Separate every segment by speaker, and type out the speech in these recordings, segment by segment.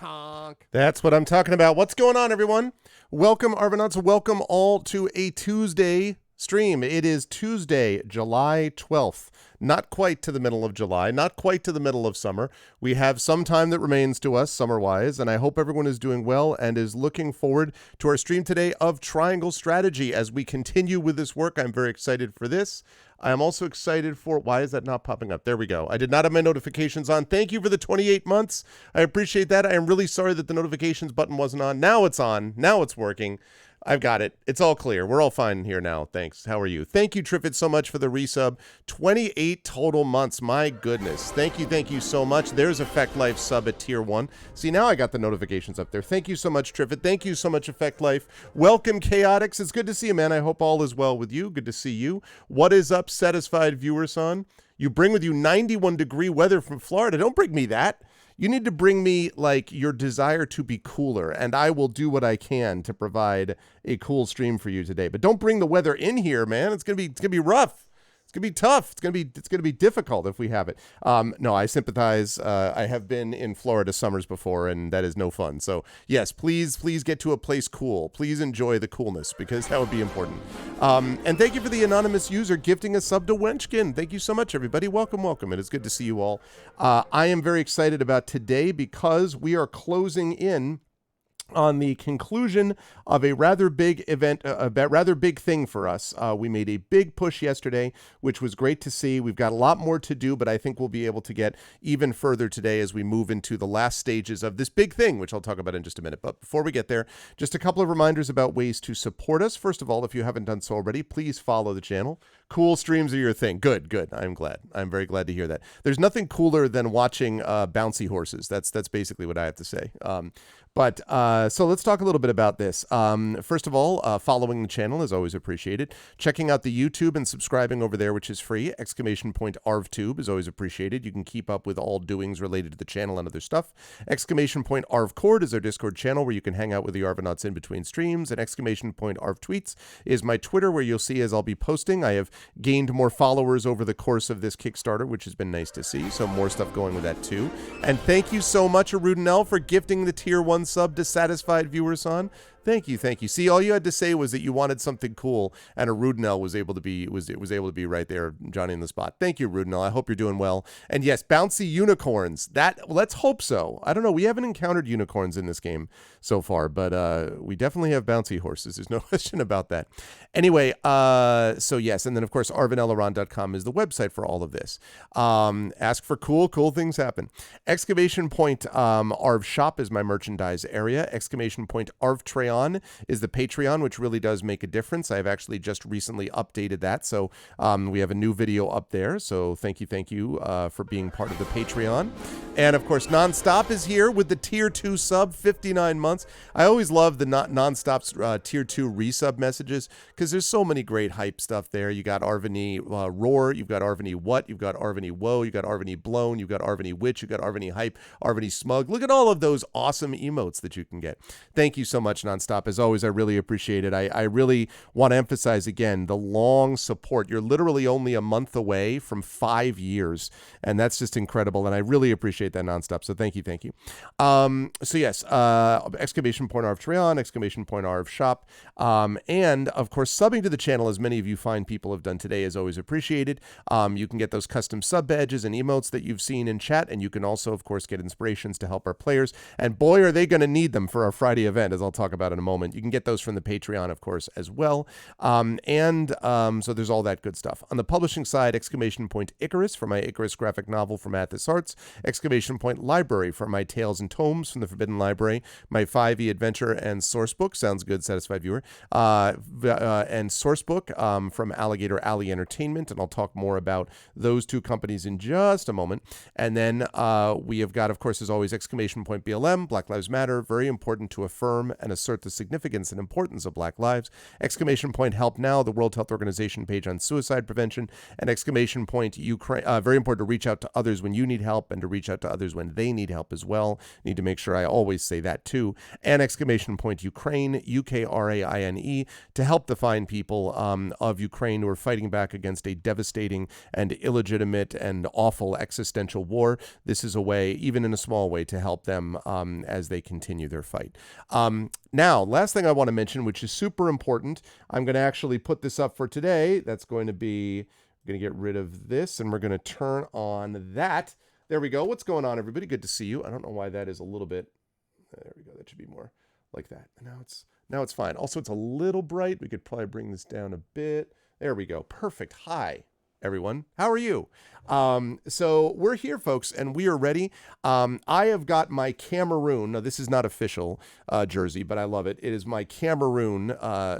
Speaker 1: Honk.
Speaker 2: That's what I'm talking about. What's going on, everyone? Welcome, Arvanauts. Welcome all to a Tuesday stream. It is Tuesday, July 12th. Not quite to the middle of July, not quite to the middle of summer. We have some time that remains to us summer-wise, and I hope everyone is doing well and is looking forward to our stream today of Triangle Strategy. As we continue with this work, I'm very excited for this. I am also excited for, why is that not popping up? There we go. I did not have my notifications on. Thank you for the 28 months. I appreciate that. I am really sorry that the notifications button wasn't on. Now it's on. Now it's working. I've got it. It's all clear. We're all fine here now. Thanks. How are you? Thank you, Triffit, so much for the resub. 28 total months. My goodness. Thank you so much. There's Effect Life sub at tier 1. See, now I got the notifications up there. Thank you so much, Triffit. Thank you so much, Effect Life. Welcome, Chaotix. It's good to see you, man. I hope all is well with you. Good to see you. What is up, Satisfied Viewer Son? You bring with you 91-degree weather from Florida. Don't bring me that. You need to bring me, like, your desire to be cooler, and I will do what I can to provide a cool stream for you today. But don't bring the weather in here, man. It's gonna be rough. It's gonna be tough. It's gonna be difficult if we have it. No, I sympathize. I have been in Florida summers before, and that is no fun. So yes, please get to a place cool. Please enjoy the coolness, because that would be important. And thank you for the anonymous user gifting a sub to Wenchkin. Thank you so much, everybody. Welcome. It is good to see you all. I am very excited about today because we are closing in on the conclusion of a rather big event, a rather big thing for us. We made a big push yesterday, which was great to see. We've got a lot more to do, but I think we'll be able to get even further today as we move into the last stages of this big thing, which I'll talk about in just a minute. But before we get there, just a couple of reminders about ways to support us. First of all, if you haven't done so already, please follow the channel. Cool streams are your thing. Good. I'm glad. I'm very glad to hear that. There's nothing cooler than watching bouncy horses. That's basically what I have to say. So let's talk a little bit about this. First of all, following the channel is always appreciated. Checking out the YouTube and subscribing over there, which is free. ! ArvTube is always appreciated. You can keep up with all doings related to the channel and other stuff. ! ArvCord is our Discord channel where you can hang out with the Arvanauts in between streams. And ! ArvTweets is my Twitter, where you'll see as I'll be posting. I have gained more followers over the course of this Kickstarter, which has been nice to see. So more stuff going with that too. And thank you so much, Arudinel, for gifting the tier 1 sub to Satisfied Viewers on. Thank you. See, all you had to say was that you wanted something cool, and a Rudinel was able to be right there, Johnny in the spot. Thank you, Rudinel. I hope you're doing well. And yes, bouncy unicorns. Let's hope so. I don't know. We haven't encountered unicorns in this game so far, but we definitely have bouncy horses. There's no question about that. Anyway, so yes, and then of course arvanelaron.com is the website for all of this. Ask for cool things happen. Exclamation point Arv Shop is my merchandise area. Exclamation point Arvtreon is the Patreon, which really does make a difference. I've actually just recently updated that, so we have a new video up there. So thank you for being part of the Patreon. And of course, Nonstop is here with the tier 2 sub, 59 months. I always love the Nonstop's tier 2 resub messages because there's so many great hype stuff there. You got Arvany Roar, you've got Arvany What, you've got Arvany Woe, you've got Arvany Blown, you've got Arvany Witch, you've got Arvany Hype, Arvany Smug. Look at all of those awesome emotes that you can get. Thank you so much, Nonstop. As always, I really appreciate it. I really want to emphasize again the long support. You're literally only a month away from 5 years, and that's just incredible, and I really appreciate that, Nonstop. So thank you. So yes, exclamation point Arvtreon, exclamation point Arv Shop, and of course subbing to the channel, as many of you fine people have done today, is always appreciated. You can get those custom sub badges and emotes that you've seen in chat, and you can also of course get inspirations to help our players, and boy are they going to need them for our Friday event, as I'll talk about in a moment. You can get those from the Patreon, of course, as well. So there's all that good stuff. On the publishing side, exclamation point Icarus for my Icarus graphic novel from Athos Arts, exclamation point Library for my Tales and Tomes from the Forbidden Library, my 5e adventure and sourcebook, sounds good, Satisfied Viewer, and sourcebook from Alligator Alley Entertainment, and I'll talk more about those two companies in just a moment. And then we have got, of course, as always, exclamation point BLM, Black Lives Matter, very important to affirm and assert the significance and importance of Black lives. Exclamation point Help Now, the World Health Organization page on suicide prevention, and exclamation point Ukraine. Very important to reach out to others when you need help and to reach out to others when they need help as well. Need to make sure I always say that too. And exclamation point Ukraine, Ukraine, to help the fine people of Ukraine who are fighting back against a devastating and illegitimate and awful existential war. This is a way, even in a small way, to help them as they continue their fight. Now, last thing I want to mention, which is super important, I'm going to actually put this up for today. That's going to be, I'm going to get rid of this, and we're going to turn on that. There we go. What's going on, everybody? Good to see you. I don't know why that is a little bit, there we go. That should be more like that. Now it's fine. Also, it's a little bright. We could probably bring this down a bit. There we go. Perfect. Hi, everyone. How are you? So we're here, folks, and we are ready. I have got my Cameroon. Now, this is not official jersey, but I love it. It is my Cameroon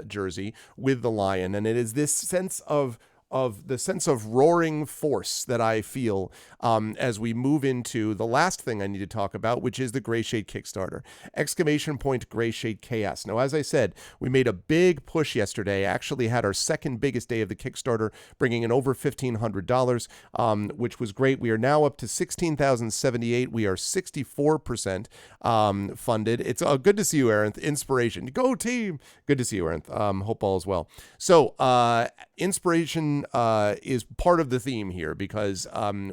Speaker 2: jersey with the lion, and it is this sense of roaring force that I feel as we move into the last thing I need to talk about, which is the Gray Shade Kickstarter. Exclamation point Gray Shade KS. Now, as I said, we made a big push yesterday. Actually had our second biggest day of the Kickstarter, bringing in over $1,500, which was great. We are now up to $16,078. We are 64% funded. It's good to see you, Aaron. Inspiration. Go team. Good to see you, Aaron. Hope all is well. So, inspiration is part of the theme here because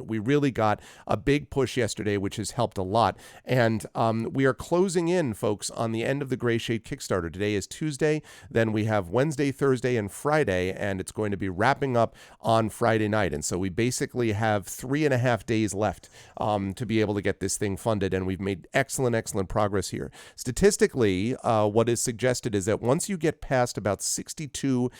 Speaker 2: we really got a big push yesterday, which has helped a lot. And we are closing in, folks, on the end of the Gray Shade Kickstarter. Today is Tuesday. Then we have Wednesday, Thursday, and Friday, and it's going to be wrapping up on Friday night. And so we basically have 3.5 days left to be able to get this thing funded. And we've made excellent progress here. Statistically, what is suggested is that once you get past about 62.5%,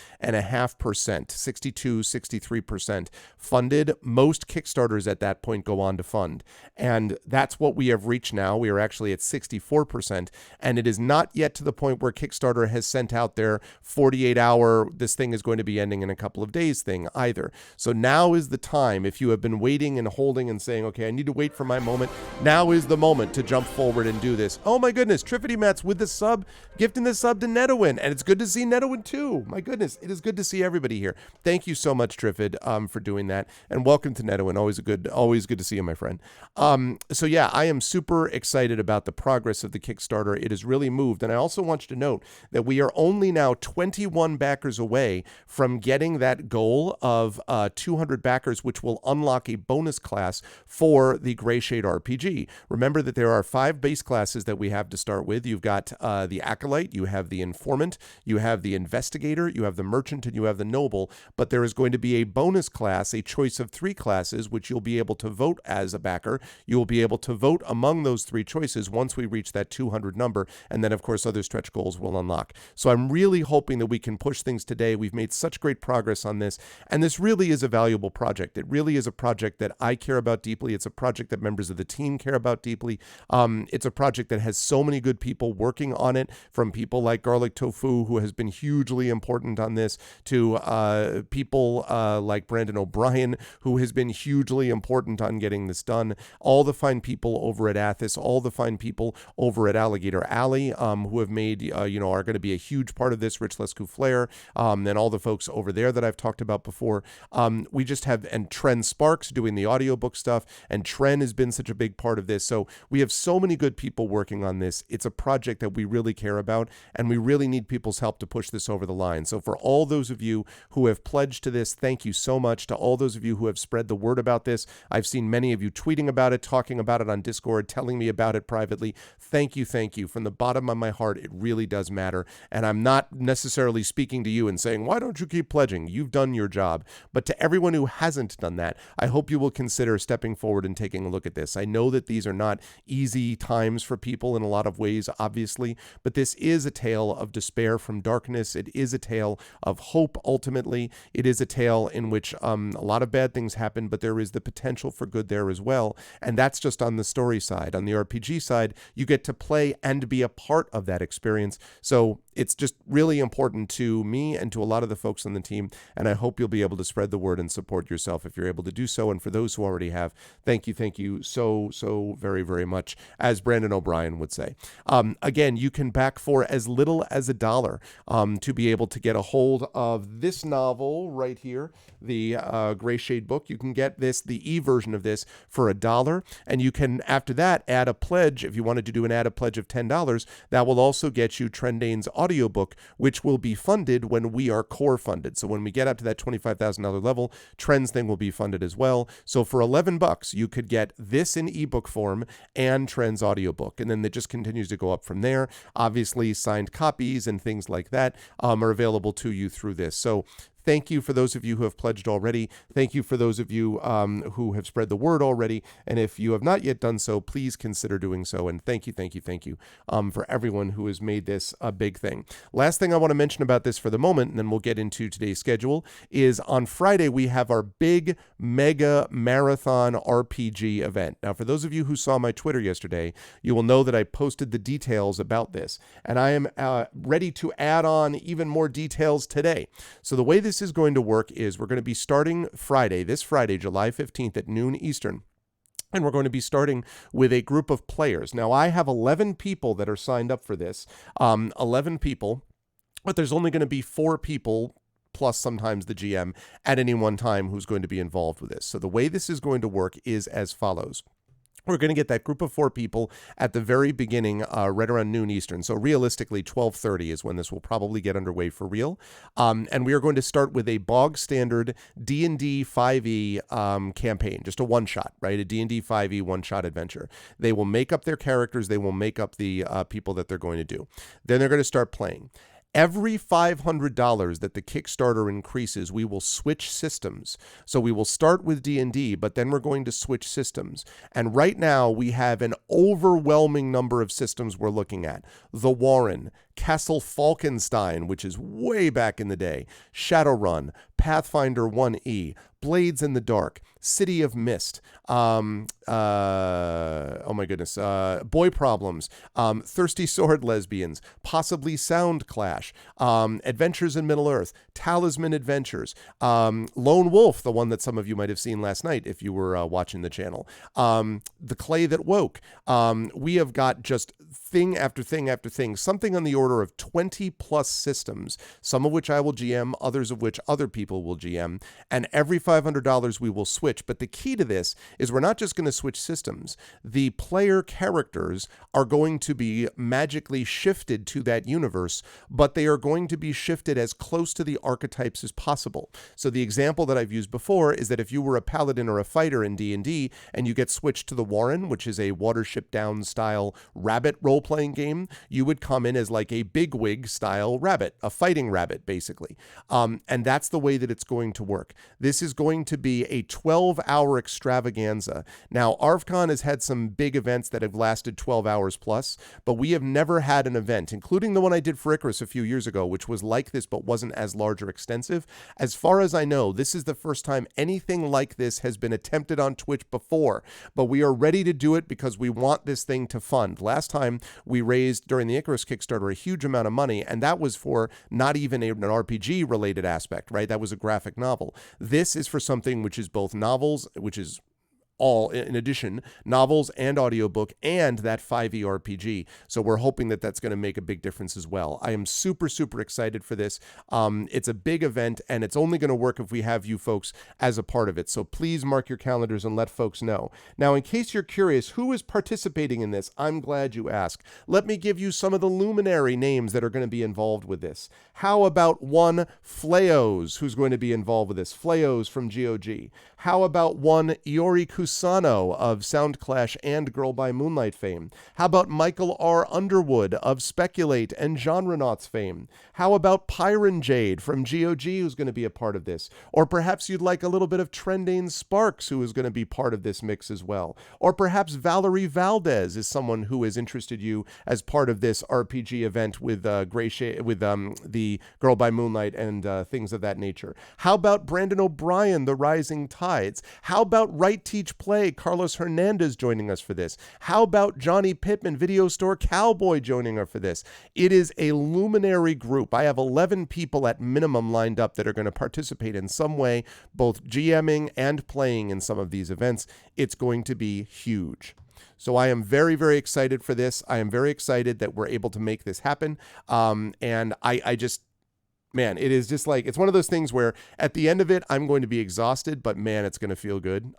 Speaker 2: 63% funded, most Kickstarters at that point go on to fund. And that's what we have reached now. We are actually at 64%, and it is not yet to the point where Kickstarter has sent out their 48-hour, this thing is going to be ending in a couple of days thing either. So now is the time. If you have been waiting and holding and saying, okay, I need to wait for my moment, now is the moment to jump forward and do this. Oh my goodness, Triffity Mats with the sub, gifting the sub to Netowin, and it's good to see Netowin too. My goodness, it is good to see everybody here. Thank you so much, Triffid, for doing that, and welcome to Netowin. Always good to see you, my friend. So yeah, I am super excited about the progress of the Kickstarter. It has really moved, and I also want you to note that we are only now 21 backers away from getting that goal of 200 backers, which will unlock a bonus class for the Gray Shade RPG. Remember that there are 5 base classes that we have to start with. You've got the Acolyte, you have the Informant, you have the Investigator, you have the Merchant, and you have the Noble. But there is going to be a bonus class, a choice of 3 classes, which you'll be able to vote as a backer. You will be able to vote among those 3 choices once we reach that 200 number. And then, of course, other stretch goals will unlock. So I'm really hoping that we can push things today. We've made such great progress on this. And this really is a valuable project. It really is a project that I care about deeply. It's a project that members of the team care about deeply. It's a project that has so many good people working on it, from people like Garlic Tofu, who has been hugely important on this, to people like Brandon O'Brien, who has been hugely important on getting this done. All the fine people over at Athos, all the fine people over at Alligator Alley, who have made, are going to be a huge part of this, Rich Lescouflair, and all the folks over there that I've talked about before. We just have, and Tren Sparks doing the audiobook stuff, and Tren has been such a big part of this. So we have so many good people working on this. It's a project that we really care about, and we really need people's help to push this over the line. So for all those of you who have pledged to this, thank you so much. To all those of you who have spread the word about this, I've seen many of you tweeting about it, talking about it on Discord, telling me about it privately. Thank you. From the bottom of my heart, it really does matter. And I'm not necessarily speaking to you and saying, why don't you keep pledging? You've done your job. But to everyone who hasn't done that, I hope you will consider stepping forward and taking a look at this. I know that these are not easy times for people in a lot of ways, obviously, but this is a tale of despair from darkness. It is a tale of hope, ultimately. It is a tale in which a lot of bad things happen, but there is the potential for good there as well. And that's just on the story side. On the RPG side, you get to play and be a part of that experience. So it's just really important to me and to a lot of the folks on the team, and I hope you'll be able to spread the word and support yourself if you're able to do so. And for those who already have, thank you so very, very much, as Brandon O'Brien would say. Again, you can back for as little as $1 to be able to get a hold of this novel right here, the Gray Shade book. You can get this, the e-version of this, for $1, and you can, after that, add a pledge. If you wanted to do an add-a pledge of $10, that will also get you Trendane's audiobook, which will be funded when we are core funded. So when we get up to that $25,000 level, Trend's thing will be funded as well. So for $11, you could get this in ebook form and Trend's audiobook, and then it just continues to go up from there. Obviously, signed copies and things like that are available to you through this. So thank you for those of you who have pledged already. Thank you for those of you who have spread the word already. And if you have not yet done so, please consider doing so. And thank you for everyone who has made this a big thing. Last thing I want to mention about this for the moment, and then we'll get into today's schedule, is on Friday we have our big mega marathon RPG event. Now, for those of you who saw my Twitter yesterday, you will know that I posted the details about this. And I am ready to add on even more details today. So the way this is going to work is we're going to be starting this Friday, July 15th at noon Eastern. And we're going to be starting with a group of players. Now, I have 11 people that are signed up for this, 11 people, but there's only going to be 4 people plus sometimes the GM at any one time who's going to be involved with this. So the way this is going to work is as follows. We're going to get that group of 4 people at the very beginning, right around noon Eastern. So realistically, 12:30 is when this will probably get underway for real. And we are going to start with a bog standard D&D 5e campaign, just a one-shot, right? A D&D 5e one-shot adventure. They will make up their characters. They will make up the people that they're going to do. Then they're going to start playing. Every $500 that the Kickstarter increases, we will switch systems. So we will start with D&D, but then we're going to switch systems. And right now we have an overwhelming number of systems we're looking at. The Warren, Castle Falkenstein, which is way back in the day, Shadowrun, Pathfinder 1E, Blades in the Dark, City of Mist, Boy Problems, Thirsty Sword Lesbians, possibly Sound Clash, Adventures in Middle-earth, Talisman Adventures, Lone Wolf, the one that some of you might have seen last night if you were watching the channel, The Clay That Woke. We have got just thing after thing after thing, something on the order of 20 plus systems, some of which I will GM, others of which other people will GM, and every $500 we will switch. But the key to this is we're not just going to switch systems. The player characters are going to be magically shifted to that universe, but they are going to be shifted as close to the archetypes as possible. So the example that I've used before is that if you were a paladin or a fighter in D&D and you get switched to the Warren, which is a Watership Down style rabbit role-playing game, you would come in as like a bigwig style rabbit, a fighting rabbit, basically. And that's the way that it's going to work. This is going to be a 12-hour extravaganza. Now, ArvCon has had some big events that have lasted 12 hours plus, but we have never had an event, including the one I did for Icarus a few years ago, which was like this but wasn't as large or extensive. As far as I know, this is the first time anything like this has been attempted on Twitch before, but we are ready to do it because we want this thing to fund. Last time we raised, during the Icarus Kickstarter, a huge amount of money, and that was for not even an RPG-related aspect, right? That was a graphic novel. This is for something which is both novels, which is all, in addition, novels and audiobook and that 5e RPG. So we're hoping that that's going to make a big difference as well. I am super, super excited for this. It's a big event, and it's only going to work if we have you folks as a part of it. So please mark your calendars and let folks know. Now, in case you're curious who is participating in this, I'm glad you asked. Let me give you some of the luminary names that are going to be involved with this. How about one Fleos, who's going to be involved with this? Fleos from GOG. How about one Iori Kusano of Sound Clash and Girl by Moonlight fame? How about Michael R. Underwood of Speculate and Genrenauts fame? How about Pyron Jade from GOG, who's going to be a part of this? Or perhaps you'd like a little bit of Trendane Sparks, who is going to be part of this mix as well. Or perhaps Valerie Valdez is someone who has interested you as part of this RPG event with the Girl by Moonlight and things of that nature. How about Brandon O'Brien, The Rising Tides? How about Right Teach Play, Carlos Hernandez joining us for this? How about Johnny Pittman, Video Store Cowboy, joining us for this? It is a luminary group. I have 11 people at minimum lined up that are going to participate in some way, both GMing and playing in some of these events. It's going to be huge. So I am very, very excited for this. I am very excited that we're able to make this happen. And I just, man, it is just like, it's one of those things where at the end of it, I'm going to be exhausted, but man, it's going to feel good.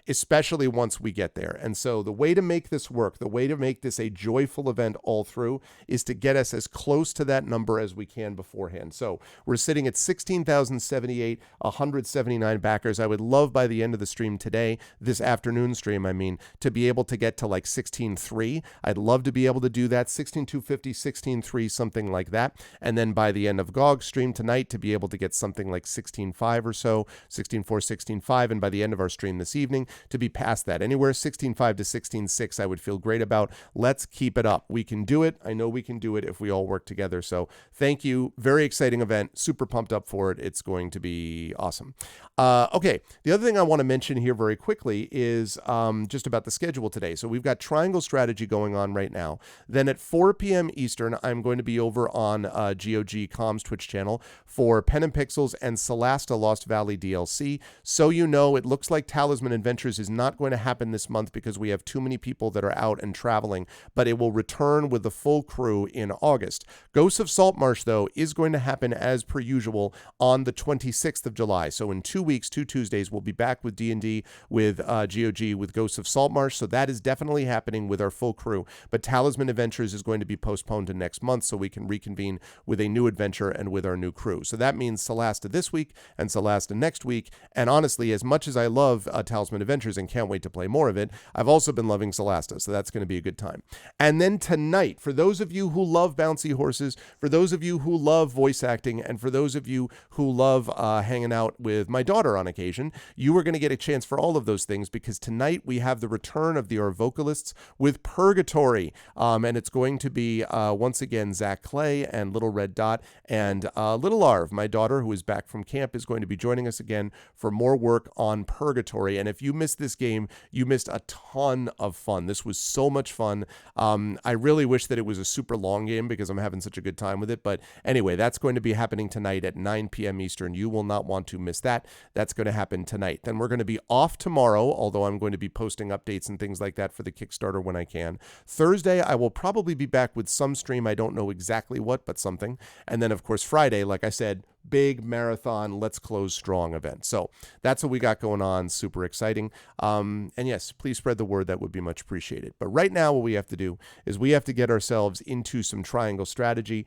Speaker 2: Especially once we get there. And so the way to make this work, the way to make this a joyful event all through, is to get us as close to that number as we can beforehand. So we're sitting at 16,078, 179 backers. I would love by the end of the stream today, this afternoon stream, to be able to get to like 16.3. I'd love to be able to do that, 16,250, 16.3, something like that. And then by the end of GOG stream tonight to be able to get something like 16.5 or so, 16.4, 16.5, and by the end of our stream this evening to be past that. Anywhere 16.5 to 16.6 I would feel great about. Let's keep it up. We can do it. I know we can do it if we all work together. So thank you. Very exciting event. Super pumped up for it. It's going to be awesome. Okay. The other thing I want to mention here very quickly is just about the schedule today. So we've got Triangle Strategy going on right now. Then at 4 p.m. Eastern, I'm going to be over on GOG Comms Twitch channel for Pen and Pixels and Solasta Lost Valley DLC. So you know, it looks like Talisman Adventures is not going to happen this month because we have too many people that are out and traveling, but it will return with the full crew in August. Ghosts of Saltmarsh, though, is going to happen as per usual on the 26th of July. So in 2 weeks, 2 Tuesdays, we'll be back with D&D with GOG with Ghosts of Saltmarsh. So that is definitely happening with our full crew. But Talisman Adventures is going to be postponed to next month so we can reconvene with a new adventure and with our new crew. So that means Solasta this week and Solasta next week. And honestly, as much as I love Talisman Adventures and can't wait to play more of it, I've also been loving Solasta. So that's going to be a good time. And then tonight, for those of you who love bouncy horses, for those of you who love voice acting, and for those of you who love hanging out with my daughter on occasion, you are going to get a chance for all of those things because tonight we have the return of the Our Vocalists with Purgatory. And it's going to be, once again, Zach Clay and Little Red Dot. And little Arv, my daughter, who is back from camp, is going to be joining us again for more work on Purgatory. And if you missed this game, you missed a ton of fun. This was so much fun. I really wish that it was a super long game because I'm having such a good time with it. But anyway, that's going to be happening tonight at 9 p.m. Eastern. You will not want to miss that. That's going to happen tonight. Then we're going to be off tomorrow, although I'm going to be posting updates and things like that for the Kickstarter when I can. Thursday, I will probably be back with some stream. I don't know exactly what, but something. And then, of course, Friday, like I said, big marathon, let's close strong event. So that's what we got going on. Super exciting. And yes, please spread the word. That would be much appreciated. But right now, what we have to do is we have to get ourselves into some Triangle Strategy.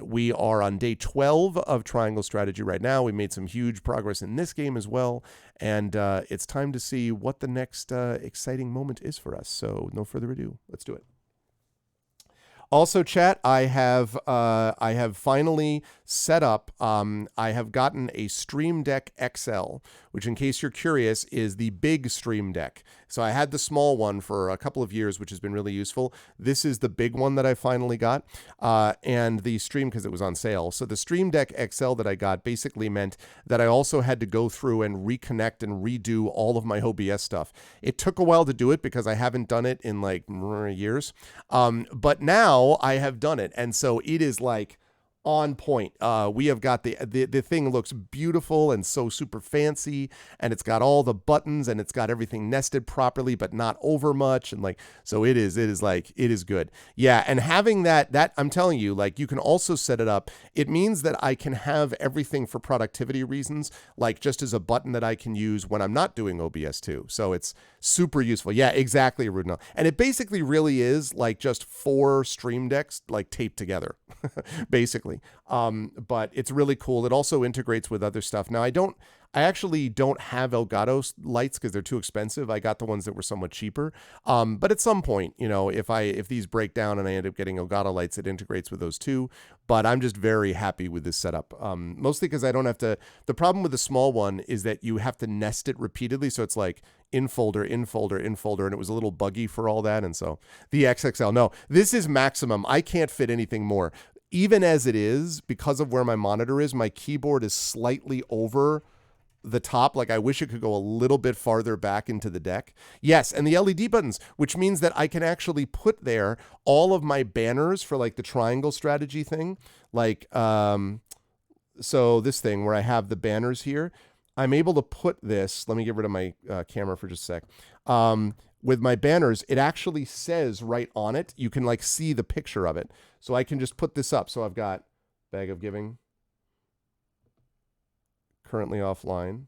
Speaker 2: We are on day 12 of Triangle Strategy right now. We made some huge progress in this game as well. And it's time to see what the next exciting moment is for us. So no further ado, let's do it. Also, chat, I have finally set up, I have gotten a Stream Deck XL, which, in case you're curious, is the big Stream Deck. So I had the small one for a couple of years, which has been really useful. This is the big one that I finally got, and the Stream, because it was on sale. So the Stream Deck XL that I got basically meant that I also had to go through and reconnect and redo all of my OBS stuff. It took a while to do it because I haven't done it in like years, but now I have done it, and so it is like on point. We have got the thing looks beautiful and so super fancy, and it's got all the buttons and it's got everything nested properly, but not over much. And like, so it is good. Yeah. And having that I'm telling you, like, you can also set it up. It means that I can have everything for productivity reasons, like just as a button that I can use when I'm not doing OBS too. So it's super useful. Yeah, exactly, Rudna. And it basically really is like just 4 Stream Decks like taped together, basically. But it's really cool. It also integrates with other stuff. Now, I actually don't have Elgato lights because they're too expensive. I got the ones that were somewhat cheaper. But at some point, you know, if these break down and I end up getting Elgato lights, it integrates with those too. But I'm just very happy with this setup. Mostly because I don't have to. The problem with the small one is that you have to nest it repeatedly. So it's like in folder, in folder, in folder. And it was a little buggy for all that. And so the XXL, no, this is maximum. I can't fit anything more. Even as it is, because of where my monitor is, my keyboard is slightly over the top. Like I wish it could go a little bit farther back into the deck. Yes, and the LED buttons, which means that I can actually put there all of my banners for like the triangle strategy thing. Like, so this thing where I have the banners here, I'm able to put this, let me get rid of my camera for just a sec. With my banners, it actually says right on it, you can like see the picture of it. So I can just put this up. So I've got Bag of Giving, currently offline.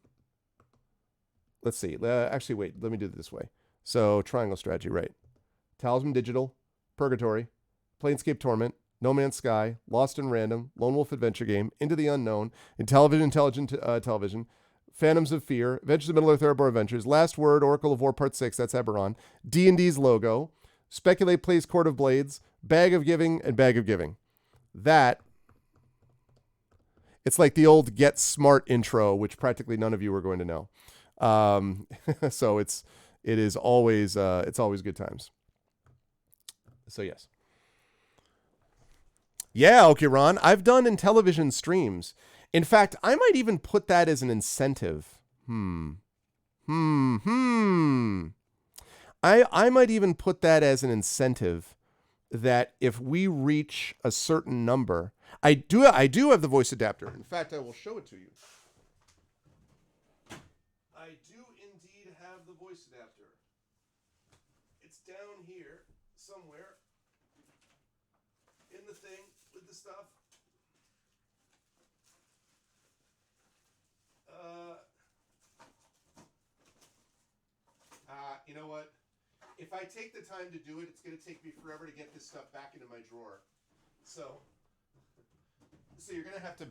Speaker 2: Let's see. Actually, wait, let me do it this way. So triangle strategy, right? Talisman Digital, Purgatory, Planescape Torment, No Man's Sky, Lost in Random, Lone Wolf Adventure Game, Into the Unknown, Intelligent Television, Phantoms of Fear, Adventures of Middle-earth Erebor Adventures, Last Word, Oracle of War Part 6, that's Eberron, D&D's logo, Speculate Plays Court of Blades, Bag of Giving, and Bag of Giving. That, it's like the old Get Smart intro, which practically none of you are going to know. So it is always, it's always good times. So yes. Yeah, okay, Ron. I've done in television streams. In fact, I might even put that as an incentive. I might even put that as an incentive that if we reach a certain number, I do have the voice adapter. In fact, I will show it to you. I do indeed have the voice adapter. It's down here somewhere in the thing with the stuff. You know what? If I take the time to do it, it's going to take me forever to get this stuff back into my drawer. So you're going to have to...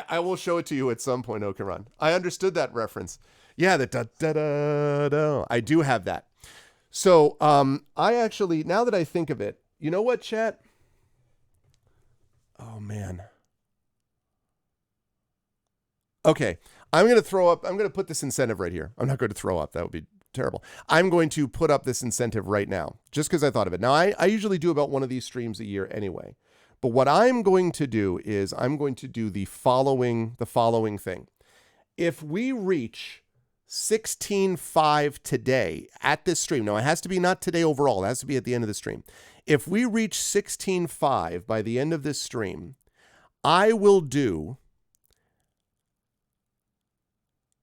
Speaker 2: I will show it to you at some point, Okaran. I understood that reference. Yeah, the da-da-da-da. I do have that. So I actually, now that I think of it, you know what, chat? Oh, man. Okay. I'm going to put this incentive right here. I'm not going to throw up. That would be terrible. I'm going to put up this incentive right now, just because I thought of it. Now, I usually do about one of these streams a year anyway. But what I'm going to do is I'm going to do the following thing. If we reach 16.5 today at this stream, now it has to be not today overall, it has to be at the end of the stream. If we reach 16.5 by the end of this stream, I will do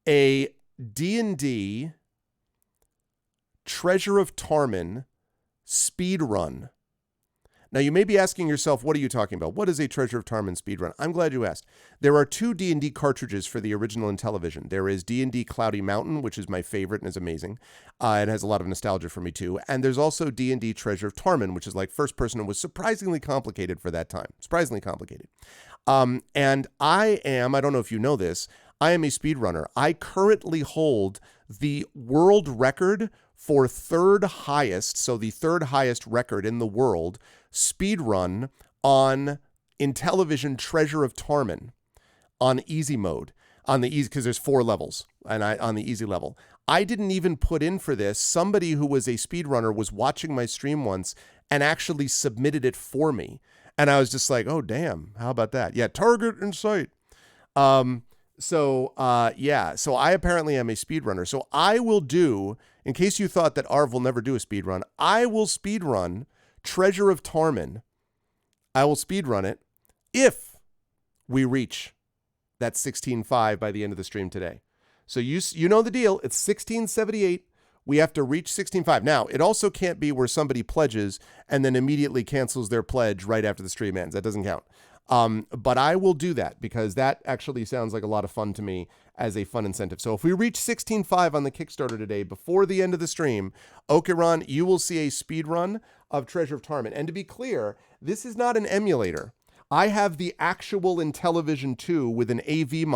Speaker 2: a D&D Treasure of Tarman speed run. Now, you may be asking yourself, what are you talking about? What is a Treasure of Tarman speed run? I'm glad you asked. There are two D&D cartridges for the original Intellivision. There is D&D Cloudy Mountain, which is my favorite and is amazing. It has a lot of nostalgia for me, too. And there's also D&D Treasure of Tarman, which is like first person and was surprisingly complicated for that time. Surprisingly complicated. And I don't know if you know this, I am a speedrunner. I currently hold the world record for third highest, so the third highest record in the world, speedrun on Intellivision Treasure of Tarman on easy mode. On the easy, because there's 4 levels, and on the easy level. I didn't even put in for this. Somebody who was a speedrunner was watching my stream once and actually submitted it for me. And I was just like, oh, damn, how about that? Yeah, target in sight. So I apparently am a speedrunner. So I will do, in case you thought that Arv will never do a speedrun, I will speedrun Treasure of Tarman. I will speedrun it if we reach that 16.5 by the end of the stream today. So you know the deal. It's 1678. We have to reach 16.5. Now, it also can't be where somebody pledges and then immediately cancels their pledge right after the stream ends. That doesn't count. But I will do that because that actually sounds like a lot of fun to me as a fun incentive. So if we reach 16.5 on the Kickstarter today, before the end of the stream, Okeron, you will see a speed run of Treasure of Tarman. And to be clear, this is not an emulator. I have the actual Intellivision 2 with an AV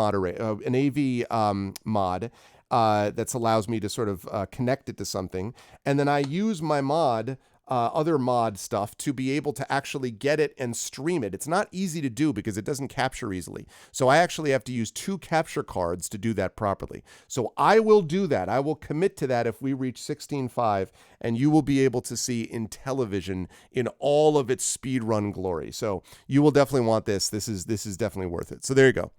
Speaker 2: mod that allows me to sort of connect it to something. And then I use my mod, other mod stuff to be able to actually get it and stream it. It's not easy to do because it doesn't capture easily. So I actually have to use 2 capture cards to do that properly. So I will do that. I will commit to that if we reach 16.5, and you will be able to see Intellivision in all of its speedrun glory. So you will definitely want this. This is definitely worth it. So there you go.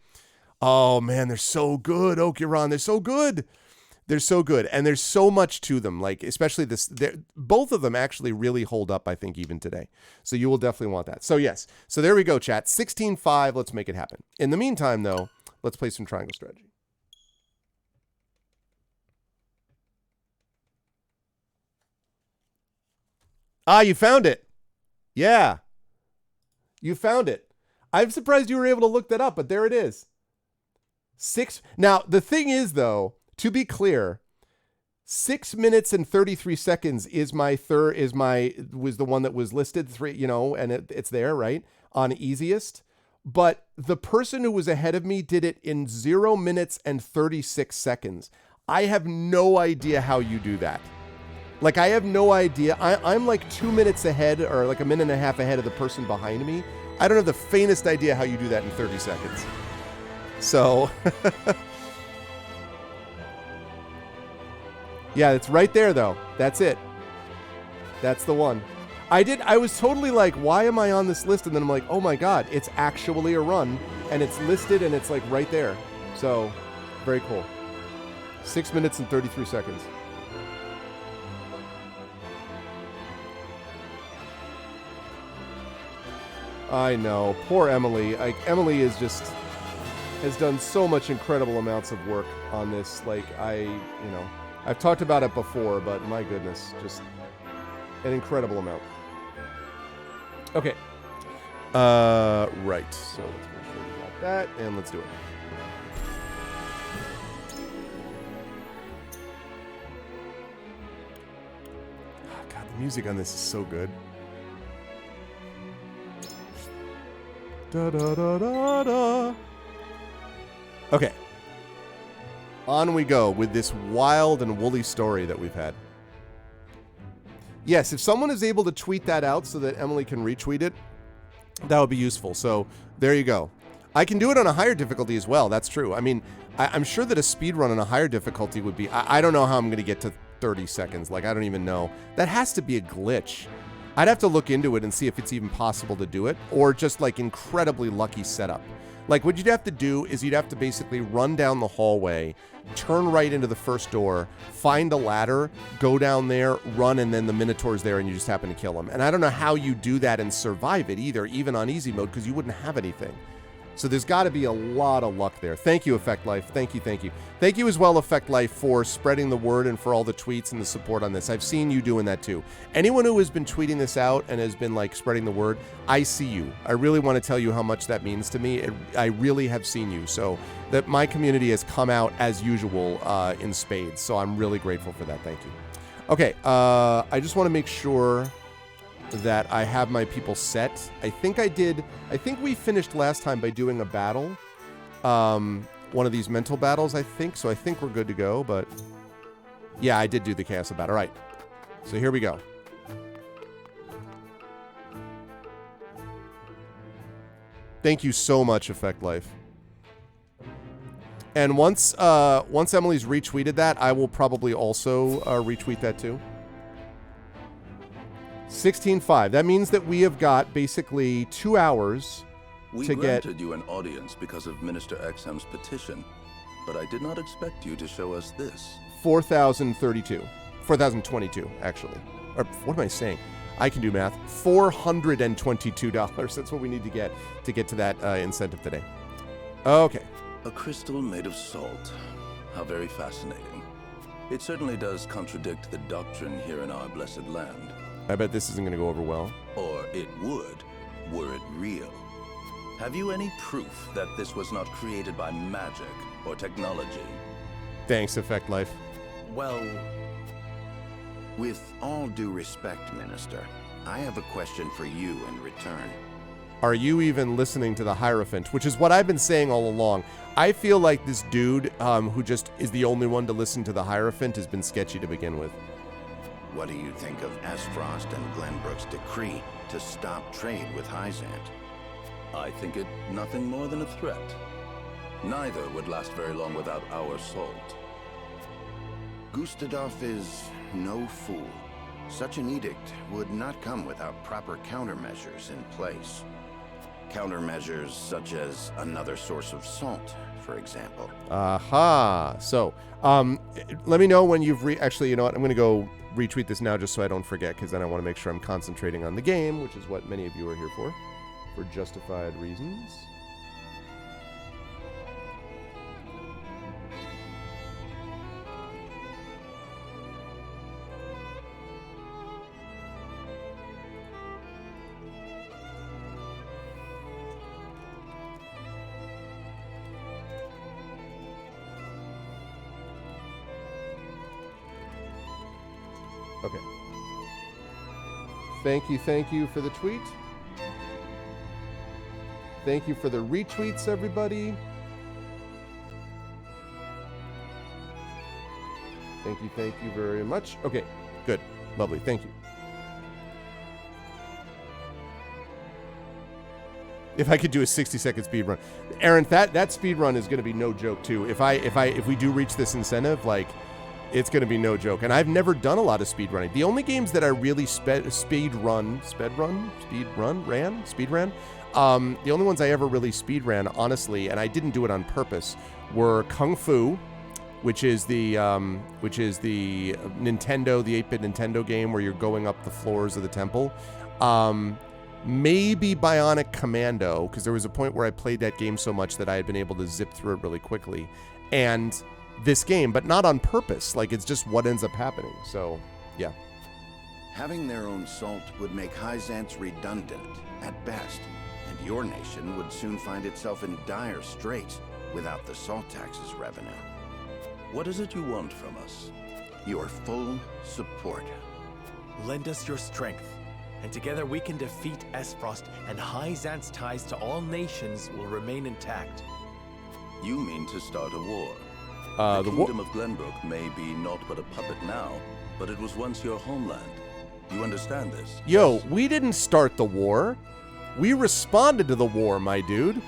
Speaker 2: Oh man, they're so good, Okiran. They're so good. They're so good, and there's so much to them. Like especially this, both of them actually really hold up. I think even today. So you will definitely want that. So yes. So there we go, chat. 16-5. Let's make it happen. In the meantime, though, let's play some Triangle Strategy. Ah, you found it. Yeah. You found it. I'm surprised you were able to look that up, but there it is. Now, the thing is, though, to be clear, 6 minutes and 33 seconds was the one that was listed, and it's there, right? On easiest. But the person who was ahead of me did it in 0 minutes and 36 seconds. I have no idea how you do that. Like, I have no idea. I'm like 2 minutes ahead or like a minute and a half ahead of the person behind me. I don't have the faintest idea how you do that in 30 seconds. So, yeah, it's right there, though. That's it. That's the one. I was totally like, why am I on this list? And then I'm like, oh my God, it's actually a run. And it's listed and it's like right there. So, very cool. 6 minutes and 33 seconds. I know. Poor Emily. Emily has done so much incredible amounts of work on this. Like, I've talked about it before, but my goodness, just an incredible amount. Okay. Right. So let's make sure we got that, and let's do it. Oh, God, the music on this is so good. Da da da da da. Okay. On we go with this wild and woolly story that we've had. Yes, if someone is able to tweet that out so that Emily can retweet it, that would be useful. So there you go. I can do it on a higher difficulty as well. That's true. I mean, I'm sure that a speed run on a higher difficulty would be... I don't know how I'm going to get to 30 seconds. Like, I don't even know. That has to be a glitch. I'd have to look into it and see if it's even possible to do it, or just like incredibly lucky setup. Like what you'd have to do is you'd have to basically run down the hallway, turn right into the first door, find a ladder, go down there, run, and then the Minotaur's there and you just happen to kill him. And I don't know how you do that and survive it either, even on easy mode, because you wouldn't have anything. So there's got to be a lot of luck there. Thank you, Effect Life. Thank you, thank you. Thank you as well, Effect Life, for spreading the word and for all the tweets and the support on this. I've seen you doing that too. Anyone who has been tweeting this out and has been like spreading the word, I see you. I really want to tell you how much that means to me. I really have seen you. So that my community has come out as usual in spades. So I'm really grateful for that. Thank you. Okay, I just want to make sure that I have my people set. I think we finished last time by doing a battle. One of these mental battles, I think. So I think we're good to go, but yeah, I did do the Chaos battle. All right. So here we go. Thank you so much, Effect Life. And once Emily's retweeted that, I will probably also retweet that too. 16-5. That means that we have got basically 2 hours
Speaker 1: to get... We granted you an audience because of Minister Exham's petition, but I did not expect you to show us this.
Speaker 2: 4,032. 4,022, actually. Or what am I saying? I can do math. $422. That's what we need to get to that incentive today. Okay.
Speaker 1: A crystal made of salt. How very fascinating. It certainly does contradict the doctrine here in our blessed land.
Speaker 2: I bet this isn't going to go over well.
Speaker 1: Or it would, were it real. Have you any proof that this was not created by magic or technology?
Speaker 2: Thanks, Effect Life.
Speaker 3: Well, with all due respect, Minister, I have a question for you in return.
Speaker 2: Are you even listening to the Hierophant? Which is what I've been saying all along. I feel like this dude who just is the only one to listen to the Hierophant has been sketchy to begin with.
Speaker 3: What do you think of Asfrost and Glenbrook's decree to stop trade with Hyzant?
Speaker 1: I think it nothing more than a threat. Neither would last very long without our salt.
Speaker 3: Gustadov is no fool. Such an edict would not come without proper countermeasures in place. Countermeasures such as another source of salt, for example.
Speaker 2: Aha. So, let me know when you've actually, you know what? I'm going to go retweet this now just so I don't forget, because then I want to make sure I'm concentrating on the game, which is what many of you are here for justified reasons. Okay. Thank you for the tweet. Thank you for the retweets, everybody. Thank you very much. Okay, good. Lovely, thank you. If I could do a 60-second speed run. Aaron, that speed run is gonna be no joke too. If we do reach this incentive, like, it's going to be no joke. And I've never done a lot of speed running. The only games that I really speed ran, the only ones I ever really speed ran, honestly, and I didn't do it on purpose, were Kung Fu, which is the Nintendo, the 8-bit Nintendo game where you're going up the floors of the temple. Maybe Bionic Commando, because there was a point where I played that game so much that I had been able to zip through it really quickly. And this game, but not on purpose. Like, it's just what ends up happening. So, yeah.
Speaker 3: Having their own salt would make Hyzance redundant, at best, and your nation would soon find itself in dire straits without the salt tax's revenue.
Speaker 1: What is it you want from us?
Speaker 3: Your full support.
Speaker 4: Lend us your strength, and together we can defeat Esfrost, and Hyzance's ties to all nations will remain intact.
Speaker 1: You mean to start a war?
Speaker 2: The
Speaker 1: Kingdom of Glenbrook may be naught but a puppet now, but it was once your homeland. You understand this?
Speaker 2: Yo, we didn't start the war. We responded to the war, my dude.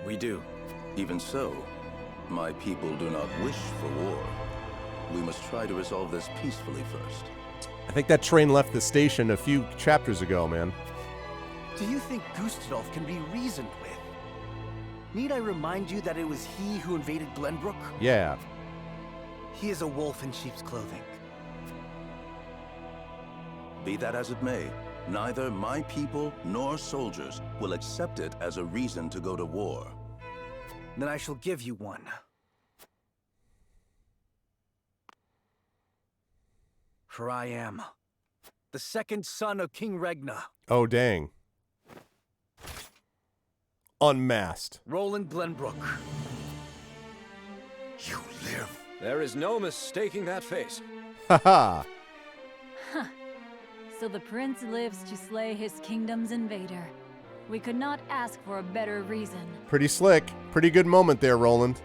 Speaker 4: We do.
Speaker 1: Even so, my people do not wish for war. We must try to resolve this peacefully first.
Speaker 2: I think that train left the station a few chapters ago, man.
Speaker 5: Do you think Gustadolf can be reasoned with? Need I remind you that it was he who invaded Glenbrook?
Speaker 2: Yeah.
Speaker 5: He is a wolf in sheep's clothing.
Speaker 1: Be that as it may, neither my people nor soldiers will accept it as a reason to go to war.
Speaker 5: Then I shall give you one. For I am the second son of King Regna.
Speaker 2: Oh, dang. Unmasked.
Speaker 5: Roland Glenbrook.
Speaker 3: You live.
Speaker 6: There is no mistaking that face.
Speaker 2: Haha.
Speaker 7: So the prince lives to slay his kingdom's invader. We could not ask for a better reason.
Speaker 2: Pretty slick. Pretty good moment there, Roland.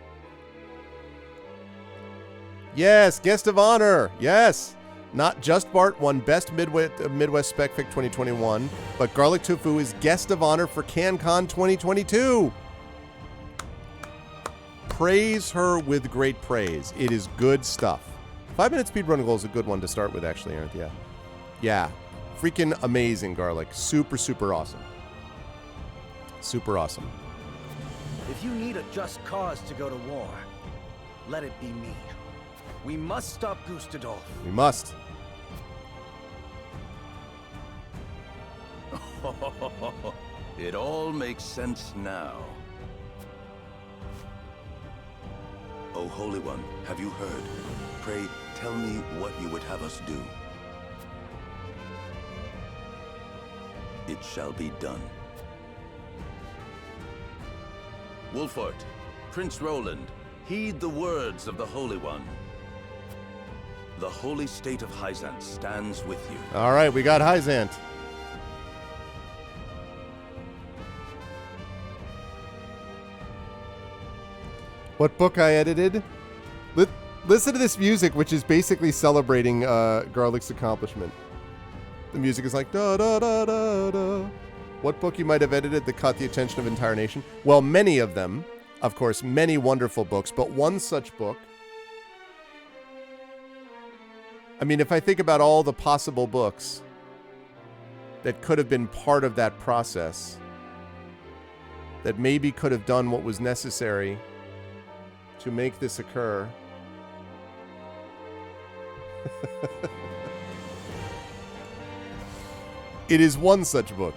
Speaker 2: Yes, guest of honor. Yes. Not just Bart won Best Midwest Spec Fic 2021, but Garlic Tofu is guest of honor for CanCon 2022. Praise her with great praise. It is good stuff. 5-minute speedrun goal is a good one to start with, actually, Aaron. Yeah. Yeah. Freaking amazing, Garlic. Super, super awesome. Super awesome.
Speaker 5: If you need a just cause to go to war, let it be me. We must stop Gustadolf.
Speaker 2: We must.
Speaker 1: It all makes sense now. O Holy One, have you heard? Pray, tell me what you would have us do. It shall be done. Wolfort, Prince Roland, heed the words of the Holy One. The holy state of Hyzance stands with you.
Speaker 2: All right, we got Hyzant. What book I edited? Listen to this music, which is basically celebrating Garlic's accomplishment. The music is like da da da da da. What book you might have edited that caught the attention of an entire nation? Well, many of them, of course, many wonderful books, but one such book I mean, if I think about all the possible books that could have been part of that process, that maybe could have done what was necessary to make this occur. It is one such book.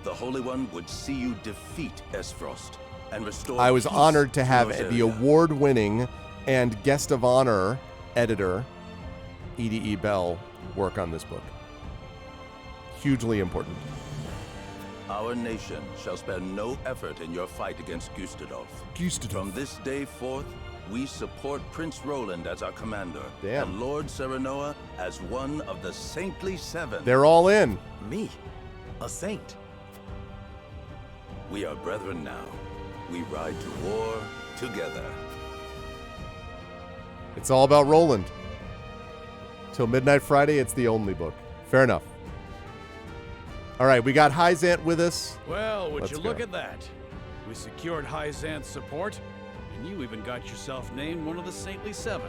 Speaker 1: The Holy One would see you defeat Esfrost and restore
Speaker 2: I was
Speaker 1: peace
Speaker 2: honored to have
Speaker 1: Rosaria.
Speaker 2: the award-winning and guest of honor editor, E.D.E. Bell, work on this book. Hugely important.
Speaker 1: Our nation shall spare no effort in your fight against Gustadolf. From this day forth, we support Prince Roland as our commander,
Speaker 2: Damn.
Speaker 1: and Lord Serenoa as one of the Saintly Seven.
Speaker 2: They're all in.
Speaker 4: Me? A saint?
Speaker 1: We are brethren now. We ride to war together.
Speaker 2: It's all about Roland. Till Midnight Friday, it's the only book. Fair enough. All right, we got Hyzant with us.
Speaker 8: Well, would
Speaker 2: Let's
Speaker 8: you
Speaker 2: go.
Speaker 8: look at that? We secured Hyzant's support, and you even got yourself named one of the Saintly Seven.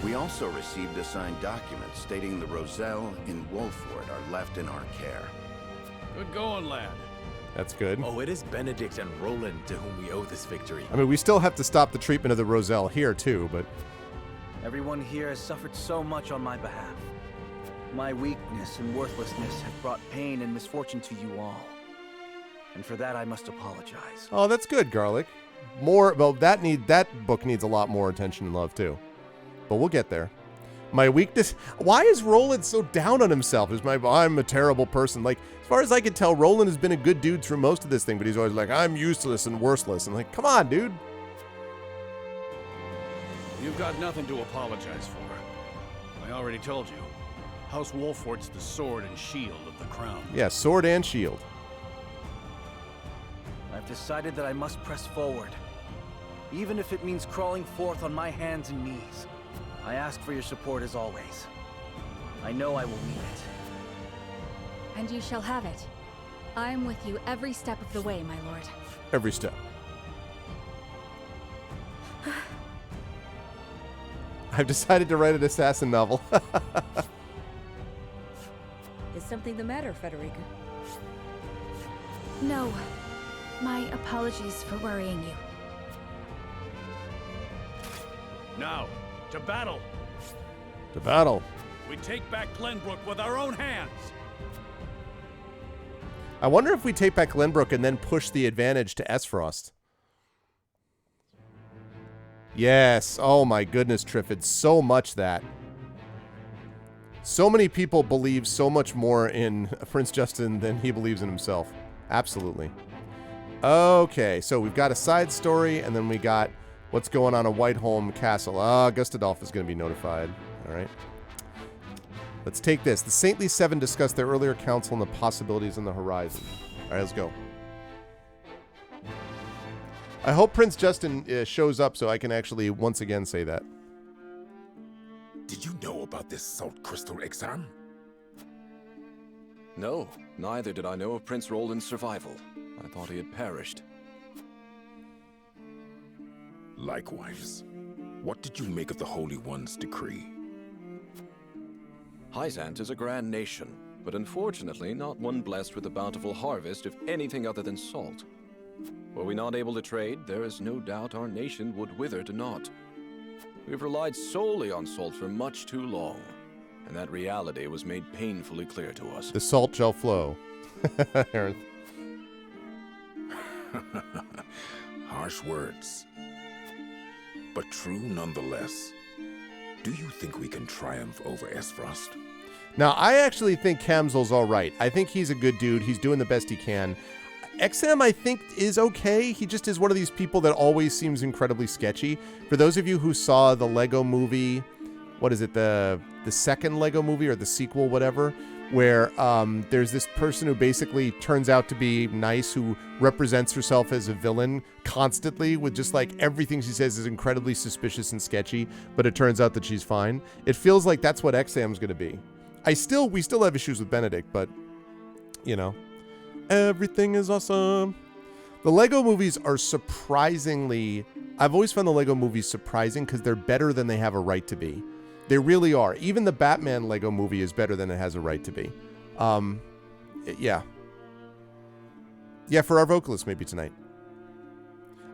Speaker 3: We also received a signed document stating the Roselle in Wolford are left in our care.
Speaker 8: Good going, lad.
Speaker 2: That's good.
Speaker 4: Oh, it is Benedict and Roland to whom we owe this victory.
Speaker 2: I mean, we still have to stop the treatment of the Roselle here, too, but
Speaker 5: Everyone here has suffered so much on my behalf. My weakness and worthlessness have brought pain and misfortune to you all. And for that I must apologize.
Speaker 2: oh, that's good, Garlic. More, well, that book needs a lot more attention and love, too. But we'll get there. My weakness. Why is Roland so down on himself? I'm a terrible person. Like, as far as I can tell, Roland has been a good dude through most of this thing, but he's always like, I'm useless and worthless. And like, come on, dude.
Speaker 8: You've got nothing to apologize for. I already told you. House Wolford's the sword and shield of the crown.
Speaker 2: Yeah, sword and shield.
Speaker 5: I've decided that I must press forward. Even if it means crawling forth on my hands and knees. I ask for your support as always. I know I will need it.
Speaker 9: And you shall have it. I am with you every step of the way, my lord.
Speaker 2: Every step. I've decided to write an assassin novel.
Speaker 10: Is something the matter, Frederica?
Speaker 9: No. My apologies for worrying you.
Speaker 8: Now, to battle!
Speaker 2: To battle.
Speaker 8: We take back Glenbrook with our own hands!
Speaker 2: I wonder if we take back Glenbrook and then push the advantage to Esfrost. Yes. Oh my goodness, Triffid. So much that. So many people believe so much more in Prince Justin than he believes in himself. Absolutely. Okay, so we've got a side story, and then we got what's going on at Whiteholm Castle. Gustadolf is going to be notified. All right. Let's take this. The Saintly Seven discussed their earlier counsel and the possibilities on the horizon. All right, let's go. I hope Prince Justin shows up so I can actually once again say that.
Speaker 11: Did you know about this salt crystal exam?
Speaker 6: No, neither did I know of Prince Roland's survival. I thought he had perished.
Speaker 11: Likewise. What did you make of the Holy One's decree?
Speaker 6: Hyzant is a grand nation, but unfortunately not one blessed with a bountiful harvest of anything other than salt. Were we not able to trade, there is no doubt our nation would wither to naught. We've relied solely on salt for much too long, and that reality was made painfully clear to us.
Speaker 2: The salt shall flow. Aerith.
Speaker 11: Harsh words, but true nonetheless. Do you think we can triumph over Esfrost?
Speaker 2: Now, I actually think Kamzel's all right. I think he's a good dude. He's doing the best he can. XM, I think, is okay. He just is one of these people that always seems incredibly sketchy. For those of you who saw the Lego movie, what is it, the second Lego movie or the sequel, whatever, where there's this person who basically turns out to be nice, who represents herself as a villain constantly with just like everything she says is incredibly suspicious and sketchy, but it turns out that she's fine. It feels like that's what XM's going to be. We still have issues with Benedict, but, you know, everything is awesome. The Lego movies are surprisingly, I've always found the Lego movies surprising because they're better than they have a right to be. They really are. Even the Batman Lego movie is better than it has a right to be. Yeah. Yeah, for our vocalist maybe tonight.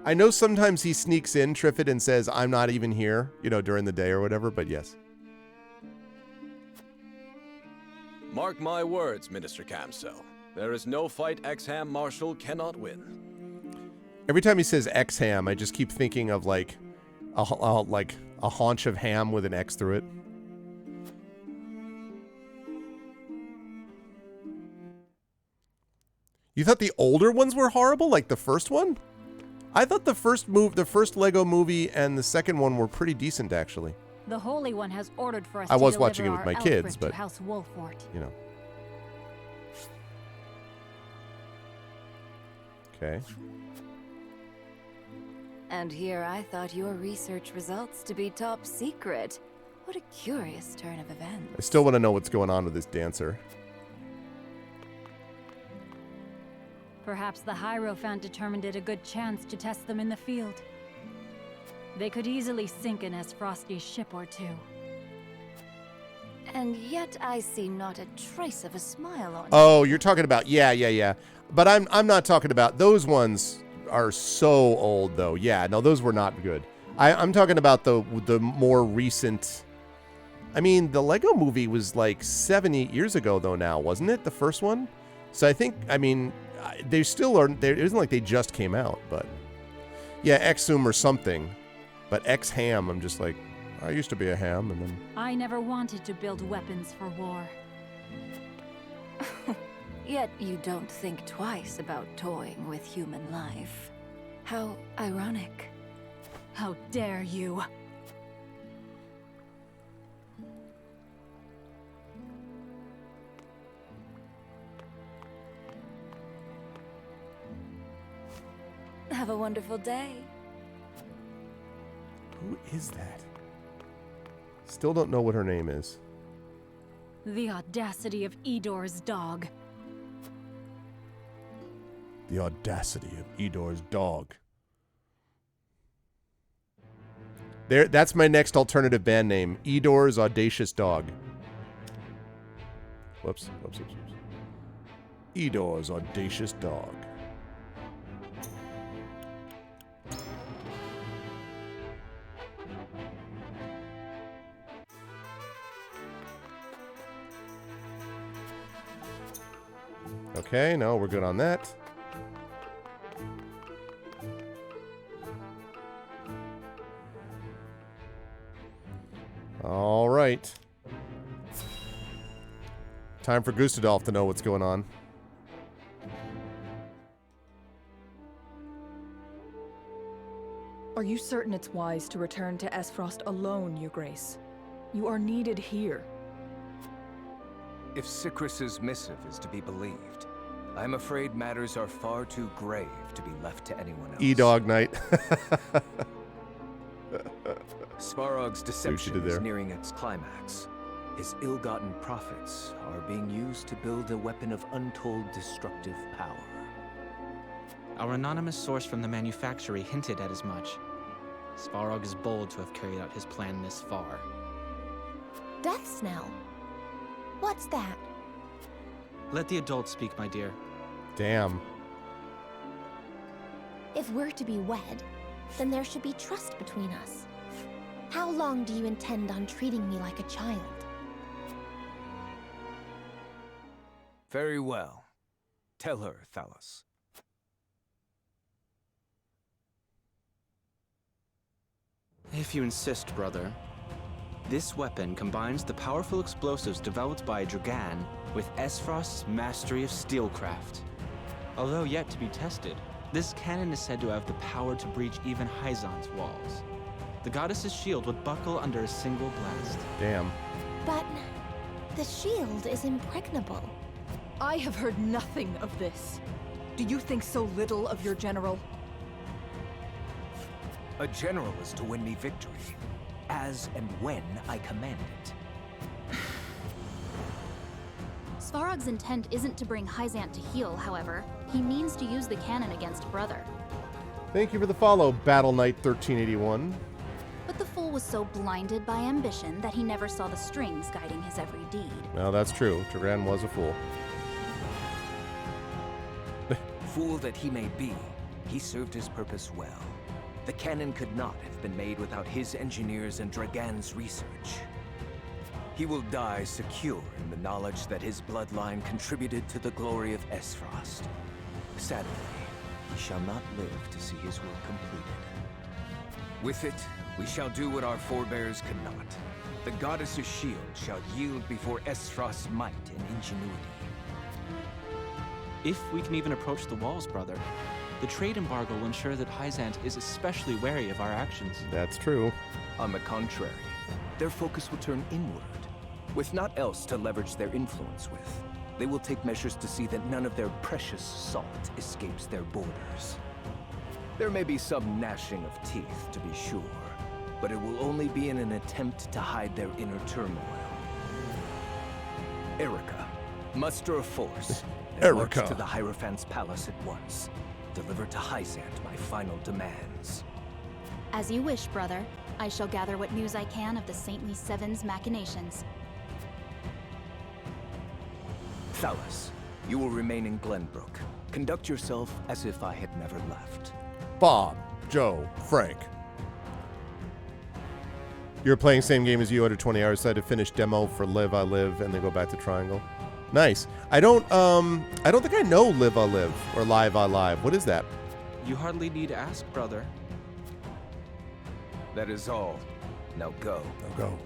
Speaker 2: I know sometimes he sneaks in, Triffid, and says, I'm not even here, you know, during the day or whatever, but yes.
Speaker 6: Mark my words, Minister Camsell. There is no fight Exham Marshal cannot win.
Speaker 2: Every time he says X-Ham, I just keep thinking of like a haunch of ham with an X through it. You thought the older ones were horrible, like the first one? I thought the first Lego movie and the second one were pretty decent, actually.
Speaker 7: The Holy One has ordered for us
Speaker 2: I
Speaker 7: to
Speaker 2: was
Speaker 7: deliver
Speaker 2: watching it with
Speaker 7: our
Speaker 2: my kids,
Speaker 7: Elfric
Speaker 2: but
Speaker 7: to House Wolfort.
Speaker 2: You know. Okay.
Speaker 10: And here I thought your research results to be top secret. What a curious turn of events.
Speaker 2: I still want to know what's going on with this dancer.
Speaker 7: Perhaps the Hierophant determined it a good chance to test them in the field. They could easily sink an Frosty ship or two.
Speaker 10: And yet I see not a trace of a smile on
Speaker 2: Oh, you're talking about yeah. But I'm not talking about those ones are so old though. Yeah, no, those were not good. I'm talking about the more recent. I mean, the Lego movie was like 7-8 years ago though now, wasn't it? The first one? So I think, I mean, they still are. It isn't like they just came out, but yeah, Exhum or something. But X-Ham, I'm just like, I used to be a ham, and then
Speaker 7: I never wanted to build weapons for war.
Speaker 10: Yet you don't think twice about toying with human life. How ironic.
Speaker 7: How dare you?
Speaker 10: Have a wonderful day.
Speaker 2: who is that? Still don't know what her name is.
Speaker 7: The audacity of Edor's dog.
Speaker 2: The audacity of Edor's dog. That's my next alternative band name. Edor's Audacious Dog. Whoops. Edor's Audacious Dog. Okay, no, we're good on that. All right. Time for Gustadolf to know what's going on.
Speaker 12: Are you certain it's wise to return to Esfrost alone, Your Grace? You are needed here.
Speaker 13: If Sikrus's missive is to be believed, I'm afraid matters are far too grave to be left to anyone else.
Speaker 2: E-Dog Night.
Speaker 13: Svarog's deception is nearing its climax. His ill-gotten profits are being used to build a weapon of untold destructive power.
Speaker 14: Our anonymous source from the manufactory hinted at as much. Svarog is bold to have carried out his plan this far.
Speaker 15: Death Snell? What's that?
Speaker 14: Let the adults speak, my dear.
Speaker 2: Damn.
Speaker 15: If we're to be wed, then there should be trust between us. How long do you intend on treating me like a child?
Speaker 13: Very well. Tell her, Thalos.
Speaker 14: If you insist, brother. This weapon combines the powerful explosives developed by Dragan with Esfrost's mastery of steelcraft. Although yet to be tested, this cannon is said to have the power to breach even Hyzon's walls. The goddess's shield would buckle under a single blast.
Speaker 2: Damn.
Speaker 15: But the shield is impregnable.
Speaker 12: I have heard nothing of this. Do you think so little of your general?
Speaker 13: A general is to win me victory, as and when I command it.
Speaker 16: Svarog's intent isn't to bring Hyzant to heel, however. He means to use the cannon against Brother.
Speaker 2: Thank you for the follow, Battle Knight 1381.
Speaker 16: But the full fool was so blinded by ambition that he never saw the strings guiding his every deed.
Speaker 2: Well, that's true. Dragan was a fool.
Speaker 13: Fool that he may be, he served his purpose well. The cannon could not have been made without his engineers and Dragan's research. He will die secure in the knowledge that his bloodline contributed to the glory of Esfrost. Sadly, he shall not live to see his work completed. With it, we shall do what our forebears could not. The goddess's shield shall yield before Esfrost's might and ingenuity.
Speaker 14: If we can even approach the walls, brother, the trade embargo will ensure that Hyzant is especially wary of our actions.
Speaker 2: That's true.
Speaker 13: On the contrary, their focus will turn inward. With naught else to leverage their influence with, they will take measures to see that none of their precious salt escapes their borders. There may be some gnashing of teeth, to be sure, but it will only be in an attempt to hide their inner turmoil. Erica, muster a force and march to the Hierophant's palace at once. Deliver to Hyzant my final demands.
Speaker 16: As you wish, brother. I shall gather what news I can of the Saintly Seven's machinations.
Speaker 13: Thalas, you will remain in Glenbrook. Conduct yourself as if I had never left.
Speaker 2: Bob, Joe, Frank. You're playing same game as you at a 20 hours. Decided to finish demo for Live I Live and then go back to Triangle. Nice. I don't think I know Live I Live or Live I Live. What is that?
Speaker 14: You hardly need to ask, brother.
Speaker 13: That is all. Now go.
Speaker 2: Now go.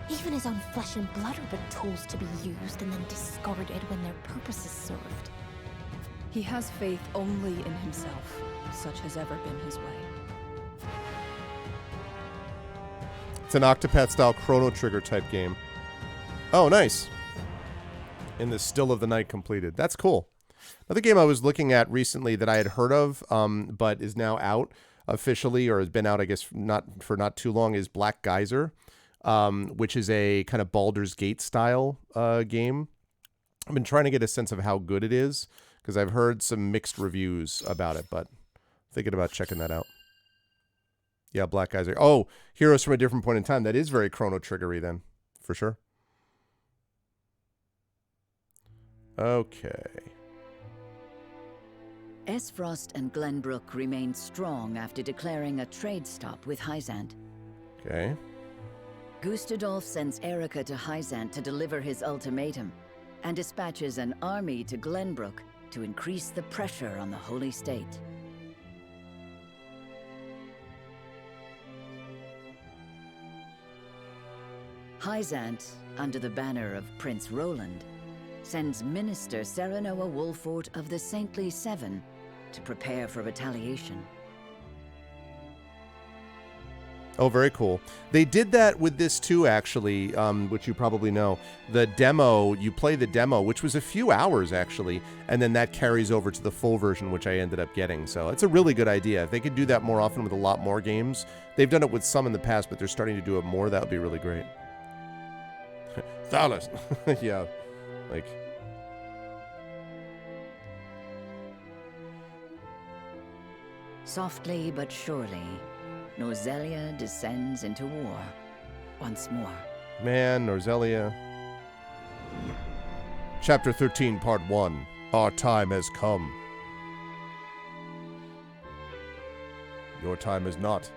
Speaker 15: Even his own flesh and blood are but tools to be used and then discarded when their purpose is served.
Speaker 12: He has faith only in himself. Such has ever been his way.
Speaker 2: It's an Octopath-style Chrono Trigger type game. Oh, nice. In the Still of the Night completed. That's cool. Another game I was looking at recently that I had heard of, but is now out officially, or has been out, I guess, not too long, is Black Geyser, which is a kind of Baldur's Gate style game. I've been trying to get a sense of how good it is, because I've heard some mixed reviews about it, but thinking about checking that out. Yeah, Black Geyser. Oh, Heroes from a Different Point in Time. That is very Chrono Triggery then, for sure. Okay.
Speaker 17: Esfrost and Glenbrook remain strong after declaring a trade stop with Hyzant.
Speaker 2: Okay.
Speaker 17: Gustadolf sends Erica to Hyzant to deliver his ultimatum, and dispatches an army to Glenbrook to increase the pressure on the Holy State. Hyzant, under the banner of Prince Roland, sends Minister Serenoa Wolfort of the Saintly Seven to prepare for retaliation.
Speaker 2: Oh, very cool. They did that with this too, actually, which you probably know. The demo, you play the demo, which was a few hours, actually, and then that carries over to the full version, which I ended up getting. So it's a really good idea. If they could do that more often with a lot more games. They've done it with some in the past, but they're starting to do it more. That would be really great. Thalas. Yeah, like...
Speaker 17: Softly but surely, Norzelia descends into war once more.
Speaker 2: Man, Norzelia. Chapter 13, Part 1. Our time has come. Your time is not.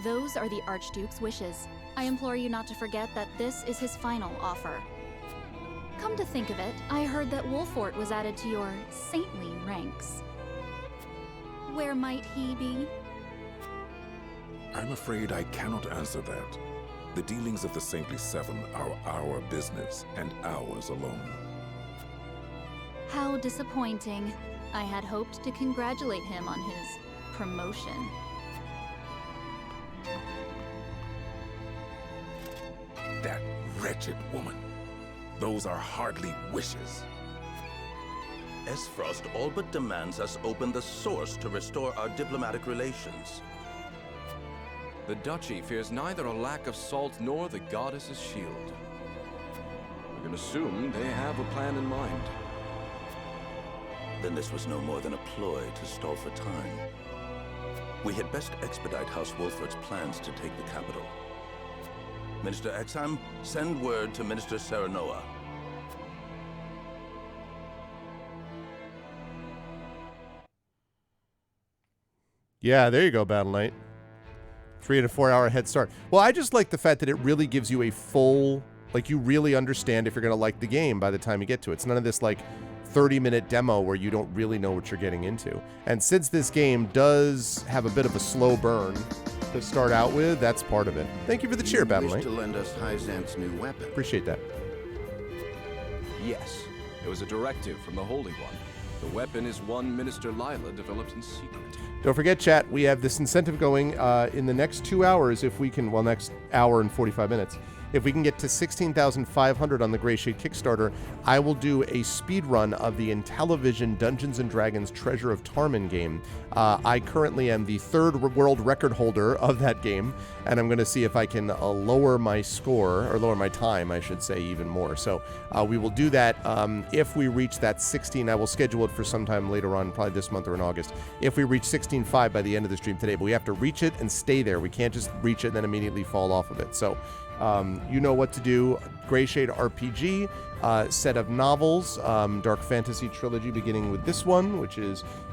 Speaker 16: Those are the Archduke's wishes. I implore you not to forget that this is his final offer. Come to think of it, I heard that Wolfort was added to your saintly ranks. Where might he be?
Speaker 11: I'm afraid I cannot answer that. The dealings of the Saintly Seven are our business, and ours alone.
Speaker 16: How disappointing. I had hoped to congratulate him on his promotion.
Speaker 11: That wretched woman. Those are hardly wishes.
Speaker 1: Esfrost all but demands us open the source to restore our diplomatic relations.
Speaker 6: The Duchy fears neither a lack of salt nor the goddess's shield. We can assume they have a plan in mind.
Speaker 1: Then this was no more than a ploy to stall for time. We had best expedite House Wolfort's plans to take the capital. Minister Exham, send word to Minister Serenoa.
Speaker 2: Yeah, there you go, Battle Knight. 3 to 4 hour head start. Well, I just like the fact that it really gives you a full, like, you really understand if you're going to like the game by the time you get to it. It's none of this, like, 30-minute demo where you don't really know what you're getting into. And since this game does have a bit of a slow burn to start out with, that's part of it. Thank you for the cheer, Battle Knight.
Speaker 3: To lend us Hyzant's new weapon.
Speaker 2: Appreciate that.
Speaker 6: Yes, it was a directive from the Holy One. The weapon is one Minister Lila developed in secret.
Speaker 2: Don't forget, chat, we have this incentive going in the next 2 hours if we can, well, next hour and 45 minutes. If we can get to 16,500 on the Grey Shade Kickstarter, I will do a speed run of the Intellivision Dungeons & Dragons Treasure of Tarman game. I currently am the 3rd world record holder of that game, and I'm going to see if I can lower my score, or lower my time, I should say, even more. So we will do that. If we reach that 16, I will schedule it for sometime later on, probably this month or in August. If we reach 16.5 by the end of the stream today, but we have to reach it and stay there. We can't just reach it and then immediately fall off of it. So you know what to do. Grey Shade RPG, set of novels, dark fantasy trilogy, beginning with this one, which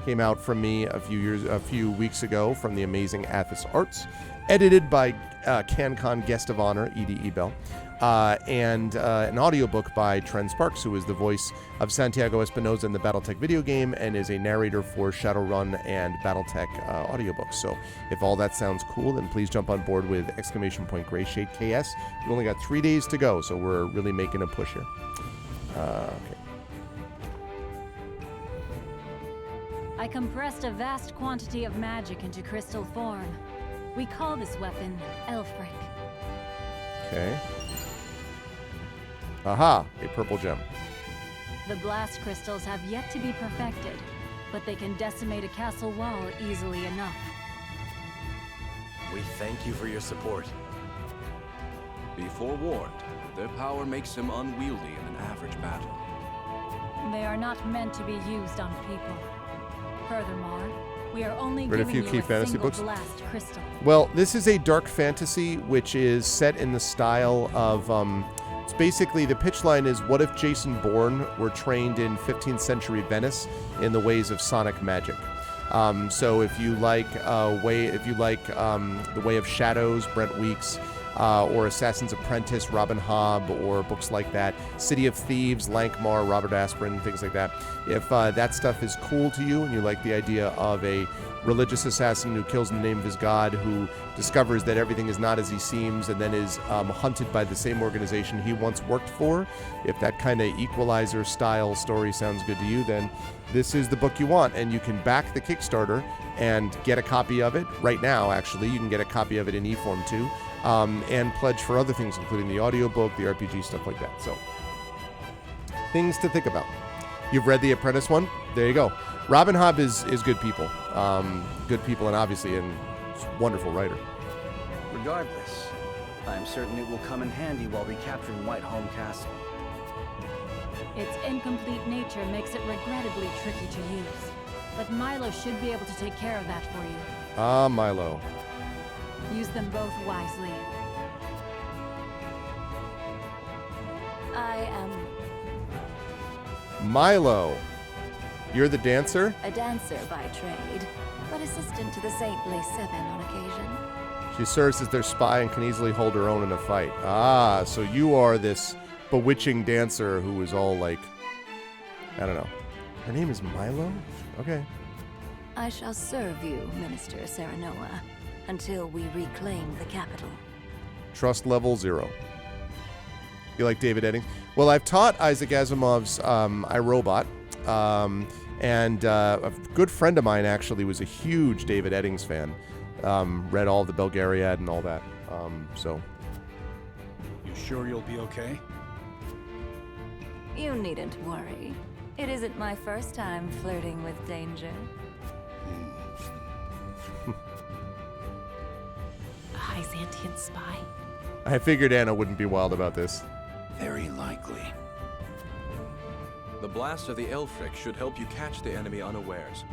Speaker 2: came out from me a few weeks ago from the amazing Athos Arts, edited by CanCon guest of honor Edie Ebel, and an audiobook by Trent Sparks, who is the voice of Santiago Espinosa in the BattleTech video game and is a narrator for Shadowrun and BattleTech audiobooks. So if all that sounds cool, then please jump on board with !Grey Shade KS. We've only got 3 days to go, so we're really making a push here. Okay.
Speaker 7: I compressed a vast quantity of magic into crystal form. We call this weapon Elfric.
Speaker 2: Okay. Aha, a purple gem.
Speaker 7: The blast crystals have yet to be perfected, but they can decimate a castle wall easily enough.
Speaker 4: We thank you for your support.
Speaker 6: Be forewarned, their power makes them unwieldy in an average battle.
Speaker 7: They are not meant to be used on people. Furthermore, we are only
Speaker 2: Read a
Speaker 7: giving
Speaker 2: few
Speaker 7: you
Speaker 2: key
Speaker 7: a
Speaker 2: fantasy
Speaker 7: single
Speaker 2: books.
Speaker 7: blast crystal.
Speaker 2: Well, this is a dark fantasy, which is set in the style of, it's basically, the pitch line is, what if Jason Bourne were trained in 15th century Venice in the ways of sonic magic? So if you like The Way of Shadows, Brent Weeks, or Assassin's Apprentice, Robin Hobb, or books like that, City of Thieves, Lankmar, Robert Aspirin, things like that. If that stuff is cool to you and you like the idea of a religious assassin who kills in the name of his god, who discovers that everything is not as he seems and then is hunted by the same organization he once worked for, if that kind of Equalizer style story sounds good to you, then this is the book you want. And you can back the Kickstarter and get a copy of it right now. Actually, you can get a copy of it in e-form too, and pledge for other things, including the audiobook, the RPG, stuff like that. So things to think about. You've read The Apprentice one? There you go. Robin Hobb is good people. And obviously a wonderful writer.
Speaker 5: Regardless, I am certain it will come in handy while recapturing Whiteholm Castle.
Speaker 7: Its incomplete nature makes it regrettably tricky to use, but Milo should be able to take care of that for you.
Speaker 2: Ah, Milo.
Speaker 7: Use them both wisely.
Speaker 10: I am
Speaker 2: Milo. You're the dancer?
Speaker 10: a dancer by trade, but assistant to the Saintly Seven on occasion.
Speaker 2: She serves as their spy and can easily hold her own in a fight. Ah, so you are this bewitching dancer who is all like, I don't know. Her name is Milo? Okay.
Speaker 10: I shall serve you, Minister Serenoa, until we reclaim the capital.
Speaker 2: Trust level 0. You like David Eddings? Well, I've taught Isaac Asimov's iRobot, and a good friend of mine actually was a huge David Eddings fan. Read all of the Belgariad and all that. So.
Speaker 8: You sure you'll be okay?
Speaker 10: You needn't worry. It isn't my first time flirting with danger.
Speaker 18: A Hyzantian spy?
Speaker 2: I figured Anna wouldn't be wild about this.
Speaker 3: Very likely.
Speaker 6: The blast of the Elfric should help you catch the enemy unawares.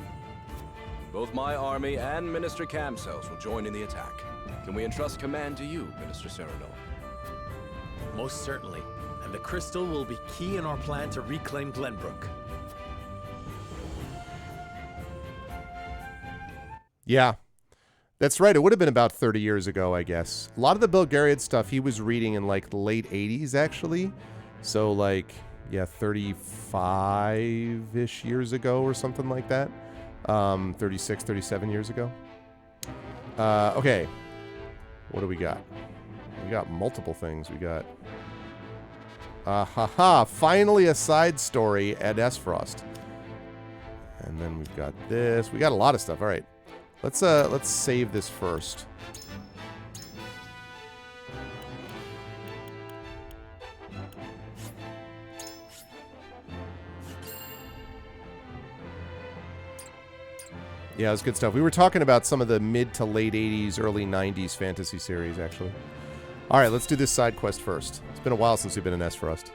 Speaker 6: Both my army and Minister Camcells will join in the attack. Can we entrust command to you, Minister Sereno?
Speaker 4: Most certainly. And the crystal will be key in our plan to reclaim Glenbrook.
Speaker 2: Yeah. That's right. It would have been about 30 years ago, I guess. A lot of the Belgariad stuff he was reading in like the late 80s, actually. So like, yeah, 35-ish years ago or something like that. 36, 37 years ago. Okay. What do we got? We got multiple things. We got... finally a side story at Esfrost. And then we've got this. We got a lot of stuff. All right. Let's save this first. Yeah, it was good stuff. We were talking about some of the mid to late 80s, early 90s fantasy series, actually. All right, let's do this side quest first. It's been a while since we've been in Esfrost.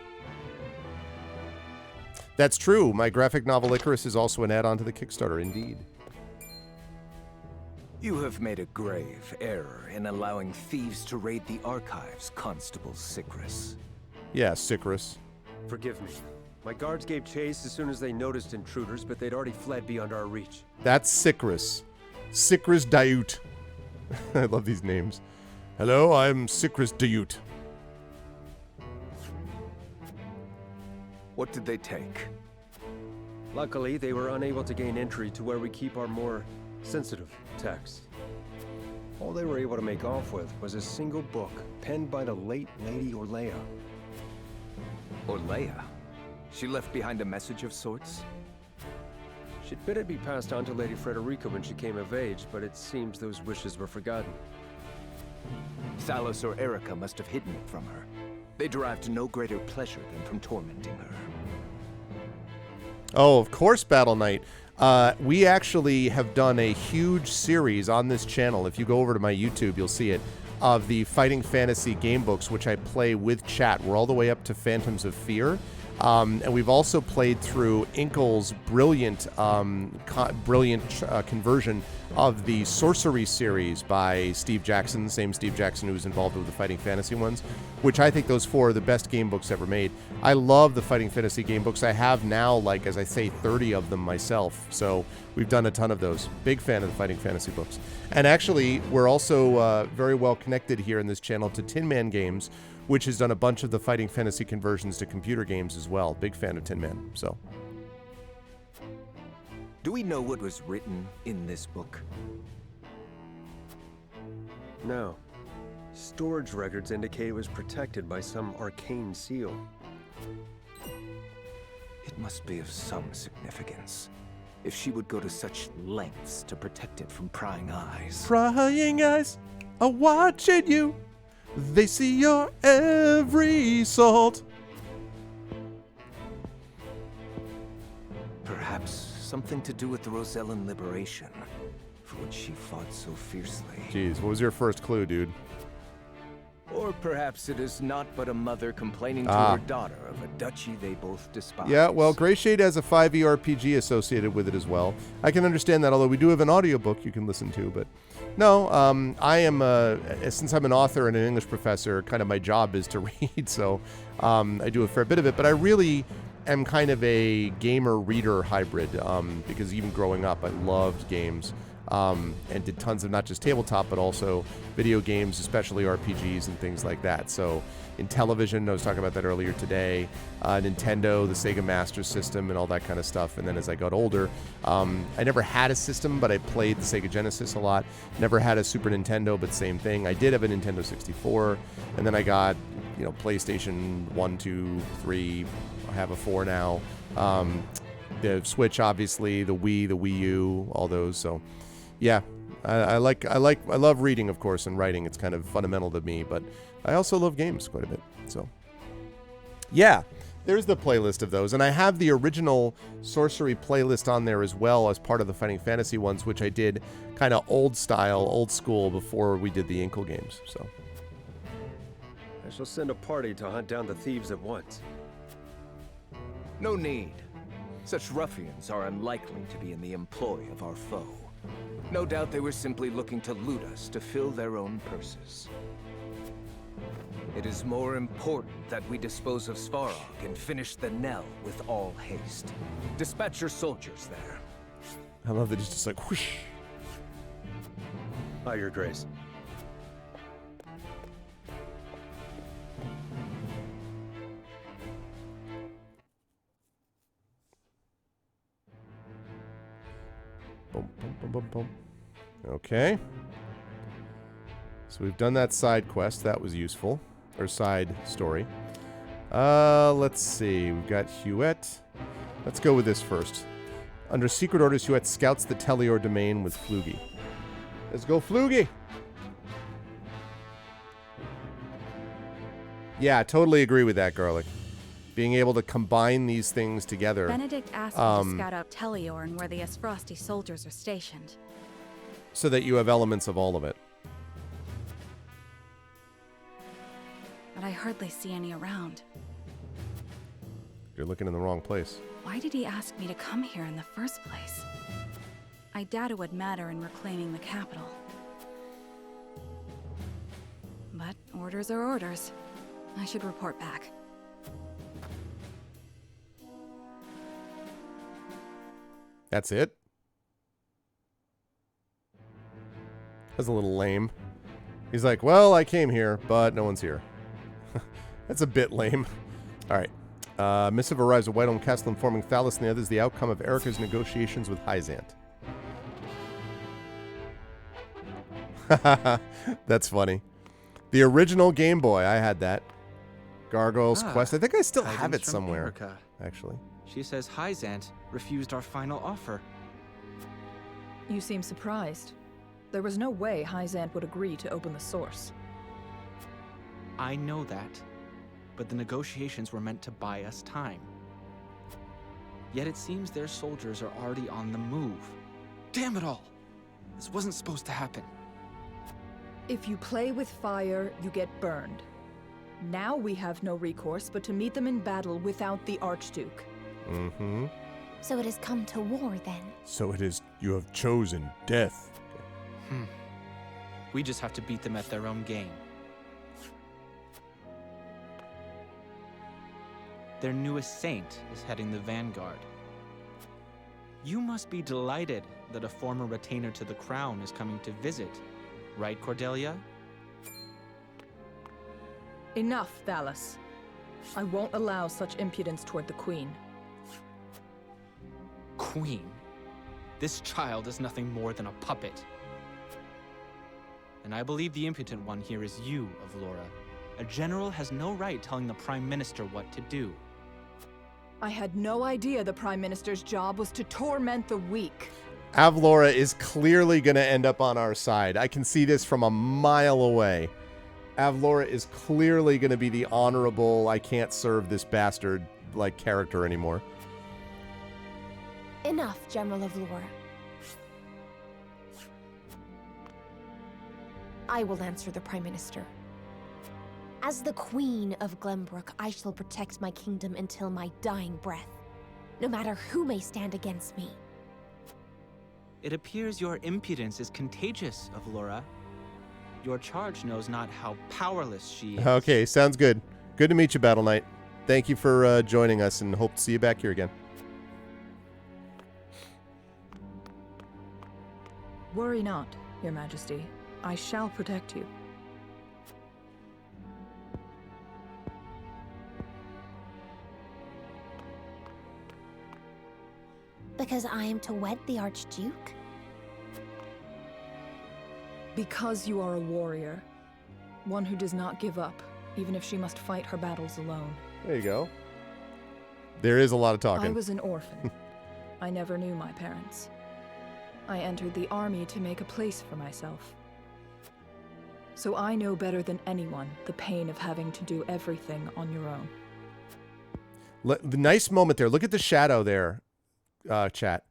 Speaker 2: That's true. My graphic novel Icarus is also an add-on to the Kickstarter, indeed.
Speaker 13: You have made a grave error in allowing thieves to raid the archives, Constable Sicrus.
Speaker 2: Yeah, Sicrus.
Speaker 19: Forgive me. My guards gave chase as soon as they noticed intruders, but they'd already fled beyond our reach.
Speaker 2: That's Sicrus. Sicrus Dayut. I love these names. Hello, I'm Sicrus Dayut.
Speaker 13: What did they take?
Speaker 19: Luckily, they were unable to gain entry to where we keep our more sensitive texts. All they were able to make off with was a single book penned by the late Lady Orlea.
Speaker 13: Orlea? She left behind a message of sorts?
Speaker 19: She'd bid it be passed on to Lady Frederica when she came of age, but it seems those wishes were forgotten.
Speaker 13: Thalos or Erica must have hidden it from her. They derived no greater pleasure than from tormenting her.
Speaker 2: Oh, of course, Battle Knight. We actually have done a huge series on this channel. If you go over to my YouTube, you'll see it, of the Fighting Fantasy game books, which I play with chat. We're all the way up to Phantoms of Fear. And we've also played through Inkle's brilliant conversion of the Sorcery series by Steve Jackson, the same Steve Jackson who was involved with the Fighting Fantasy ones, which I think those four are the best game books ever made. I love the Fighting Fantasy game books. I have now, like, as I say, 30 of them myself. So we've done a ton of those. Big fan of the Fighting Fantasy books. And actually, we're also very well connected here in this channel to Tin Man Games, which has done a bunch of the Fighting Fantasy conversions to computer games as well. Big fan of Tin Man, so.
Speaker 13: Do we know what was written in this book?
Speaker 19: No. Storage records indicate it was protected by some arcane seal.
Speaker 13: It must be of some significance. If she would go to such lengths to protect it from prying eyes.
Speaker 2: Prying eyes are watching you. They see your every salt.
Speaker 13: Perhaps something to do with the Rosellan liberation, for which she fought so fiercely.
Speaker 2: Jeez, what was your first clue, dude?
Speaker 13: Or perhaps it is not but a mother complaining to her daughter of a duchy they both despise.
Speaker 2: Yeah, well, Greyshade has a 5e RPG associated with it as well. I can understand that, although we do have an audiobook you can listen to, but no, I am, since I'm an author and an English professor, kind of my job is to read, so I do a fair bit of it, but I really am kind of a gamer-reader hybrid, because even growing up, I loved games. And did tons of not just tabletop, but also video games, especially RPGs and things like that. So in television, I was talking about that earlier today, Nintendo, the Sega Master System, and all that kind of stuff. And then as I got older, I never had a system, but I played the Sega Genesis a lot. Never had a Super Nintendo, but same thing. I did have a Nintendo 64, and then I got, you know, PlayStation 1, 2, 3. I have a 4 now. The Switch, obviously, the Wii, the Wii U, all those. So. Yeah, I love reading, of course, and writing. It's kind of fundamental to me, but I also love games quite a bit. So, yeah, There's the playlist of those, and I have the original sorcery playlist on there as well as part of the Fighting Fantasy ones, which I did kind of old style, old school before we did the Inkle games. So
Speaker 19: I shall send a party to hunt down the thieves at once.
Speaker 13: No need. Such ruffians are unlikely to be in the employ of our foe. No doubt they were simply looking to loot us to fill their own purses. It is more important that we dispose of Svarog and finish the Nell with all haste. Dispatch your soldiers there.
Speaker 2: I love that he's just like, whoosh.
Speaker 19: Aye, Your Grace.
Speaker 2: Boom, boom, boom, boom, boom. Okay. So we've done that side quest. That was useful. Or side story. Let's see. We've got Huet. Let's go with this first. Under secret orders, Huet scouts the Telior domain with Flugy. Let's go, Flugy! Yeah, totally agree with that, Garlic. Being able to combine these things together.
Speaker 9: Benedict asked me to scout out Teliorn where the Esfrosti soldiers are stationed.
Speaker 2: So that you have elements of all of it.
Speaker 9: But I hardly see any around.
Speaker 2: You're looking in the wrong place.
Speaker 9: Why did he ask me to come here in the first place? I doubt it would matter in reclaiming the capital. But orders are orders. I should report back.
Speaker 2: That's it? That's a little lame. He's like, well, I came here, but no one's here. That's a bit lame. All right. Missive arrives at Whitehelm Castle informing Thalos and the others the outcome of Erica's negotiations with Hyzant. That's funny. The original Game Boy, I had that. Gargoyle's Quest. I think I still have it somewhere,
Speaker 14: Erica.
Speaker 2: actually.
Speaker 14: She says Hyzant refused our final offer.
Speaker 12: You seem surprised. There was no way Hyzant would agree to open the source.
Speaker 14: I know that, but the negotiations were meant to buy us time. Yet it seems their soldiers are already on the move. Damn it all! This wasn't supposed to happen.
Speaker 12: If you play with fire, you get burned. Now we have no recourse but to meet them in battle without the Archduke.
Speaker 2: Mm-hmm.
Speaker 15: So it has come to war then.
Speaker 2: So it is, you have chosen death.
Speaker 14: We just have to beat them at their own game. Their newest saint is heading the vanguard. You must be delighted that a former retainer to the crown is coming to visit, right, Cordelia?
Speaker 12: Enough, Thalos. I won't allow such impudence toward the Queen.
Speaker 14: Queen? This child is nothing more than a puppet. And I believe the impotent one here is you, Avlora. A general has no right telling the Prime Minister what to do.
Speaker 12: I had no idea the Prime Minister's job was to torment the weak.
Speaker 2: Avlora is clearly going to end up on our side. I can see this from a mile away. Avlora is clearly going to be the honorable, I can't serve this bastard, like, character anymore.
Speaker 15: Enough, General Avlora. I will answer the Prime Minister. As the Queen of Glenbrook, I shall protect my kingdom until my dying breath, no matter who may stand against me.
Speaker 14: It appears your impudence is contagious, Avlora. Your charge knows not how powerless she is.
Speaker 2: Okay, sounds good. Good to meet you, Battle Knight. Thank you for joining us, and hope to see you back here again.
Speaker 12: Worry not, Your Majesty. I shall protect you.
Speaker 15: Because I am to wed the Archduke?
Speaker 12: Because you are a warrior. One who does not give up, even if she must fight her battles alone.
Speaker 2: There you go. There is a lot of talking.
Speaker 12: I was an orphan. I never knew my parents. I entered the army to make a place for myself. So I know better than anyone the pain of having to do everything on your own.
Speaker 2: The nice moment there. Look at the shadow there, chat.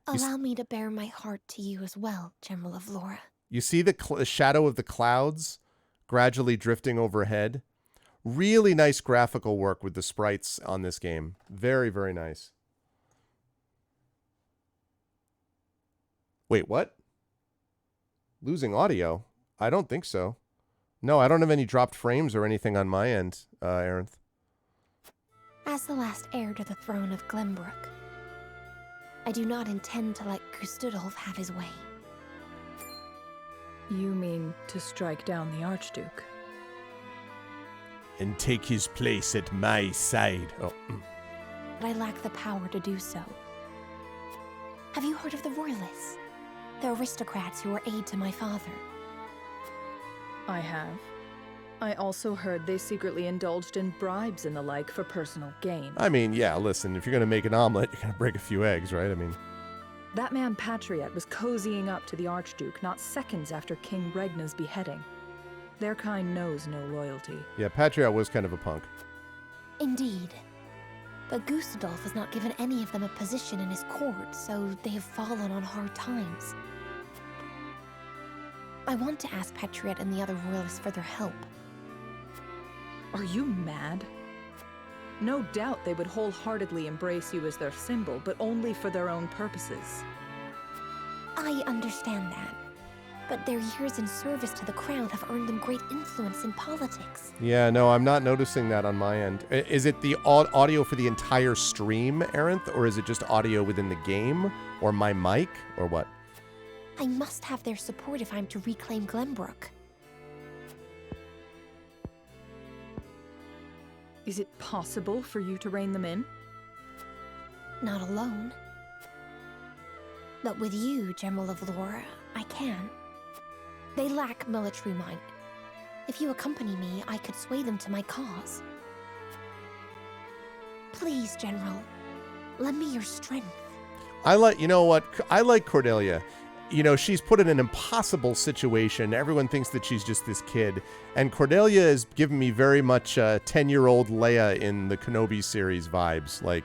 Speaker 15: Allow me to bare my heart to you as well, General of Laura.
Speaker 2: You see the shadow of the clouds gradually drifting overhead? Really nice graphical work with the sprites on this game. Very, very nice. Wait, what? Losing audio? I don't think so. No, I don't have any dropped frames or anything on my end, Arinth.
Speaker 15: As the last heir to the throne of Glenbrook, I do not intend to let Gustudolf have his way.
Speaker 12: You mean to strike down the Archduke?
Speaker 2: And take his place at my side. Oh.
Speaker 15: But I lack the power to do so. Have you heard of the Royalists? The aristocrats who were aid to my father.
Speaker 12: I have. I also heard they secretly indulged in bribes and the like for personal gain.
Speaker 2: I mean, yeah, listen, if you're going to make an omelet, you're going to break a few eggs, right? I mean...
Speaker 12: That man Patriot was cozying up to the Archduke not seconds after King Regna's beheading. Their kind knows no loyalty.
Speaker 2: Yeah, Patriot was kind of a punk.
Speaker 15: Indeed. But Gustudolf has not given any of them a position in his court, so they have fallen on hard times. I want to ask Patriot and the other royalists for their help.
Speaker 12: Are you mad? No doubt they would wholeheartedly embrace you as their symbol, but only for their own purposes.
Speaker 15: I understand that. But their years in service to the crown have earned them great influence in politics.
Speaker 2: Yeah, no, I'm not noticing that on my end. Is it the audio for the entire stream, Arinth? Or is it just audio within the game? Or my mic? Or what?
Speaker 15: I must have their support if I'm to reclaim Glenbrook.
Speaker 12: Is it possible for you to rein them in?
Speaker 15: Not alone. But with you, General of Laura, I can. They lack military might. If you accompany me, I could sway them to my cause. Please, General, lend me your strength.
Speaker 2: You know what? I like Cordelia. You know, she's put in an impossible situation. Everyone thinks that she's just this kid. And Cordelia has given me very much 10-year-old Leia in the Kenobi series vibes. Like...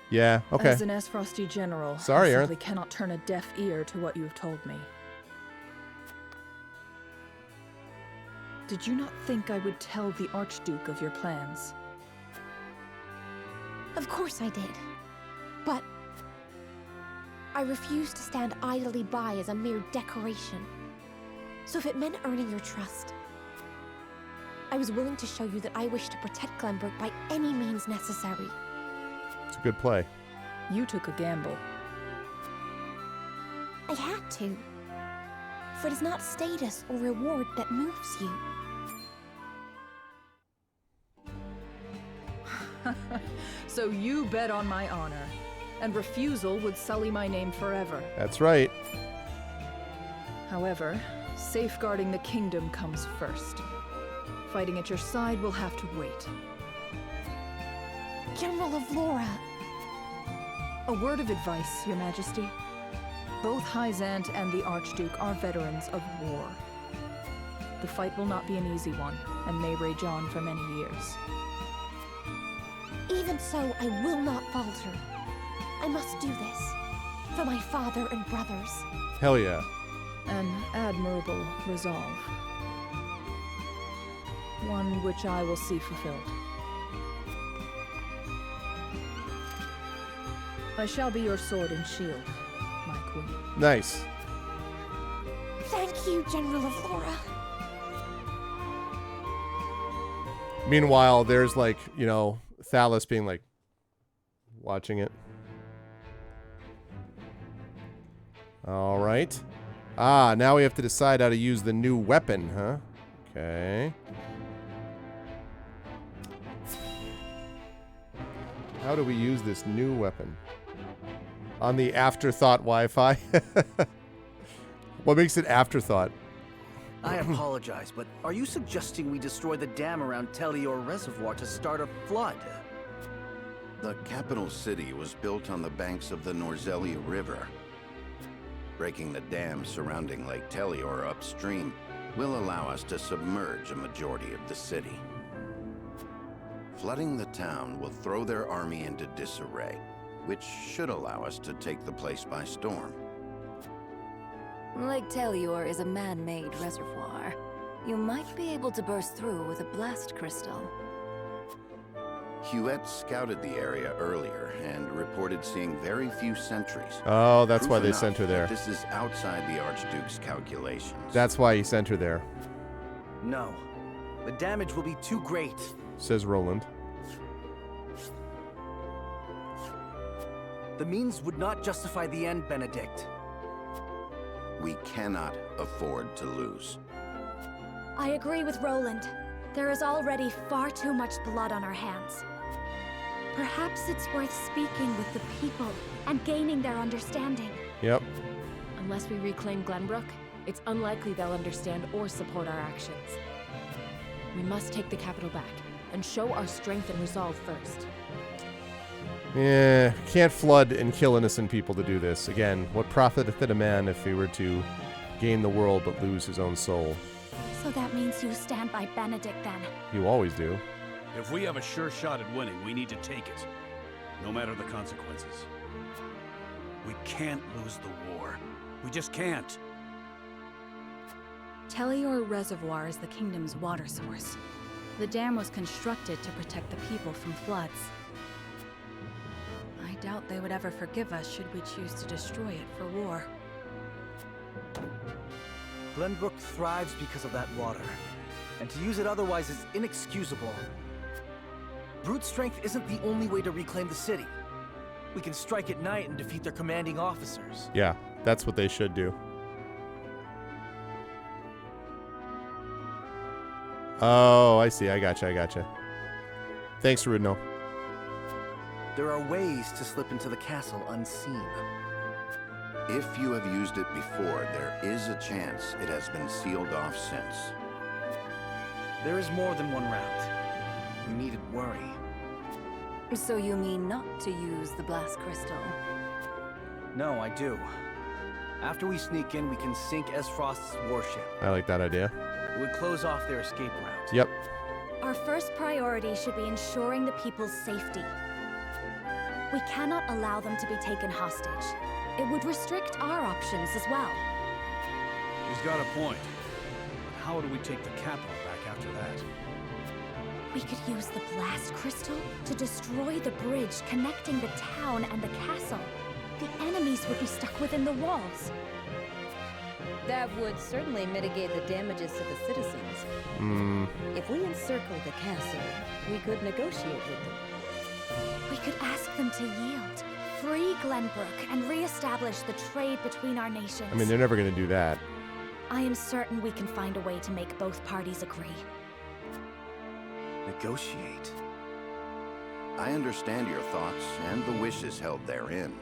Speaker 2: Yeah, okay.
Speaker 12: As an Esfrosty general,
Speaker 2: sorry,
Speaker 12: I simply cannot turn a deaf ear to what you have told me. Did you not think I would tell the Archduke of your plans?
Speaker 15: Of course I did. But I refuse to stand idly by as a mere decoration. So if it meant earning your trust, I was willing to show you that I wish to protect Glenbrook by any means necessary.
Speaker 2: It's a good play.
Speaker 12: You took a gamble.
Speaker 15: I had to. For it is not status or reward that moves you.
Speaker 12: So you bet on my honor, and refusal would sully my name forever.
Speaker 2: That's right.
Speaker 12: However, safeguarding the kingdom comes first. Fighting at your side will have to wait.
Speaker 15: General of Laura!
Speaker 12: A word of advice, Your Majesty. Both Hyzant and the Archduke are veterans of war. The fight will not be an easy one, and may rage on for many years.
Speaker 15: Even so, I will not falter. I must do this. For my father and brothers.
Speaker 2: Hell yeah.
Speaker 12: An admirable resolve. One which I will see fulfilled. I shall be your sword and shield, my queen.
Speaker 2: Nice.
Speaker 15: Thank you, General of Laura.
Speaker 2: Meanwhile, there's like, you know, Thalos being like, watching it. All right. Ah, now we have to decide how to use the new weapon, huh? Okay. How do we use this new weapon? On the afterthought Wi-Fi? What makes it afterthought?
Speaker 5: I apologize, but are you suggesting we destroy the dam around Telior Reservoir to start a flood?
Speaker 3: The capital city was built on the banks of the Norzelia River. Breaking the dam surrounding Lake Telior upstream will allow us to submerge a majority of the city. Flooding the town will throw their army into disarray, which should allow us to take the place by storm.
Speaker 10: Lake Telior is a man-made reservoir. You might be able to burst through with a blast crystal.
Speaker 3: Huette scouted the area earlier and reported seeing very few sentries.
Speaker 2: Oh, that's why
Speaker 3: Proof
Speaker 2: they
Speaker 3: enough
Speaker 2: sent her there.
Speaker 3: that This is outside the Archduke's calculations.
Speaker 2: That's why he sent her there,
Speaker 5: No. The damage will be too great.
Speaker 2: says Roland.
Speaker 5: The means would not justify the end, Benedict.
Speaker 3: We cannot afford to lose.
Speaker 15: I agree with Roland. There is already far too much blood on our hands. Perhaps it's worth speaking with the people and gaining their understanding.
Speaker 2: Yep.
Speaker 18: Unless we reclaim Glenbrook, it's unlikely they'll understand or support our actions. We must take the capital back and show our strength and resolve first.
Speaker 2: Yeah, can't flood and kill innocent people to do this. Again, what profiteth it a man if he were to gain the world but lose his own soul?
Speaker 15: So that means you stand by Benedict then.
Speaker 2: You always do.
Speaker 8: If we have a sure shot at winning, we need to take it, no matter the consequences. We can't lose the war. We just can't.
Speaker 12: Telior Reservoir is the kingdom's water source. The dam was constructed to protect the people from floods. I doubt they would ever forgive us should we choose to destroy it for war.
Speaker 5: Glenbrook thrives because of that water, and to use it otherwise is inexcusable. Brute strength isn't the only way to reclaim the city. We can strike at night and defeat their commanding officers.
Speaker 2: Yeah, that's what they should do. Oh, I see. I gotcha. Thanks, Rudno.
Speaker 5: There are ways to slip into the castle unseen.
Speaker 3: If you have used it before, there is a chance it has been sealed off since.
Speaker 5: There is more than one route. You needn't worry.
Speaker 10: So you mean not to use the blast crystal?
Speaker 5: No, I do. After we sneak in, we can sink Esfrost's warship.
Speaker 2: I like that idea.
Speaker 5: It would close off their escape route.
Speaker 2: Yep.
Speaker 15: Our first priority should be ensuring the people's safety. We cannot allow them to be taken hostage. It would restrict our options as well.
Speaker 8: He's got a point. But how do we take the capital back after that?
Speaker 15: We could use the blast crystal to destroy the bridge connecting the town and the castle. The enemies would be stuck within the walls.
Speaker 20: That would certainly mitigate the damages to the citizens. If we encircle the castle, we could negotiate with them.
Speaker 15: We could ask them to yield, free Glenbrook, and re-establish the trade between our nations.
Speaker 2: I mean, they're never going to do that.
Speaker 15: I am certain we can find a way to make both parties agree.
Speaker 5: Negotiate?
Speaker 3: I understand your thoughts and the wishes held therein.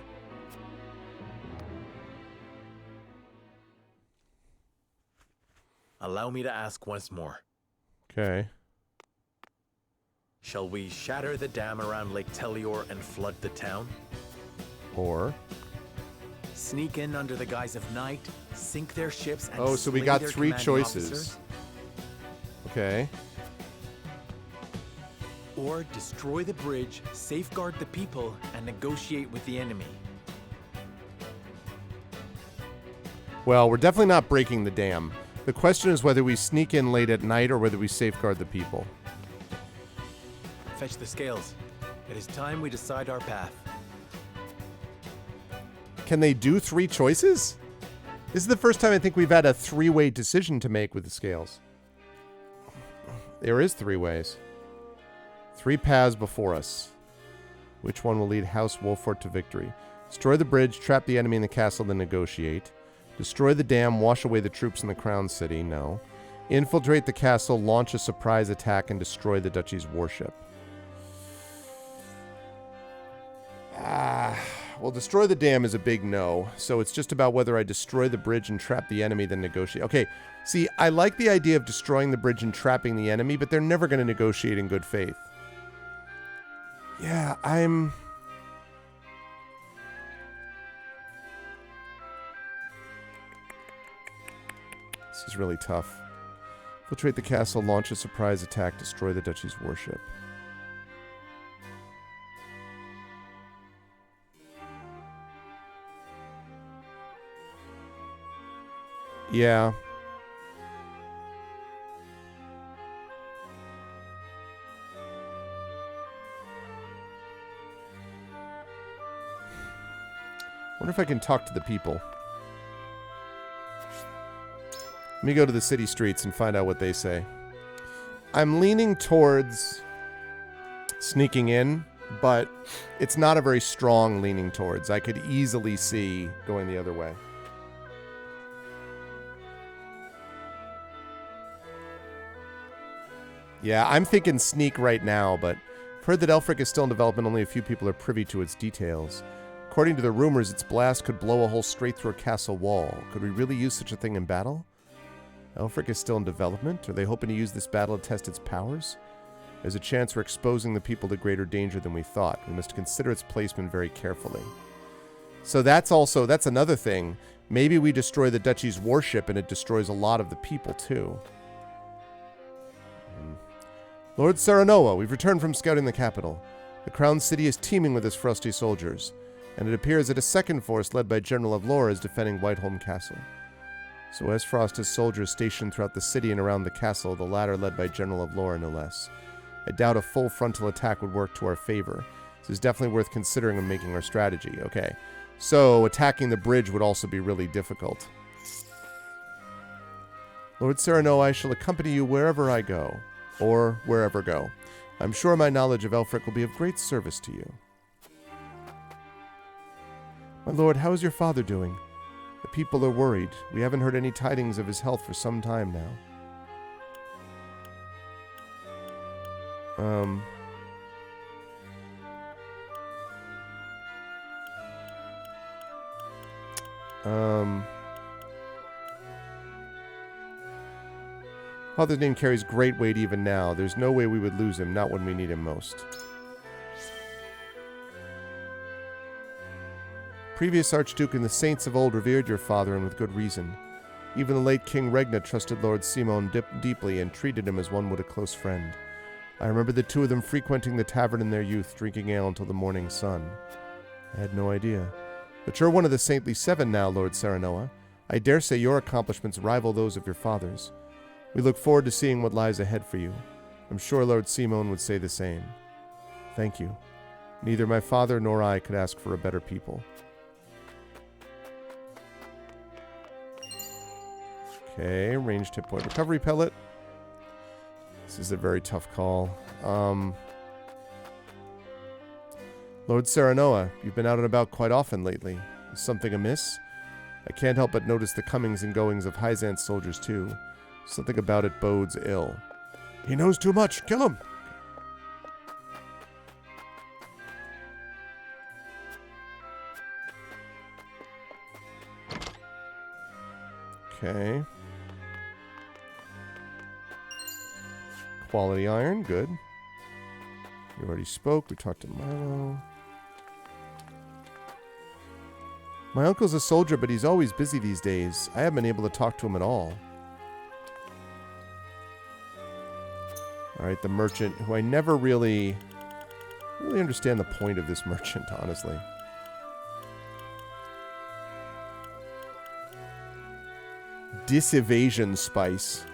Speaker 4: Allow me to ask once more.
Speaker 2: Okay.
Speaker 4: Shall we shatter the dam around Lake Telior and flood the town?
Speaker 2: Or?
Speaker 4: Sneak in under the guise of night, sink their ships, and
Speaker 2: Oh, so we
Speaker 4: slay
Speaker 2: got
Speaker 4: their
Speaker 2: 3
Speaker 4: commanding
Speaker 2: choices.
Speaker 4: officers?
Speaker 2: Okay.
Speaker 4: Or destroy the bridge, safeguard the people, and negotiate with the enemy.
Speaker 2: Well, we're definitely not breaking the dam. The question is whether we sneak in late at night or whether we safeguard the people.
Speaker 4: Fetch the scales. It is time we decide our path.
Speaker 2: Can they do 3 choices? This is the first time I think we've had a 3-way decision to make with the scales. There is 3 ways. 3 paths before us. Which one will lead House Wolffort to victory? Destroy the bridge, trap the enemy in the castle, then negotiate. Destroy the dam, wash away the troops in the Crown City. No. Infiltrate the castle, launch a surprise attack, and destroy the duchy's warship. Well, destroy the dam is a big no, so it's just about whether I destroy the bridge and trap the enemy, then negotiate. Okay, see, I like the idea of destroying the bridge and trapping the enemy, but they're never going to negotiate in good faith. Yeah, This is really tough. Infiltrate the castle, launch a surprise attack, destroy the duchy's warship. Yeah. Wonder if I can talk to the people. Let me go to the city streets and find out what they say. I'm leaning towards sneaking in, but it's not a very strong leaning towards. I could easily see going the other way. Yeah, I'm thinking sneak right now, but I've heard that Aelfric is still in development. Only a few people are privy to its details. According to the rumors, its blast could blow a hole straight through a castle wall. Could we really use such a thing in battle? Aelfric is still in development? Are they hoping to use this battle to test its powers? There's a chance we're exposing the people to greater danger than we thought. We must consider its placement very carefully. So that's another thing. Maybe we destroy the duchy's warship and it destroys a lot of the people too. Lord Serenoa, we've returned from scouting the capital. The crown city is teeming with Esfrosti soldiers, and it appears that a second force led by General of Lore is defending Whiteholm Castle. So Esfrost has soldiers stationed throughout the city and around the castle, the latter led by General of Lore, no less. I doubt a full frontal attack would work to our favor. This is definitely worth considering when making our strategy. Okay, so attacking the bridge would also be really difficult. Lord Serenoa, I shall accompany you wherever I go. Or wherever go. I'm sure my knowledge of Aelfric will be of great service to you. My lord, how is your father doing? The people are worried. We haven't heard any tidings of his health for some time now. Father's name carries great weight even now. There's no way we would lose him, not when we need him most. Previous Archduke and the saints of old revered your father, and with good reason. Even the late King Regna trusted Lord Simon deeply and treated him as one would a close friend. I remember the two of them frequenting the tavern in their youth, drinking ale until the morning sun. I had no idea. But you're one of the saintly seven now, Lord Serenoa. I dare say your accomplishments rival those of your father's. We look forward to seeing what lies ahead for you. I'm sure Lord Simon would say the same. Thank you. Neither my father nor I could ask for a better people. Okay, ranged hit point recovery pellet. This is a very tough call. Lord Serenoa, you've been out and about quite often lately. Is something amiss? I can't help but notice the comings and goings of Hyzant's soldiers too. Something about it bodes ill. He knows too much. Kill him! Okay. Quality iron, good. We already spoke. We talked to Milo. My uncle's a soldier, but he's always busy these days. I haven't been able to talk to him at all. Alright, the merchant, who I never really understand the point of this merchant, honestly. Disevasion spice.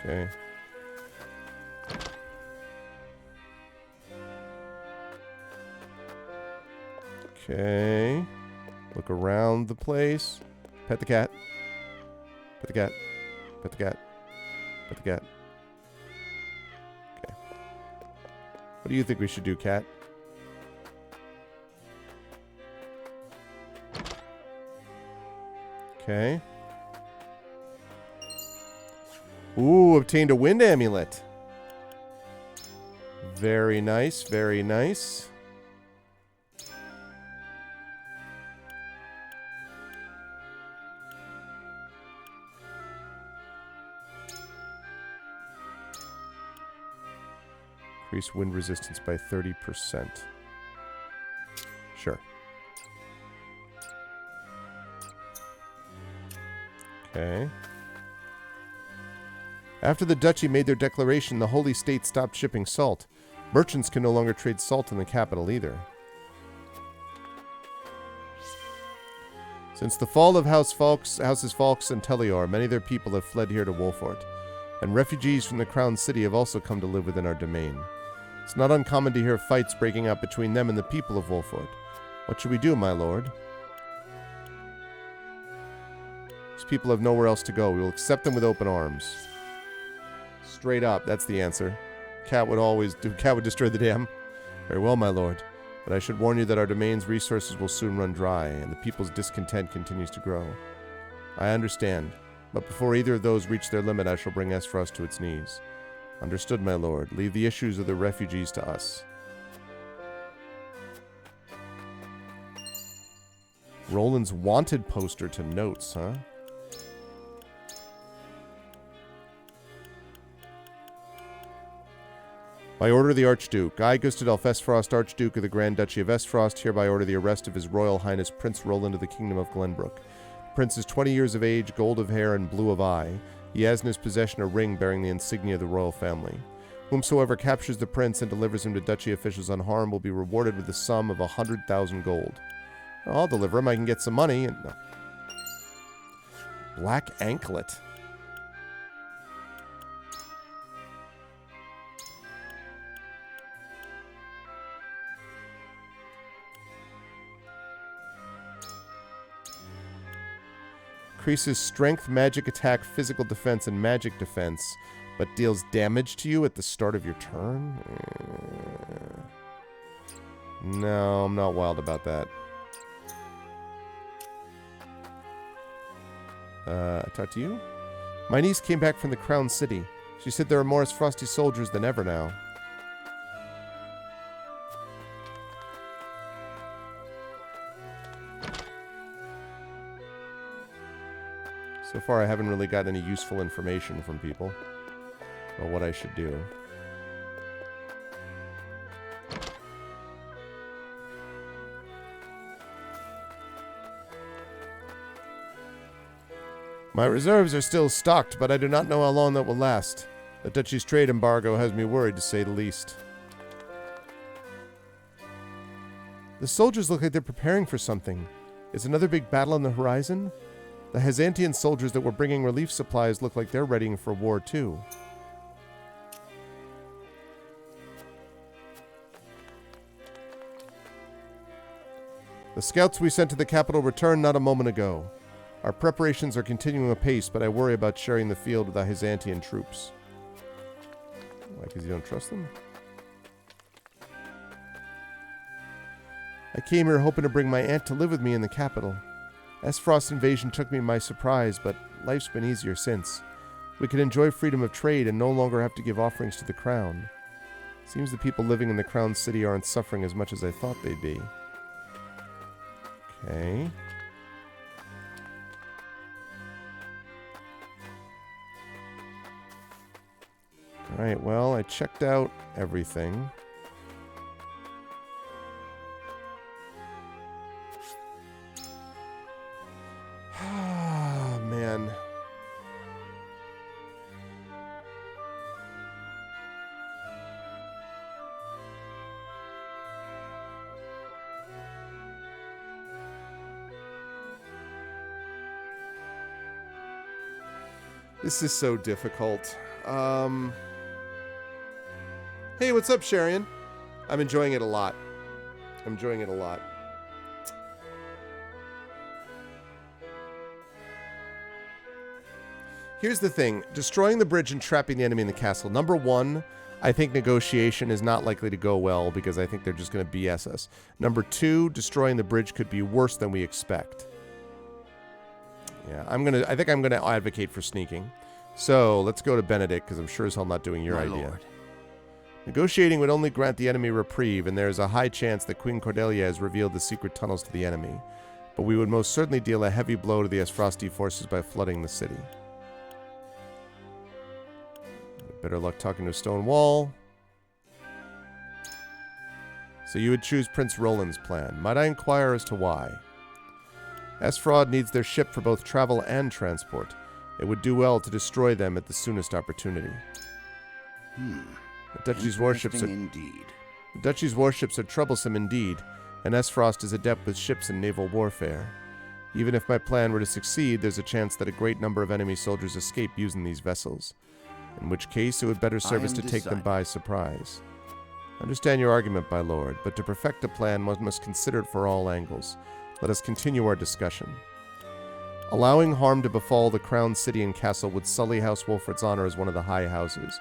Speaker 2: Okay. Okay. Look around the place. Pet the cat. Pet the cat. Pet the cat. Pet the cat. Okay. What do you think we should do, cat? Okay. Ooh, obtained a wind amulet. Very nice, very nice. Increase wind resistance by 30%. Sure. Okay. After the duchy made their declaration, the Holy State stopped shipping salt. Merchants can no longer trade salt in the capital either. Since the fall of Houses Falks and Tellior, many of their people have fled here to Wolfort, and refugees from the Crown City have also come to live within our domain. It's not uncommon to hear fights breaking out between them and the people of Wolfort. What should we do, my lord? These people have nowhere else to go. We will accept them with open arms. Straight up, that's the answer. Cat would destroy the dam. Very well, my lord. But I should warn you that our domain's resources will soon run dry, and the people's discontent continues to grow. I understand, but before either of those reach their limit, I shall bring Esfrost to its knees. Understood, my lord. Leave the issues of the refugees to us. Roland's wanted poster to notes, huh? By order of the Archduke, I, Gustadolf Esfrost, Archduke of the Grand Duchy of Esfrost, hereby order the arrest of His Royal Highness Prince Roland of the Kingdom of Glenbrook. The prince is 20 years of age, gold of hair, and blue of eye. He has in his possession a ring bearing the insignia of the royal family. Whomsoever captures the prince and delivers him to duchy officials unharmed will be rewarded with the sum of 100,000 gold. I'll deliver him. I can get some money. And no. Black anklet. Increases strength, magic attack, physical defense, and magic defense, but deals damage to you at the start of your turn? No, I'm not wild about that. I talked to you? My niece came back from the Crown City. She said there are more Frosty soldiers than ever now. So far, I haven't really got any useful information from people about what I should do. My reserves are still stocked, but I do not know how long that will last. The duchy's trade embargo has me worried, to say the least. The soldiers look like they're preparing for something. Is another big battle on the horizon? The Hazantian soldiers that were bringing relief supplies look like they're readying for war, too. The scouts we sent to the capital returned not a moment ago. Our preparations are continuing apace, but I worry about sharing the field with the Hazantian troops. Why, because you don't trust them? I came here hoping to bring my aunt to live with me in the capital. Esfrost's invasion took me by surprise, but life's been easier since. We can enjoy freedom of trade and no longer have to give offerings to the crown. Seems the people living in the Crown City aren't suffering as much as I thought they'd be. Okay. Alright, well, I checked out everything. Man. This is so difficult. Hey, what's up, Sharian? I'm enjoying it a lot. I'm enjoying it a lot. Here's the thing. Destroying the bridge and trapping the enemy in the castle. Number one, I think negotiation is not likely to go well because I think they're just going to BS us. Number two, destroying the bridge could be worse than we expect. Yeah, I think I'm going to advocate for sneaking. So, let's go to Benedict because I'm sure as hell not doing your idea.
Speaker 4: Lord.
Speaker 2: Negotiating would only grant the enemy reprieve, and there is a high chance that Queen Cordelia has revealed the secret tunnels to the enemy. But we would most certainly deal a heavy blow to the Esfrosti forces by flooding the city. Better luck talking to a stone wall. So you would choose Prince Roland's plan. Might I inquire as to why? Esfrod needs their ship for both travel and transport. It would do well to destroy them at the soonest opportunity. The Duchy's warships are
Speaker 3: indeed.
Speaker 2: The Duchy's warships are troublesome indeed, and Esfrost is adept with ships and naval warfare. Even if my plan were to succeed, there's a chance that a great number of enemy soldiers escape using these vessels, in which case it would better serve us to take them by surprise. I understand your argument, my lord, but to perfect a plan one must consider it for all angles. Let us continue our discussion. Allowing harm to befall the crown city and castle would sully House Wolford's honor as one of the high houses.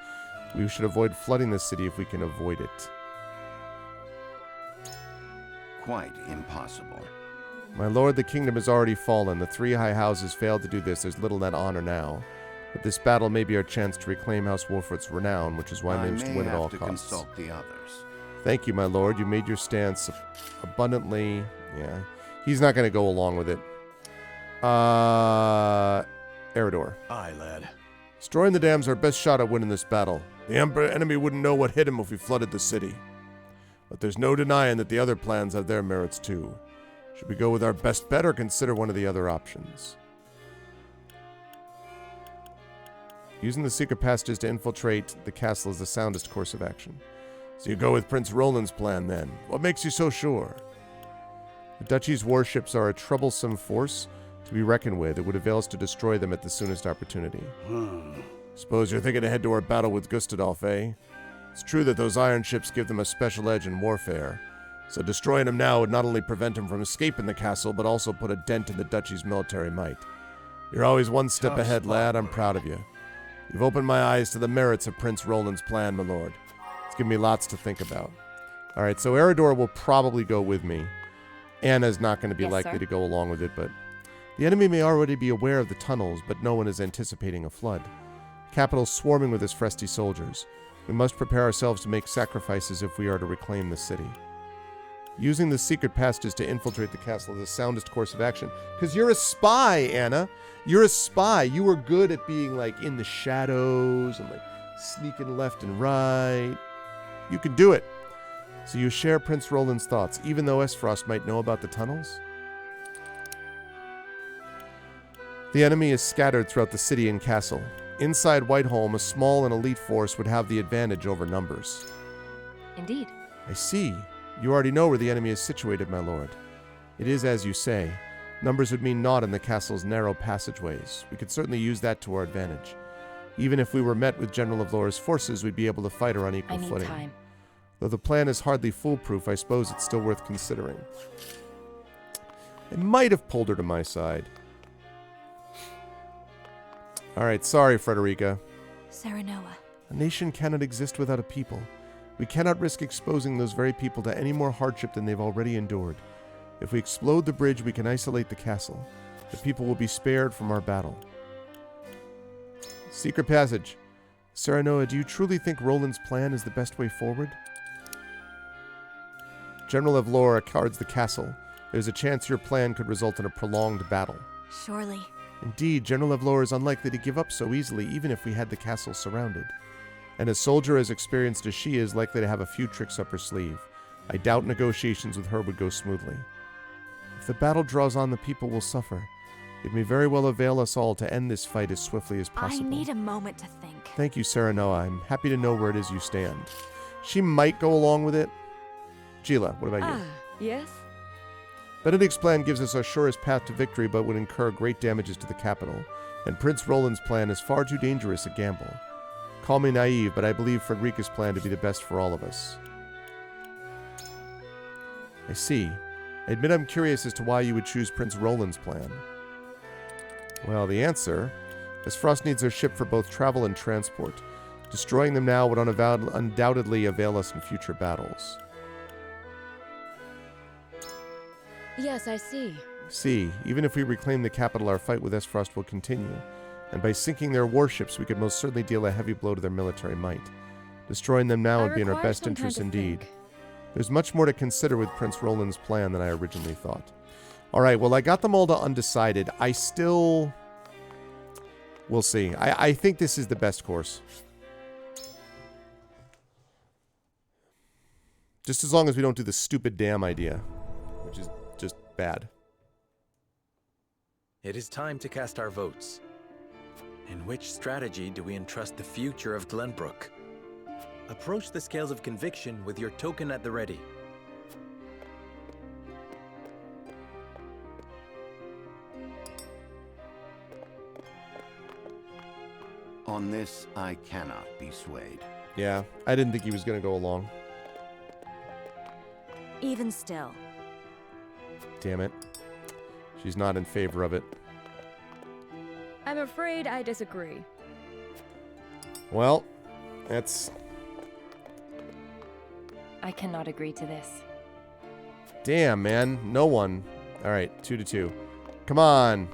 Speaker 2: We should avoid flooding the city if we can avoid it.
Speaker 3: Quite impossible.
Speaker 2: My lord, the kingdom has already fallen. The three high houses failed to do this. There's little net honor now. But this battle may be our chance to reclaim House Wolford's renown, which is why I managed to win at all costs.
Speaker 3: Consult the others.
Speaker 2: Thank you, my lord. You made your stance abundantly. Yeah. He's not going to go along with it. Eredor.
Speaker 8: Aye, lad.
Speaker 2: Destroying the dam's our best shot at winning this battle. The enemy wouldn't know what hit him if we flooded the city. But there's no denying that the other plans have their merits too. Should we go with our best bet or consider one of the other options? Using the secret passages to infiltrate the castle is the soundest course of action. So you go with Prince Roland's plan then. What makes you so sure? The Duchy's warships are a troublesome force to be reckoned with. It would avail us to destroy them at the soonest opportunity. Suppose you're thinking ahead to our battle with Gustadolf, eh? It's true that those iron ships give them a special edge in warfare, so destroying them now would not only prevent them from escaping the castle, but also put a dent in the Duchy's military might. You're always one step ahead, lad. I'm proud of you. You've opened my eyes to the merits of Prince Roland's plan, my lord. It's given me lots to think about. All right, so Eredor will probably go with me. Anna's not going to be likely to go along with it, but the enemy may already be aware of the tunnels, but no one is anticipating a flood. The capital's swarming with his Fresty soldiers. We must prepare ourselves to make sacrifices if we are to reclaim the city. Using the secret passages to infiltrate the castle is the soundest course of action. Because you're a spy, Anna. You're a spy. You were good at being, like, in the shadows and, like, sneaking left and right. You can do it. So you share Prince Roland's thoughts, even though Esfrost might know about the tunnels? The enemy is scattered throughout the city and castle. Inside Whiteholm, a small and elite force would have the advantage over numbers.
Speaker 18: Indeed.
Speaker 2: I see. You already know where the enemy is situated, my lord. It is as you say. Numbers would mean naught in the castle's narrow passageways. We could certainly use that to our advantage. Even if we were met with General of Lora's forces, we'd be able to fight her on equal footing.
Speaker 18: Time.
Speaker 2: Though the plan is hardly foolproof, I suppose it's still worth considering. I might have pulled her to my side. Alright, sorry, Frederica.
Speaker 15: Serenoa.
Speaker 2: A nation cannot exist without a people. We cannot risk exposing those very people to any more hardship than they've already endured. If we explode the bridge, we can isolate the castle. The people will be spared from our battle. Secret passage. Serenoa, do you truly think Roland's plan is the best way forward? General of Lora guards the castle. There's a chance your plan could result in a prolonged battle.
Speaker 15: Surely.
Speaker 2: Indeed, General of Lora is unlikely to give up so easily, even if we had the castle surrounded. And a soldier as experienced as she is likely to have a few tricks up her sleeve. I doubt negotiations with her would go smoothly. If the battle draws on, the people will suffer. It may very well avail us all to end this fight as swiftly as possible.
Speaker 15: I need a moment to think.
Speaker 2: Thank you, Serenoa. I'm happy to know where it is you stand. She might go along with it. Gila, what about you?
Speaker 18: Yes?
Speaker 2: Benedict's plan gives us our surest path to victory, but would incur great damages to the capital. And Prince Roland's plan is far too dangerous a gamble. Call me naive, but I believe Frederica's plan to be the best for all of us. I see. I admit I'm curious as to why you would choose Prince Roland's plan. Well, the answer is Frost needs her ship for both travel and transport. Destroying them now would undoubtedly avail us in future battles.
Speaker 18: Yes, I see.
Speaker 2: See, even if we reclaim the capital, our fight with Esfrost will continue. And by sinking their warships, we could most certainly deal a heavy blow to their military might. Destroying them now would be in our best interest indeed. There's much more to consider with Prince Roland's plan than I originally thought. Alright, well, I got them all to undecided. I still... We'll see. I think this is the best course. Just as long as we don't do the stupid dam idea, which is just bad.
Speaker 4: It is time to cast our votes. In which strategy do we entrust the future of Glenbrook? Approach the scales of conviction with your token at the ready.
Speaker 3: On this, I cannot be swayed.
Speaker 2: Yeah, I didn't think he was going to go along.
Speaker 21: Even still.
Speaker 2: Damn it. She's not in favor of it.
Speaker 18: I'm afraid I disagree.
Speaker 2: Well, that's...
Speaker 18: I cannot agree to this.
Speaker 2: Damn, man. No one. All right, 2-2. Come on.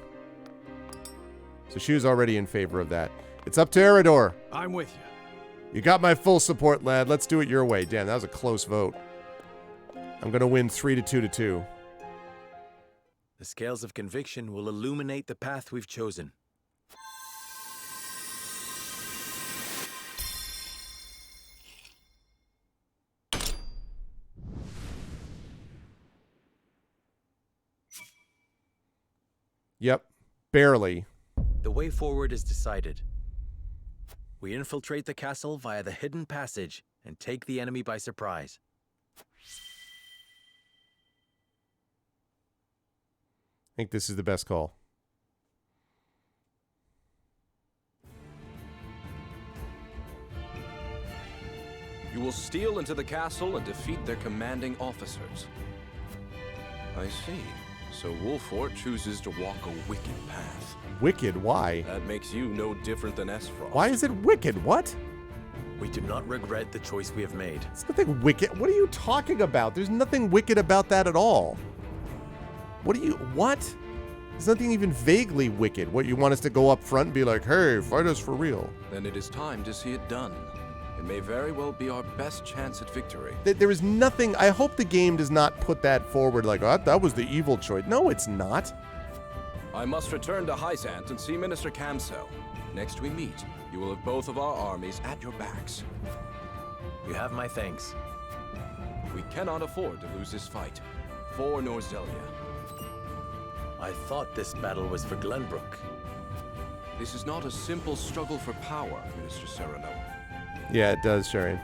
Speaker 2: So she was already in favor of that. It's up to Eridor.
Speaker 8: I'm with you.
Speaker 2: You got my full support, lad. Let's do it your way. Damn, that was a close vote. I'm going to win 3-2-2.
Speaker 4: The scales of conviction will illuminate the path we've chosen.
Speaker 2: Yep, barely.
Speaker 4: The way forward is decided. We infiltrate the castle via the hidden passage and take the enemy by surprise.
Speaker 2: I think this is the best call.
Speaker 6: You will steal into the castle and defeat their commanding officers. I see. So Wolfort chooses to walk a wicked path.
Speaker 2: Wicked? Why?
Speaker 6: That makes you no different than Esfrost.
Speaker 2: Why is it wicked? What?
Speaker 4: We do not regret the choice we have made.
Speaker 2: It's nothing wicked. What are you talking about? There's nothing wicked about that at all. What? There's nothing even vaguely wicked. What, you want us to go up front and be like, hey, fight us for real?
Speaker 6: Then it is time to see it done. It may very well be our best chance at victory.
Speaker 2: There is nothing. I hope the game does not put that forward like, oh, that was the evil choice. No, it's not.
Speaker 6: I must return to Hyzant and see Minister Kamsel. Next we meet, you will have both of our armies at your backs.
Speaker 4: You have my thanks.
Speaker 6: We cannot afford to lose this fight. For Norzelia.
Speaker 4: I thought this battle was for Glenbrook.
Speaker 6: This is not a simple struggle for power, Minister Serenoa.
Speaker 2: Yeah, it does, Sharian.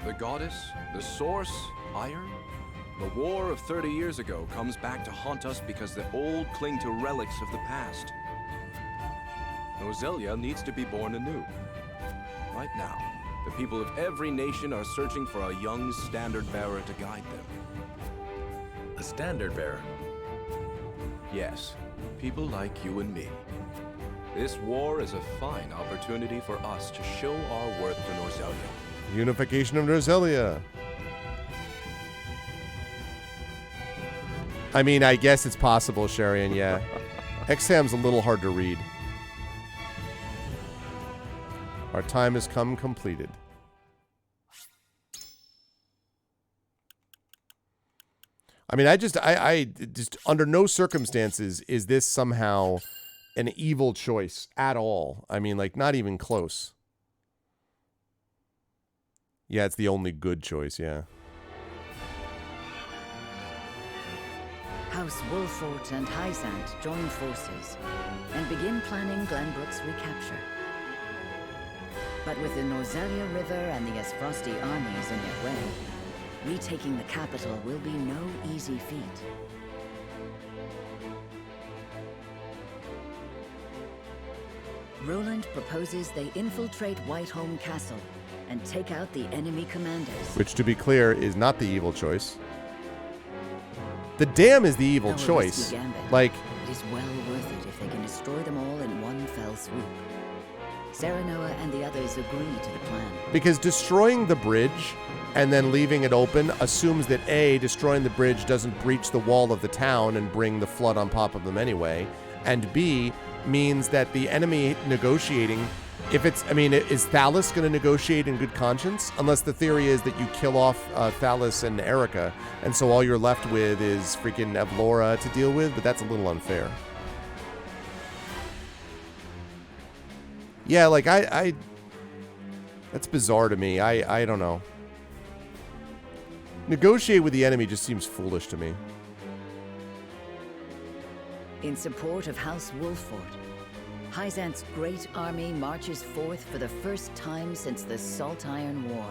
Speaker 6: The goddess, the source, iron? The war of 30 years ago comes back to haunt us because the old cling to relics of the past. Norzelia needs to be born anew. Right now, the people of every nation are searching for a young standard bearer to guide them.
Speaker 4: A standard bearer?
Speaker 6: Yes, people like you and me. This war is a fine opportunity for us to show our worth to Norzelia.
Speaker 2: Unification of Norzelia. I mean, I guess it's possible, Sharian, yeah. Exam's a little hard to read. Our time has come completed. I mean, I just under no circumstances is this somehow an evil choice at all. I mean, like, not even close. Yeah, it's the only good choice, yeah.
Speaker 17: House Wolfort and Hyzant join forces and begin planning Glenbrook's recapture. But with the Norzelia River and the Esfrosti armies in their way, retaking the capital will be no easy feat. Roland proposes they infiltrate Whiteholm Castle and take out the enemy commanders.
Speaker 2: Which, to be clear, is not the evil choice. The dam is the evil choice. Like,
Speaker 17: it is well worth it if they can destroy them all in one fell swoop. Serenoa and the others agree to the plan.
Speaker 2: Because destroying the bridge and then leaving it open assumes that A, destroying the bridge doesn't breach the wall of the town and bring the flood on top of them anyway, and B, means that the enemy negotiating, if it's, I mean, is Thalos going to negotiate in good conscience? Unless the theory is that you kill off Thalos and Erica, and so all you're left with is freaking Evlora to deal with, but that's a little unfair. Yeah, like, I That's bizarre to me. I don't know. Negotiate with the enemy just seems foolish to me.
Speaker 17: In support of House Wolfort, Hyzant's great army marches forth for the first time since the Salt Iron War.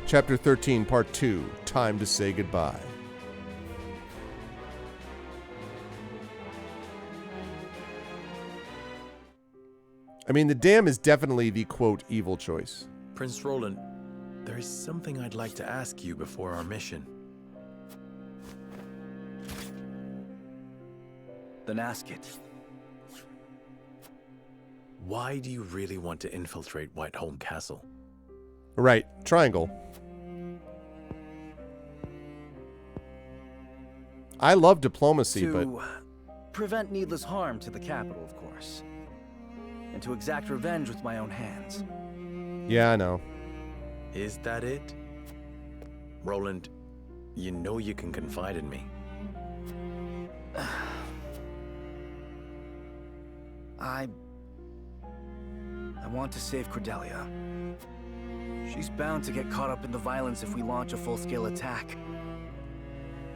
Speaker 2: Chapter 13, Part 2, Time to Say Goodbye. I mean, the dam is definitely the, quote, evil choice.
Speaker 4: Prince Roland, there is something I'd like to ask you before our mission.
Speaker 5: Then ask it.
Speaker 4: Why do you really want to infiltrate Whiteholm Castle?
Speaker 2: Right, triangle. I love diplomacy, but...
Speaker 5: To prevent needless harm to the capital, of course. And to exact revenge with my own hands.
Speaker 2: Yeah, I know.
Speaker 4: Is that it? Roland, you know you can confide in me.
Speaker 5: I want to save Cordelia. She's bound to get caught up in the violence if we launch a full-scale attack.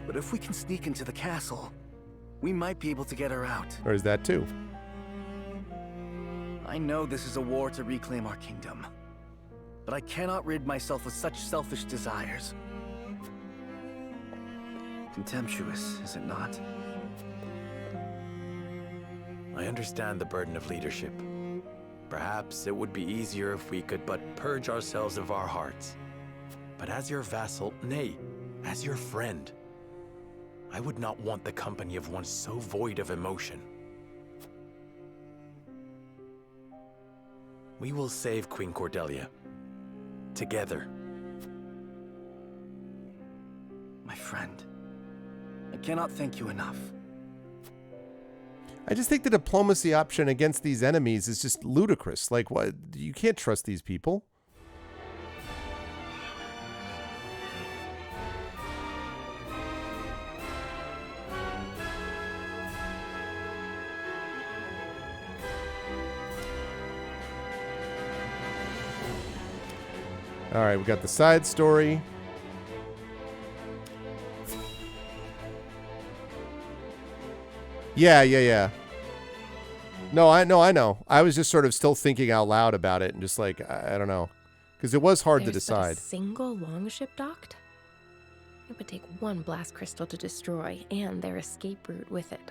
Speaker 5: But if we can sneak into the castle, we might be able to get her out.
Speaker 2: Or is that too?
Speaker 5: I know this is a war to reclaim our kingdom, but I cannot rid myself of such selfish desires. Contemptuous, is it not?
Speaker 4: I understand the burden of leadership. Perhaps it would be easier if we could but purge ourselves of our hearts. But as your vassal, nay, as your friend, I would not want the company of one so void of emotion. We will save Queen Cordelia. Together.
Speaker 5: My friend, I cannot thank you enough.
Speaker 2: I just think the diplomacy option against these enemies is just ludicrous. Like, what? You can't trust these people. All right, we got the side story. Yeah. No, I know. I was just sort of still thinking out loud about it and just like, I don't know. Because it was hard to decide.
Speaker 15: There's but a single longship docked? It would take one blast crystal to destroy, and their escape route with it.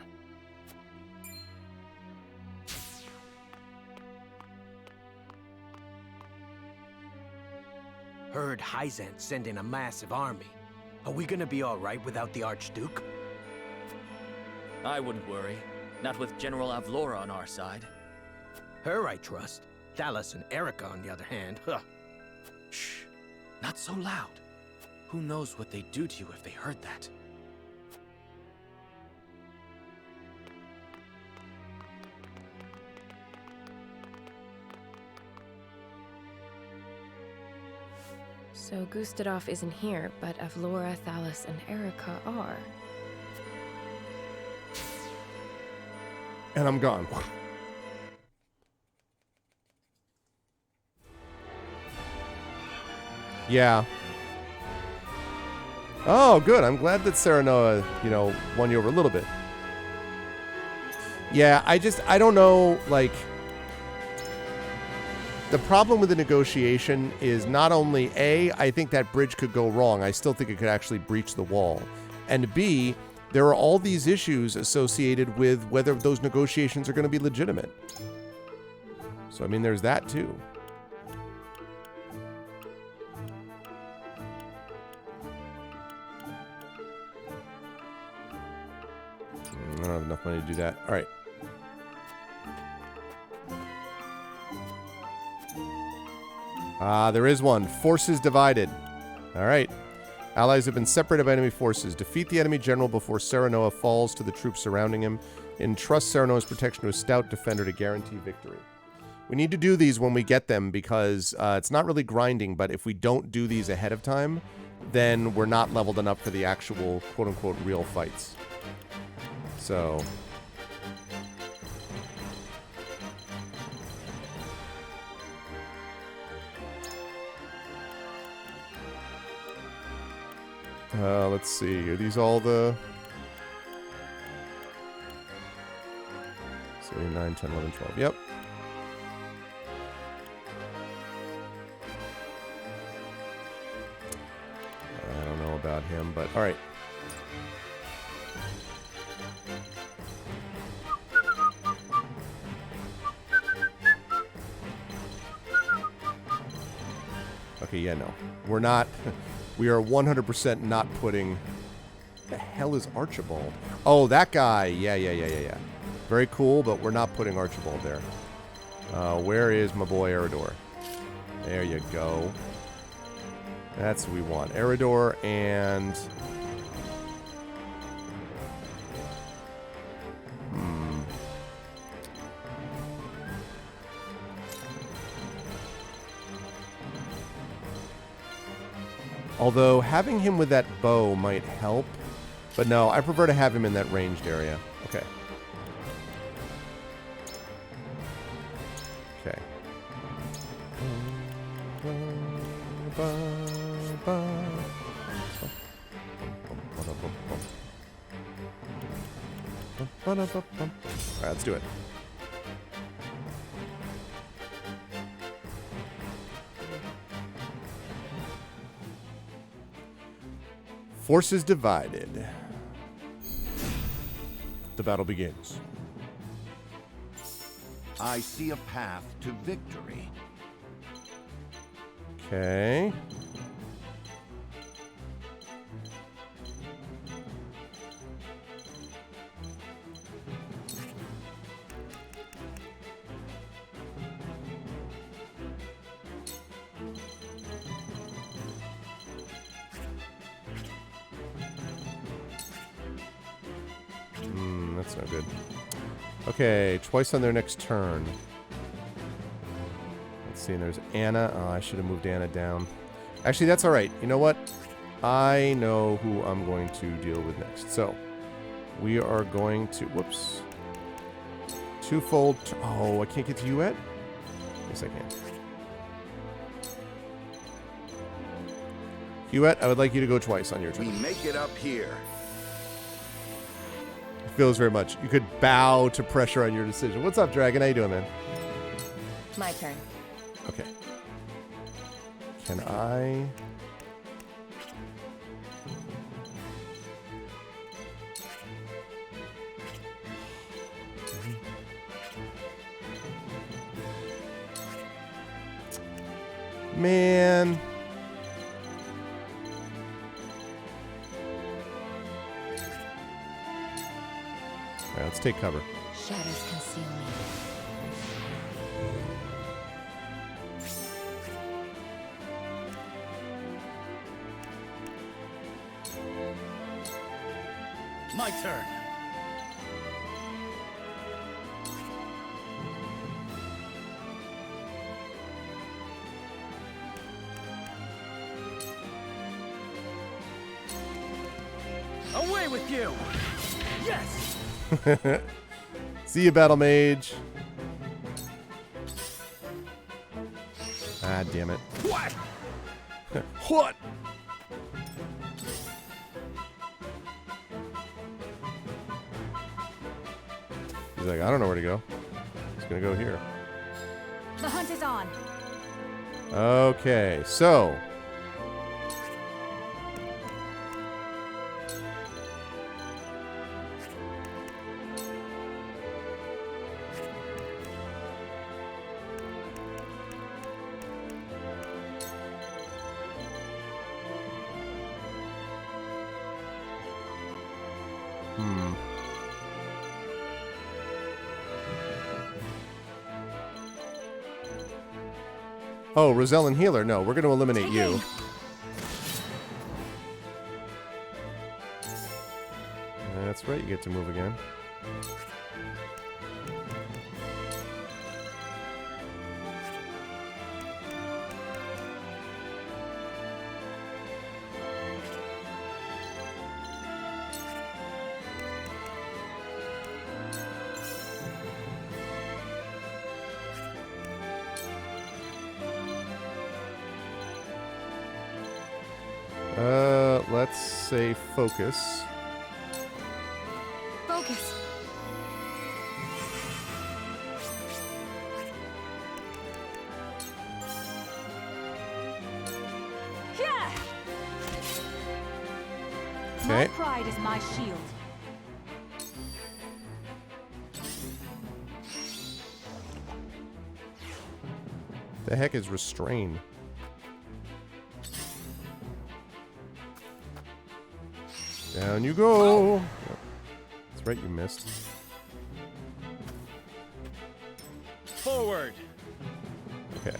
Speaker 13: Heard Hyzant send in a massive army. Are we gonna be alright without the Archduke?
Speaker 21: I wouldn't worry. Not with General Avlora on our side.
Speaker 13: Her I trust. Thalas and Erica, on the other hand, Shh. Not so loud. Who knows what they'd do to you if they heard that?
Speaker 15: So Gustadov isn't here, but Avlora, Thalas, and Erica are.
Speaker 2: And I'm gone. Yeah. Oh, good. I'm glad that Serenoa, won you over a little bit. Yeah, I don't know, like... The problem with the negotiation is not only A, I think that bridge could go wrong. I still think it could actually breach the wall. And B, there are all these issues associated with whether those negotiations are going to be legitimate. So, I mean, there's that too. I don't have enough money to do that. All right. There is one. Forces divided. All right. Allies have been separated by enemy forces. Defeat the enemy general before Serenoa falls to the troops surrounding him. Entrust Serenoa's protection to a stout defender to guarantee victory. We need to do these when we get them because it's not really grinding, but if we don't do these ahead of time, then we're not leveled enough for the actual quote-unquote real fights. So... Let's see. Are these all the... 7, 9, 10, 11, 12. Yep. I don't know about him, but all right. Okay, yeah, no. We're not... We are 100% not putting... The hell is Archibald? Oh, that guy. Yeah. Very cool, but we're not putting Archibald there. Where is my boy Eridor? There you go. That's what we want. Eridor and... Although, having him with that bow might help. But no, I prefer to have him in that ranged area. Okay. Okay. Alright, let's do it. Forces divided. The battle begins.
Speaker 3: I see a path to victory.
Speaker 2: Okay. That's not good. Okay, twice on their next turn. Let's see, and there's Anna. Oh, I should have moved Anna down. Actually, that's all right. You know what? I know who I'm going to deal with next. So, we are going to... Whoops. Twofold... Oh, I can't get to you yet? Yes, I can. Hewitt, I would like you to go twice on your turn.
Speaker 3: We make it up here.
Speaker 2: Feels very much. You could bow to pressure on your decision. What's up, Dragon? How you doing, man?
Speaker 20: My turn.
Speaker 2: Okay. Can I... Man... Alright, let's take cover.
Speaker 20: Shadows conceal me.
Speaker 5: My turn. Away with you! Yes!
Speaker 2: See you, Battle Mage. Ah, damn it.
Speaker 5: What?
Speaker 2: What? He's like, I don't know where to go. He's gonna go here.
Speaker 9: The hunt is on.
Speaker 2: Okay, so... Oh, Roselle and Healer. No, we're going to eliminate you. That's right, you get to move again. let's say focus.
Speaker 15: Focus.
Speaker 7: Yeah!
Speaker 2: Okay.
Speaker 7: My pride is my shield.
Speaker 2: The heck is restrain? Down you go. Yep. That's right, you missed.
Speaker 8: Forward.
Speaker 2: Okay.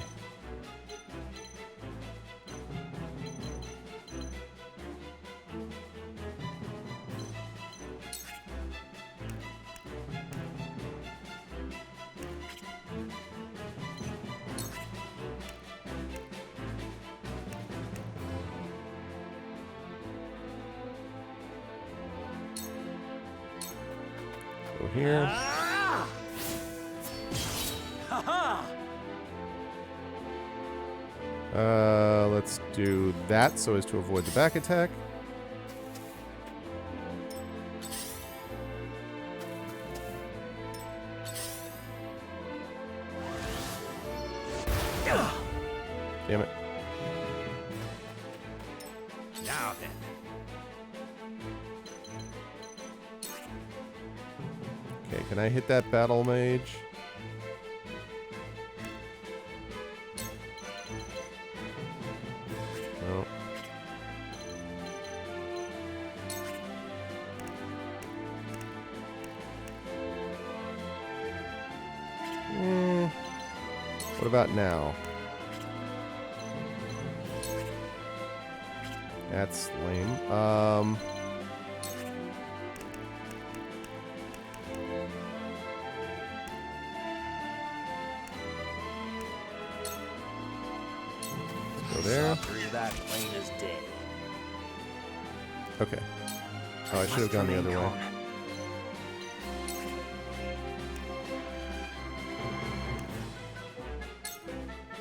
Speaker 2: Go here. Let's do that so as to avoid the back attack. Damn it.
Speaker 8: Now then.
Speaker 2: Okay, can I hit that battle mage? No. What about now? That's lame. Go there.
Speaker 5: That plain as day.
Speaker 2: Okay. Oh, I should have gone the other way.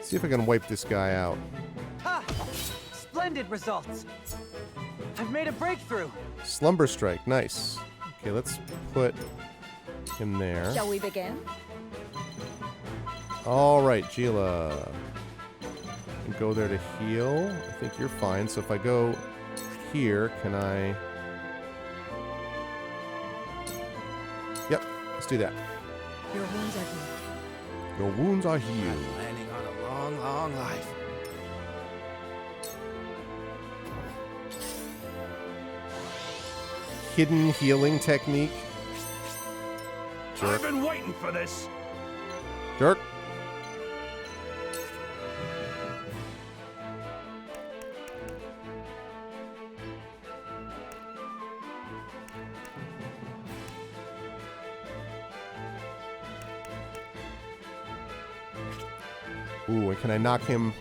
Speaker 2: See if I can wipe this guy out.
Speaker 5: Ha! Splendid results. I've made a breakthrough.
Speaker 2: Slumber Strike, nice. Okay, let's put him there.
Speaker 20: Shall we begin?
Speaker 2: All right, Gila. And go there to heal. I think you're fine. So if I go here, can I? Yep, let's do that.
Speaker 20: Your wounds are healed.
Speaker 2: Your wounds are healed.
Speaker 5: Planning on a long, long life.
Speaker 2: Hidden healing technique. Jerk.
Speaker 8: I've been waiting for this.
Speaker 2: Jerk. Ooh, and can I knock him?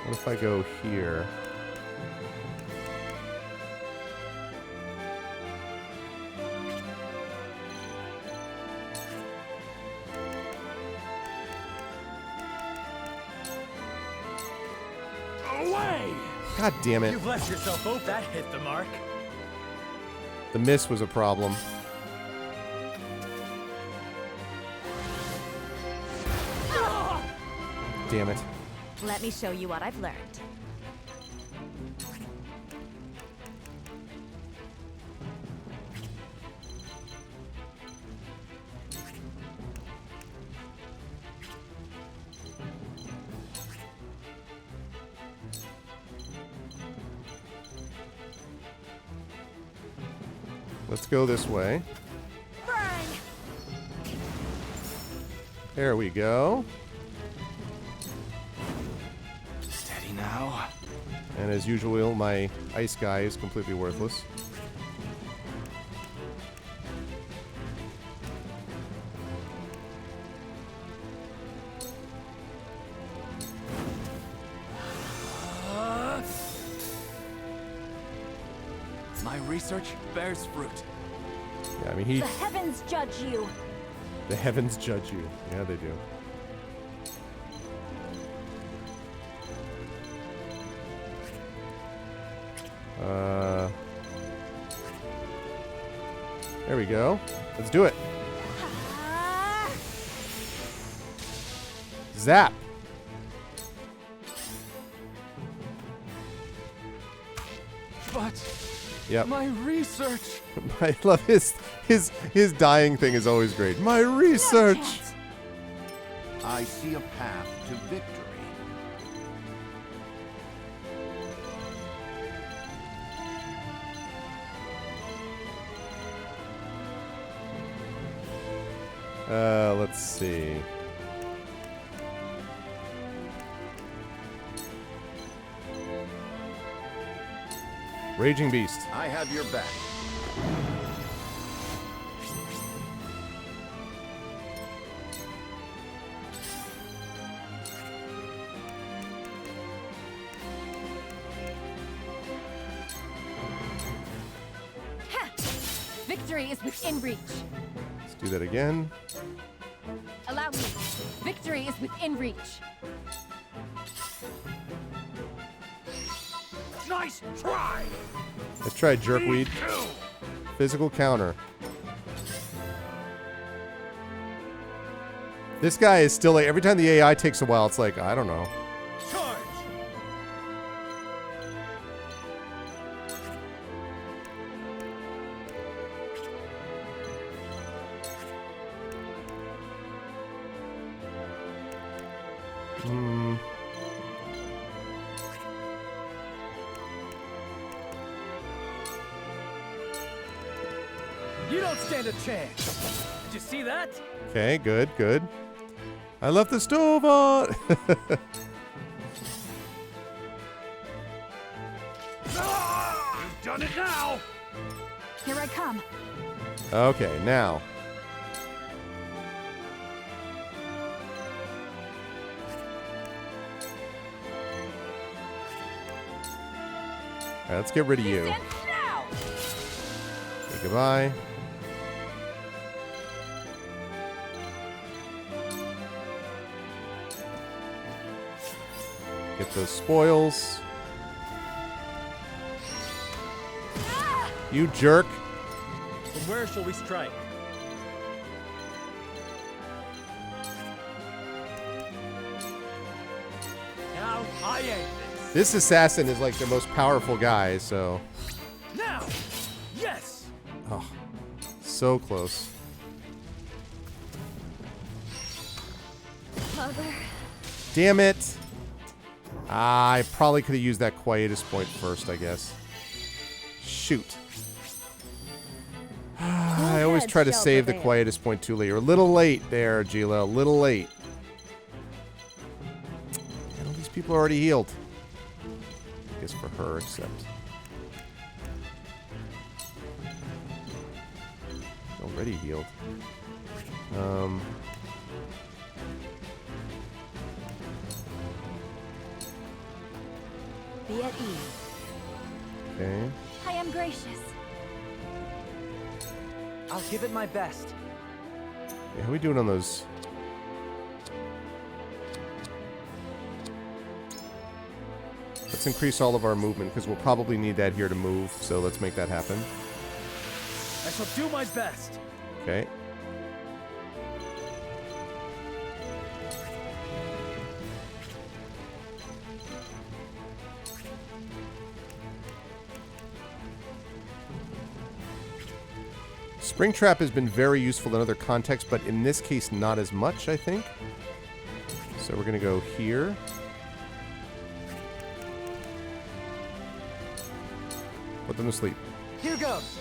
Speaker 2: What if I go here?
Speaker 8: Away!
Speaker 2: God damn it.
Speaker 5: You've left yourself open. That hit the mark.
Speaker 2: The miss was a problem. Damn it.
Speaker 16: Let me show you what I've learned.
Speaker 2: Let's go this way. There we go.
Speaker 5: Steady now.
Speaker 2: And as usual, my ice guy is completely worthless.
Speaker 5: My research bears fruit.
Speaker 2: Yeah, I mean, he...
Speaker 7: The heavens judge you.
Speaker 2: The heavens judge you. Yeah, they do. There we go. Let's do it. Zap.
Speaker 5: But
Speaker 2: Yep.
Speaker 5: my research.
Speaker 2: I love his dying thing is always great. My research.
Speaker 3: I see a path to victory.
Speaker 2: Let's see. Raging Beast.
Speaker 3: I have your back.
Speaker 18: Ha! Victory is within reach.
Speaker 2: Let's do that again.
Speaker 18: Allow me. Victory is within reach.
Speaker 8: Nice try!
Speaker 2: Let's try Jerkweed. Physical counter. This guy is still like, every time the AI takes a while, it's like, I don't know.
Speaker 8: Charge!
Speaker 5: You don't stand a chance. Did you see that?
Speaker 2: Okay, good, good. I left the stove on.
Speaker 8: You've done it now!
Speaker 7: Here I come.
Speaker 2: Okay, now. All right, let's get rid of you. Okay, goodbye. Get those spoils. You jerk.
Speaker 21: From where shall we strike?
Speaker 5: Now I aim
Speaker 2: This assassin is like the most powerful guy, so.
Speaker 5: Now! Yes!
Speaker 2: Oh, so close.
Speaker 15: Mother.
Speaker 2: Damn it. I probably could have used that quietus point first, I guess. Shoot. I always try to save the quietus point too late. You're a little late there, Gila. A little late. And all these people are already healed. I guess for her, except. Already healed.
Speaker 7: Be at ease.
Speaker 2: Okay.
Speaker 7: I am gracious.
Speaker 5: I'll give it my best.
Speaker 2: Yeah, how are we doing on those? Let's increase all of our movement, because we'll probably need that here to move, so let's make that happen.
Speaker 5: I shall do my best.
Speaker 2: Okay. Springtrap has been very useful in other contexts, but in this case, not as much, I think. So we're going to go here. Put them to sleep.
Speaker 5: Here goes.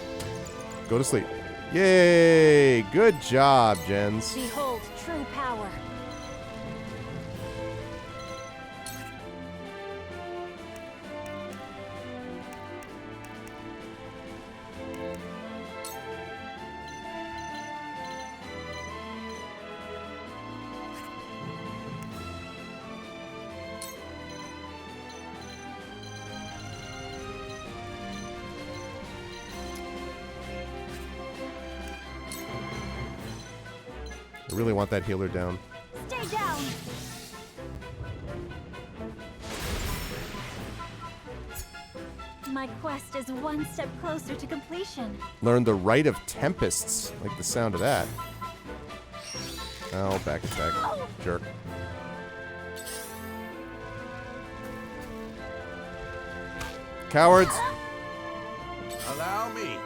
Speaker 2: Go to sleep. Yay! Good job, Jens.
Speaker 7: Behold true power.
Speaker 2: I really want that healer down.
Speaker 16: Stay down. My quest is one step closer to completion.
Speaker 2: Learn the Rite of Tempests. Like the sound of that. Oh, back attack. Jerk. Cowards!
Speaker 3: Allow me.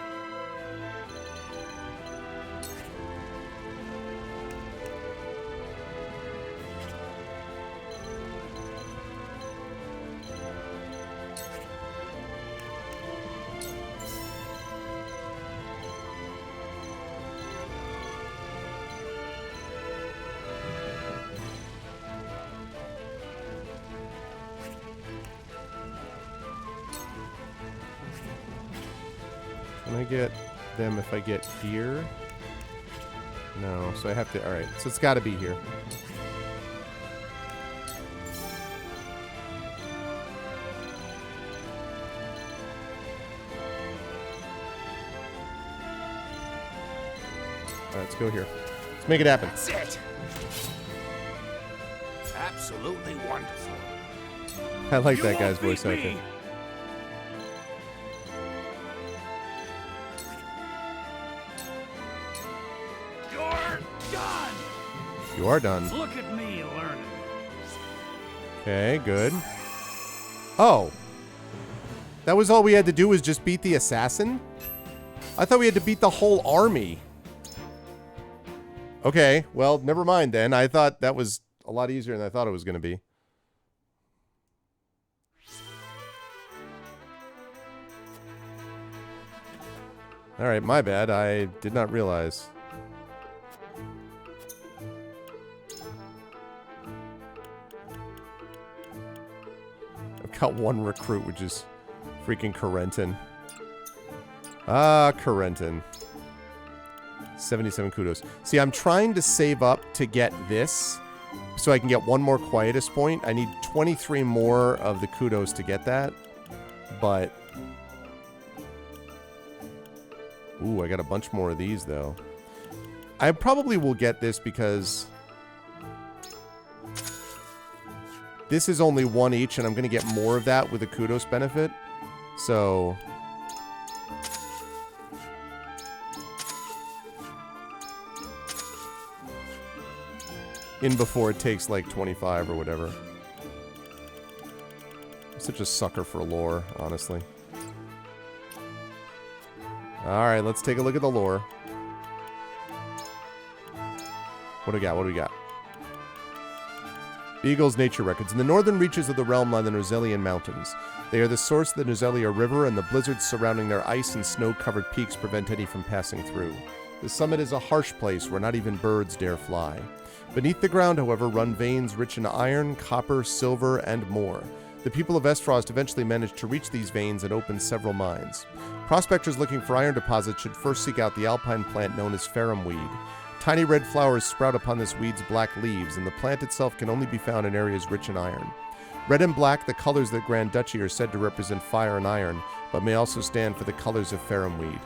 Speaker 2: Can I get them if I get here? No, so I have to... Alright, so it's got to be here. Alright, let's go here. Let's make it happen.
Speaker 3: That's it. Absolutely wonderful.
Speaker 2: I like that guy's voice acting. You are done.
Speaker 8: Look at me learning.
Speaker 2: Okay, good. Oh. That was all we had to do was just beat the assassin? I thought we had to beat the whole army. Okay, well, never mind then. I thought that was a lot easier than I thought it was going to be. Alright, my bad. I did not realize. Got one recruit, which is freaking Corentin. Ah, Corentin. 77 kudos. See, I'm trying to save up to get this so I can get one more quietus point. I need 23 more of the kudos to get that. But... Ooh, I got a bunch more of these, though. I probably will get this because... This is only one each, and I'm going to get more of that with the kudos benefit. So... in before it takes, like, 25 or whatever. I'm such a sucker for lore, honestly. Alright, let's take a look at the lore. What do we got? What do we got? Beagle's Nature Records. In the northern reaches of the realm lie the Nozellian Mountains. They are the source of the Nozelia River, and the blizzards surrounding their ice and snow-covered peaks prevent any from passing through. The summit is a harsh place where not even birds dare fly. Beneath the ground, however, run veins rich in iron, copper, silver, and more. The people of Estfrost eventually managed to reach these veins and open several mines. Prospectors looking for iron deposits should first seek out the alpine plant known as ferrum weed. Tiny red flowers sprout upon this weed's black leaves, and the plant itself can only be found in areas rich in iron. Red and black, the colors of the Grand Duchy, are said to represent fire and iron, but may also stand for the colors of ferrum weed.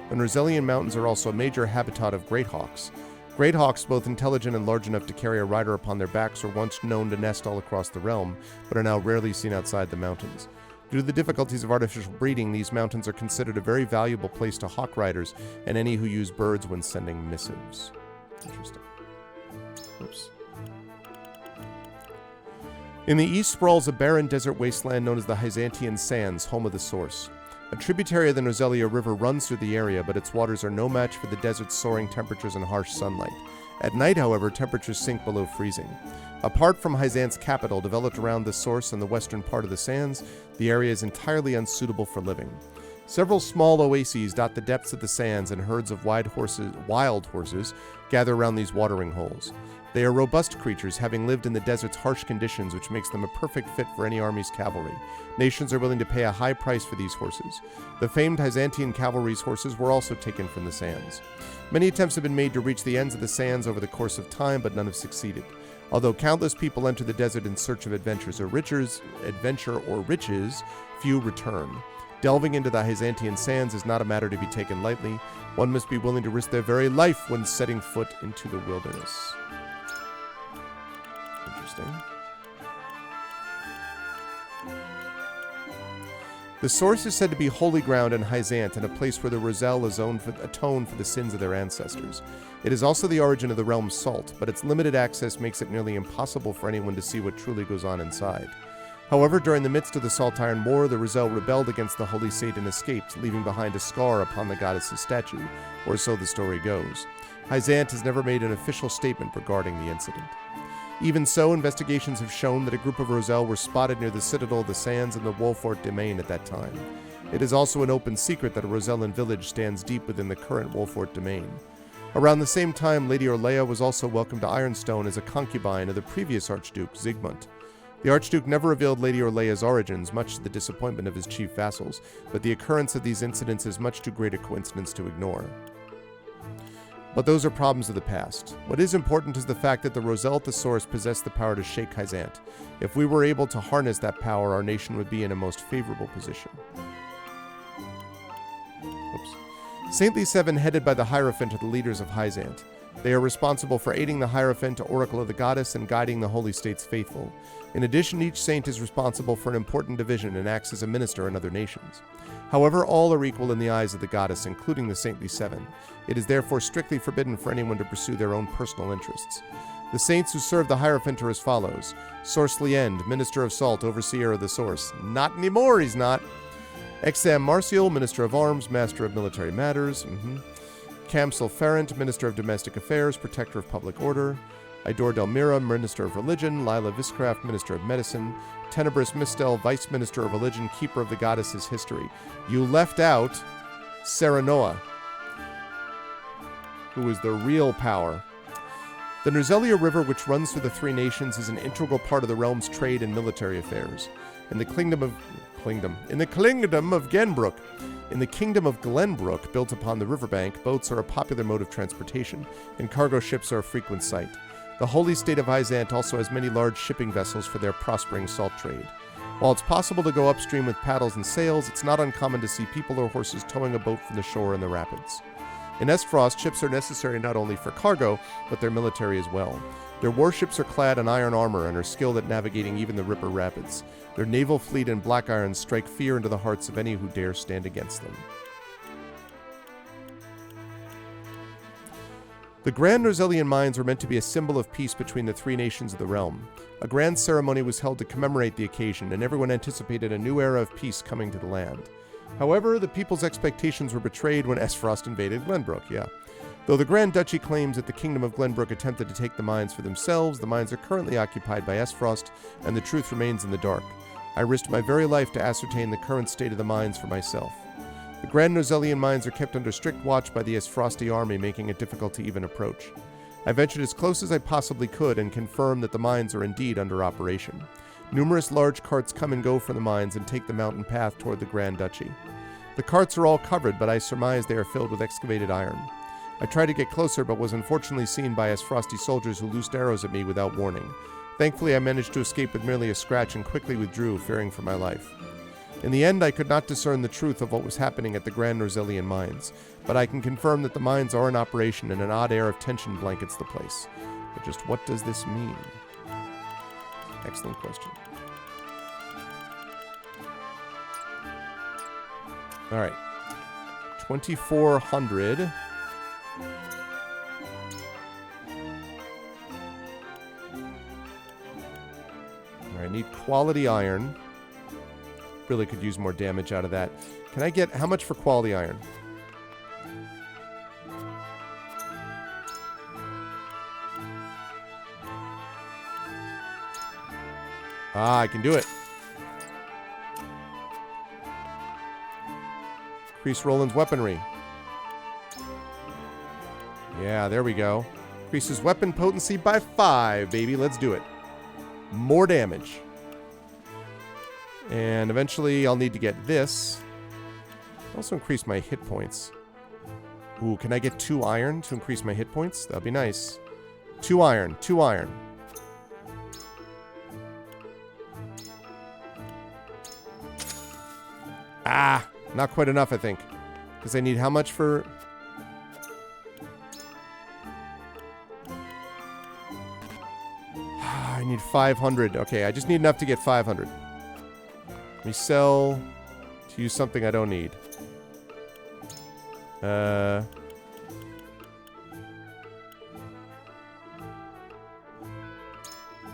Speaker 2: The Nozellian Mountains are also a major habitat of great hawks. Great hawks, both intelligent and large enough to carry a rider upon their backs, were once known to nest all across the realm, but are now rarely seen outside the mountains. Due to the difficulties of artificial breeding, these mountains are considered a very valuable place to hawk riders and any who use birds when sending missives. Interesting. Oops. In the east sprawls a barren desert wasteland known as the Hyzantian Sands, home of the Source. A tributary of the Nozelia River runs through the area, but its waters are no match for the desert's soaring temperatures and harsh sunlight. At night, however, temperatures sink below freezing. Apart from Hyzant's capital, developed around the Source and the western part of the sands, the area is entirely unsuitable for living. Several small oases dot the depths of the sands, and herds of wild horses gather around these watering holes. They are robust creatures, having lived in the desert's harsh conditions, which makes them a perfect fit for any army's cavalry. Nations are willing to pay a high price for these horses. The famed Hyzantian cavalry's horses were also taken from the sands. Many attempts have been made to reach the ends of the sands over the course of time, but none have succeeded. Although countless people enter the desert in search of adventure or riches, few return. Delving into the Hyzantian sands is not a matter to be taken lightly. One must be willing to risk their very life when setting foot into the wilderness. Interesting. The source is said to be holy ground in Hyzant and a place where the Roselle atone for the sins of their ancestors. It is also the origin of the realm's salt, but its limited access makes it nearly impossible for anyone to see what truly goes on inside. However, during the midst of the Salt Iron War, the Roselle rebelled against the holy saint and escaped, leaving behind a scar upon the goddess's statue, or so the story goes. Hyzant has never made an official statement regarding the incident. Even so, investigations have shown that a group of Roselle were spotted near the Citadel of the Sands and the Wolfort domain at that time. It is also an open secret that a Rosellan village stands deep within the current Wolfort domain. Around the same time, Lady Orlea was also welcomed to Ironstone as a concubine of the previous Archduke, Sigmund. The Archduke never revealed Lady Orlea's origins, much to the disappointment of his chief vassals, but the occurrence of these incidents is much too great a coincidence to ignore. But those are problems of the past. What is important is the fact that the Roselle at the source possessed the power to shake Hyzant. If we were able to harness that power, our nation would be in a most favorable position. Saintly Seven, headed by the Hierophant, are the leaders of Hyzant. They are responsible for aiding the Hierophant, oracle of the goddess, and guiding the Holy State's faithful. In addition, each saint is responsible for an important division and acts as a minister in other nations. However, all are equal in the eyes of the goddess, including the Saintly Seven. It is therefore strictly forbidden for anyone to pursue their own personal interests. The saints who serve the Hierophant are as follows. Source Liend, Minister of Salt, Overseer of the Source. Not anymore, he's not. Exam Martial, Minister of Arms, Master of Military Matters. Camsel Ferrant, Minister of Domestic Affairs, Protector of Public Order. Idor Delmira, Minister of Religion. Lila Viscraft, Minister of Medicine. Tenebris Mistel, Vice Minister of Religion, Keeper of the Goddess's History. You left out Serenoa, who is the real power. The Nerzelia River, which runs through the three nations, is an integral part of the realm's trade and military affairs. In the kingdom of Genbrook. In the kingdom of Glenbrook, built upon the riverbank, boats are a popular mode of transportation, and cargo ships are a frequent sight. The holy state of Hyzant also has many large shipping vessels for their prospering salt trade. While it's possible to go upstream with paddles and sails, it's not uncommon to see people or horses towing a boat from the shore in the rapids. In Esfrost, ships are necessary not only for cargo, but their military as well. Their warships are clad in iron armor and are skilled at navigating even the Ripper Rapids. Their naval fleet and black irons strike fear into the hearts of any who dare stand against them. The Grand Norzelian Mines were meant to be a symbol of peace between the three nations of the realm. A grand ceremony was held to commemorate the occasion, and everyone anticipated a new era of peace coming to the land. However, the people's expectations were betrayed when Esfrost invaded Glenbrook, Though the Grand Duchy claims that the Kingdom of Glenbrook attempted to take the mines for themselves, the mines are currently occupied by Esfrost, and the truth remains in the dark. I risked my very life to ascertain the current state of the mines for myself. The Grand Norzelian mines are kept under strict watch by the Esfrosti army, making it difficult to even approach. I ventured as close as I possibly could and confirmed that the mines are indeed under operation. Numerous large carts come and go from the mines and take the mountain path toward the Grand Duchy. The carts are all covered, but I surmise they are filled with excavated iron. I tried to get closer, but was unfortunately seen by Esfrosti soldiers who loosed arrows at me without warning. Thankfully, I managed to escape with merely a scratch and quickly withdrew, fearing for my life. In the end, I could not discern the truth of what was happening at the Grand Norzelian mines, but I can confirm that the mines are in operation and an odd air of tension blankets the place. But just what does this mean? Excellent question. All right. 2,400. I need quality iron. Really could use more damage out of that. Can I get how much for quality iron? I can do it. Increase Roland's weaponry. Yeah, there we go. Increases weapon potency by 5, baby. Let's do it. More damage. And eventually I'll need to get this. Also increase my hit points. Ooh, can I get 2 iron to increase my hit points? That'd be nice. 2 iron, 2 iron. Ah! Not quite enough, I think. Because I need how much for... I need 500. Okay, I just need enough to get 500. Let me sell to use something I don't need.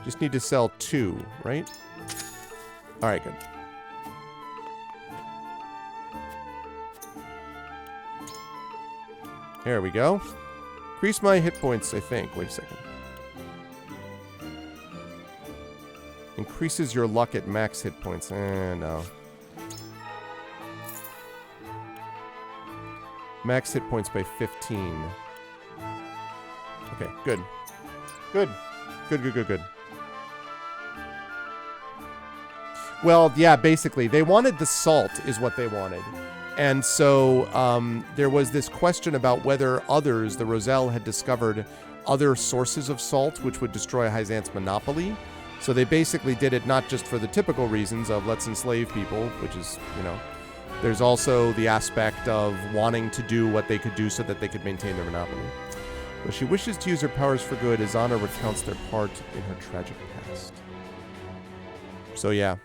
Speaker 2: Just need to sell 2, right? Alright, good. There we go. Increase my hit points, I think. Wait a second. Increases your luck at max hit points. No. Max hit points by 15. Okay, good. Good. Good. Well, yeah, basically. They wanted the salt, is what they wanted. And so there was this question about whether others, the Roselle, had discovered other sources of salt which would destroy Hyzant's monopoly. So they basically did it not just for the typical reasons of let's enslave people, which is, you know, there's also the aspect of wanting to do what they could do so that they could maintain their monopoly. When she wishes to use her powers for good, Izana recounts their part in her tragic past. So yeah.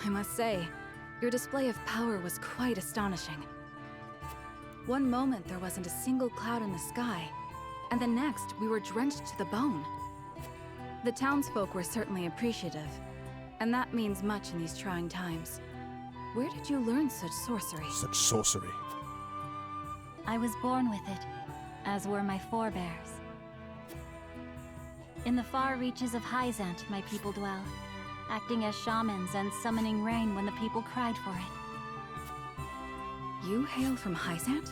Speaker 9: I must say, your display of power was quite astonishing. One moment there wasn't a single cloud in the sky, and the next we were drenched to the bone. The townsfolk were certainly appreciative, and that means much in these trying times. Where did you learn such sorcery?
Speaker 2: Such sorcery.
Speaker 7: I was born with it, as were my forebears. In the far reaches of Hyzant, my people dwell, acting as shamans and summoning rain when the people cried for it.
Speaker 9: You hail from Hyzant?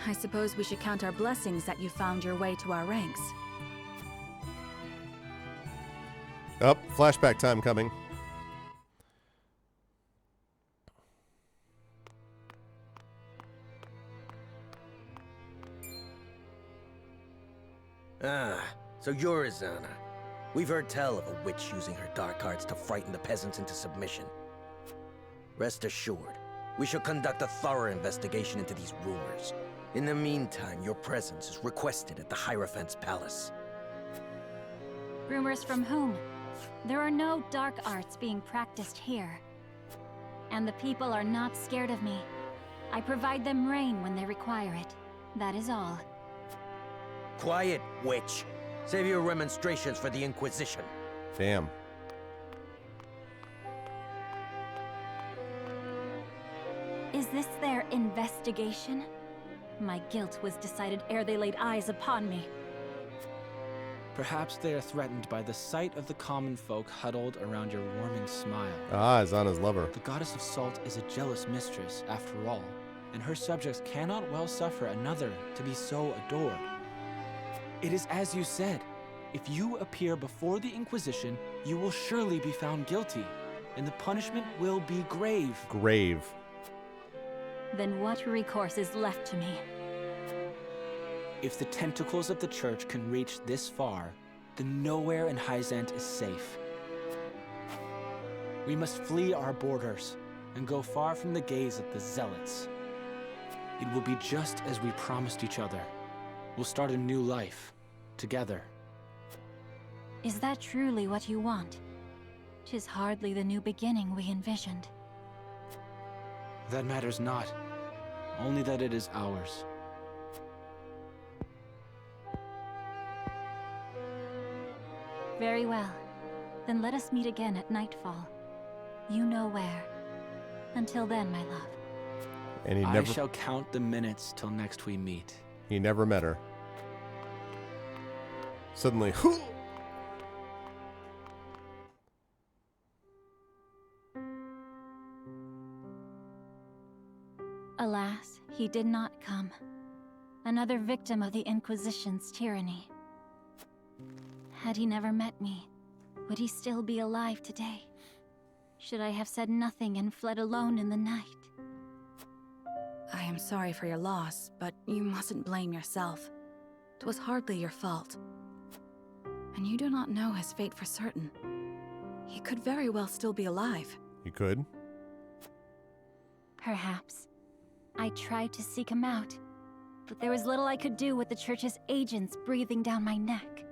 Speaker 9: I suppose we should count our blessings that you found your way to our ranks.
Speaker 2: Oh, flashback time coming.
Speaker 11: Ah, so you're Izana. We've heard tell of a witch using her dark arts to frighten the peasants into submission. Rest assured, we shall conduct a thorough investigation into these rumors. In the meantime, your presence is requested at the Hierophant's palace.
Speaker 7: Rumors from whom? There are no dark arts being practiced here. And the people are not scared of me. I provide them rain when they require it. That is all.
Speaker 11: Quiet, witch. Save your remonstrations for the Inquisition.
Speaker 2: Damn.
Speaker 7: Is this their investigation? My guilt was decided ere they laid eyes upon me.
Speaker 14: Perhaps they are threatened by the sight of the common folk huddled around your warming smile.
Speaker 2: Ah, Izana's lover.
Speaker 14: The goddess of salt is a jealous mistress, after all, and her subjects cannot well suffer another to be so adored. It is as you said. If you appear before the Inquisition, you will surely be found guilty, and the punishment will be grave.
Speaker 2: Grave.
Speaker 7: Then what recourse is left to me?
Speaker 14: If the tentacles of the Church can reach this far, then nowhere in Hyzant is safe. We must flee our borders and go far from the gaze of the Zealots. It will be just as we promised each other. We'll start a new life, together.
Speaker 7: Is that truly what you want? 'Tis hardly the new beginning we envisioned.
Speaker 14: That matters not. Only that it is ours.
Speaker 7: Very well. Then let us meet again at nightfall. You know where. Until then, my love.
Speaker 2: And
Speaker 14: I shall count the minutes till next we meet.
Speaker 2: He never met her. Suddenly,
Speaker 7: Alas, he did not come. Another victim of the Inquisition's tyranny. Had he never met me, would he still be alive today? Should I have said nothing and fled alone in the night?
Speaker 9: I am sorry for your loss, but you mustn't blame yourself. 'Twas hardly your fault. And you do not know his fate for certain. He could very well still be alive.
Speaker 2: He could.
Speaker 7: Perhaps. I tried to seek him out, but there was little I could do with the church's agents breathing down my neck.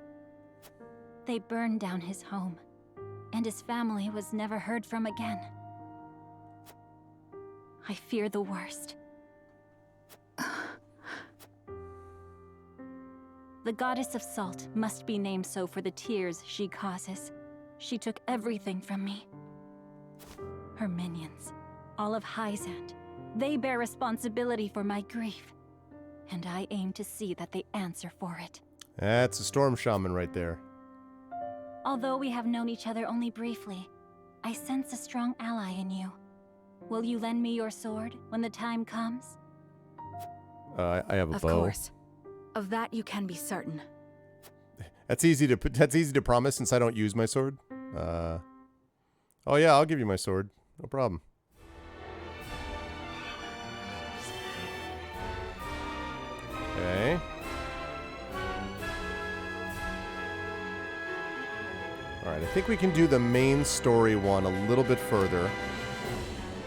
Speaker 7: They burned down his home, and his family was never heard from again. I fear the worst. The goddess of salt must be named so for the tears she causes. She took everything from me. Her minions, all of Hyzant, they bear responsibility for my grief, and I aim to see that they answer for it.
Speaker 2: That's a storm shaman right there.
Speaker 7: Although we have known each other only briefly, I sense a strong ally in you. Will you lend me your sword when the time comes?
Speaker 2: I have a bow.
Speaker 9: Of course. Of that you can be certain.
Speaker 2: That's easy to promise since I don't use my sword. Oh yeah, I'll give you my sword. No problem. Okay. Alright, I think we can do the main story one a little bit further.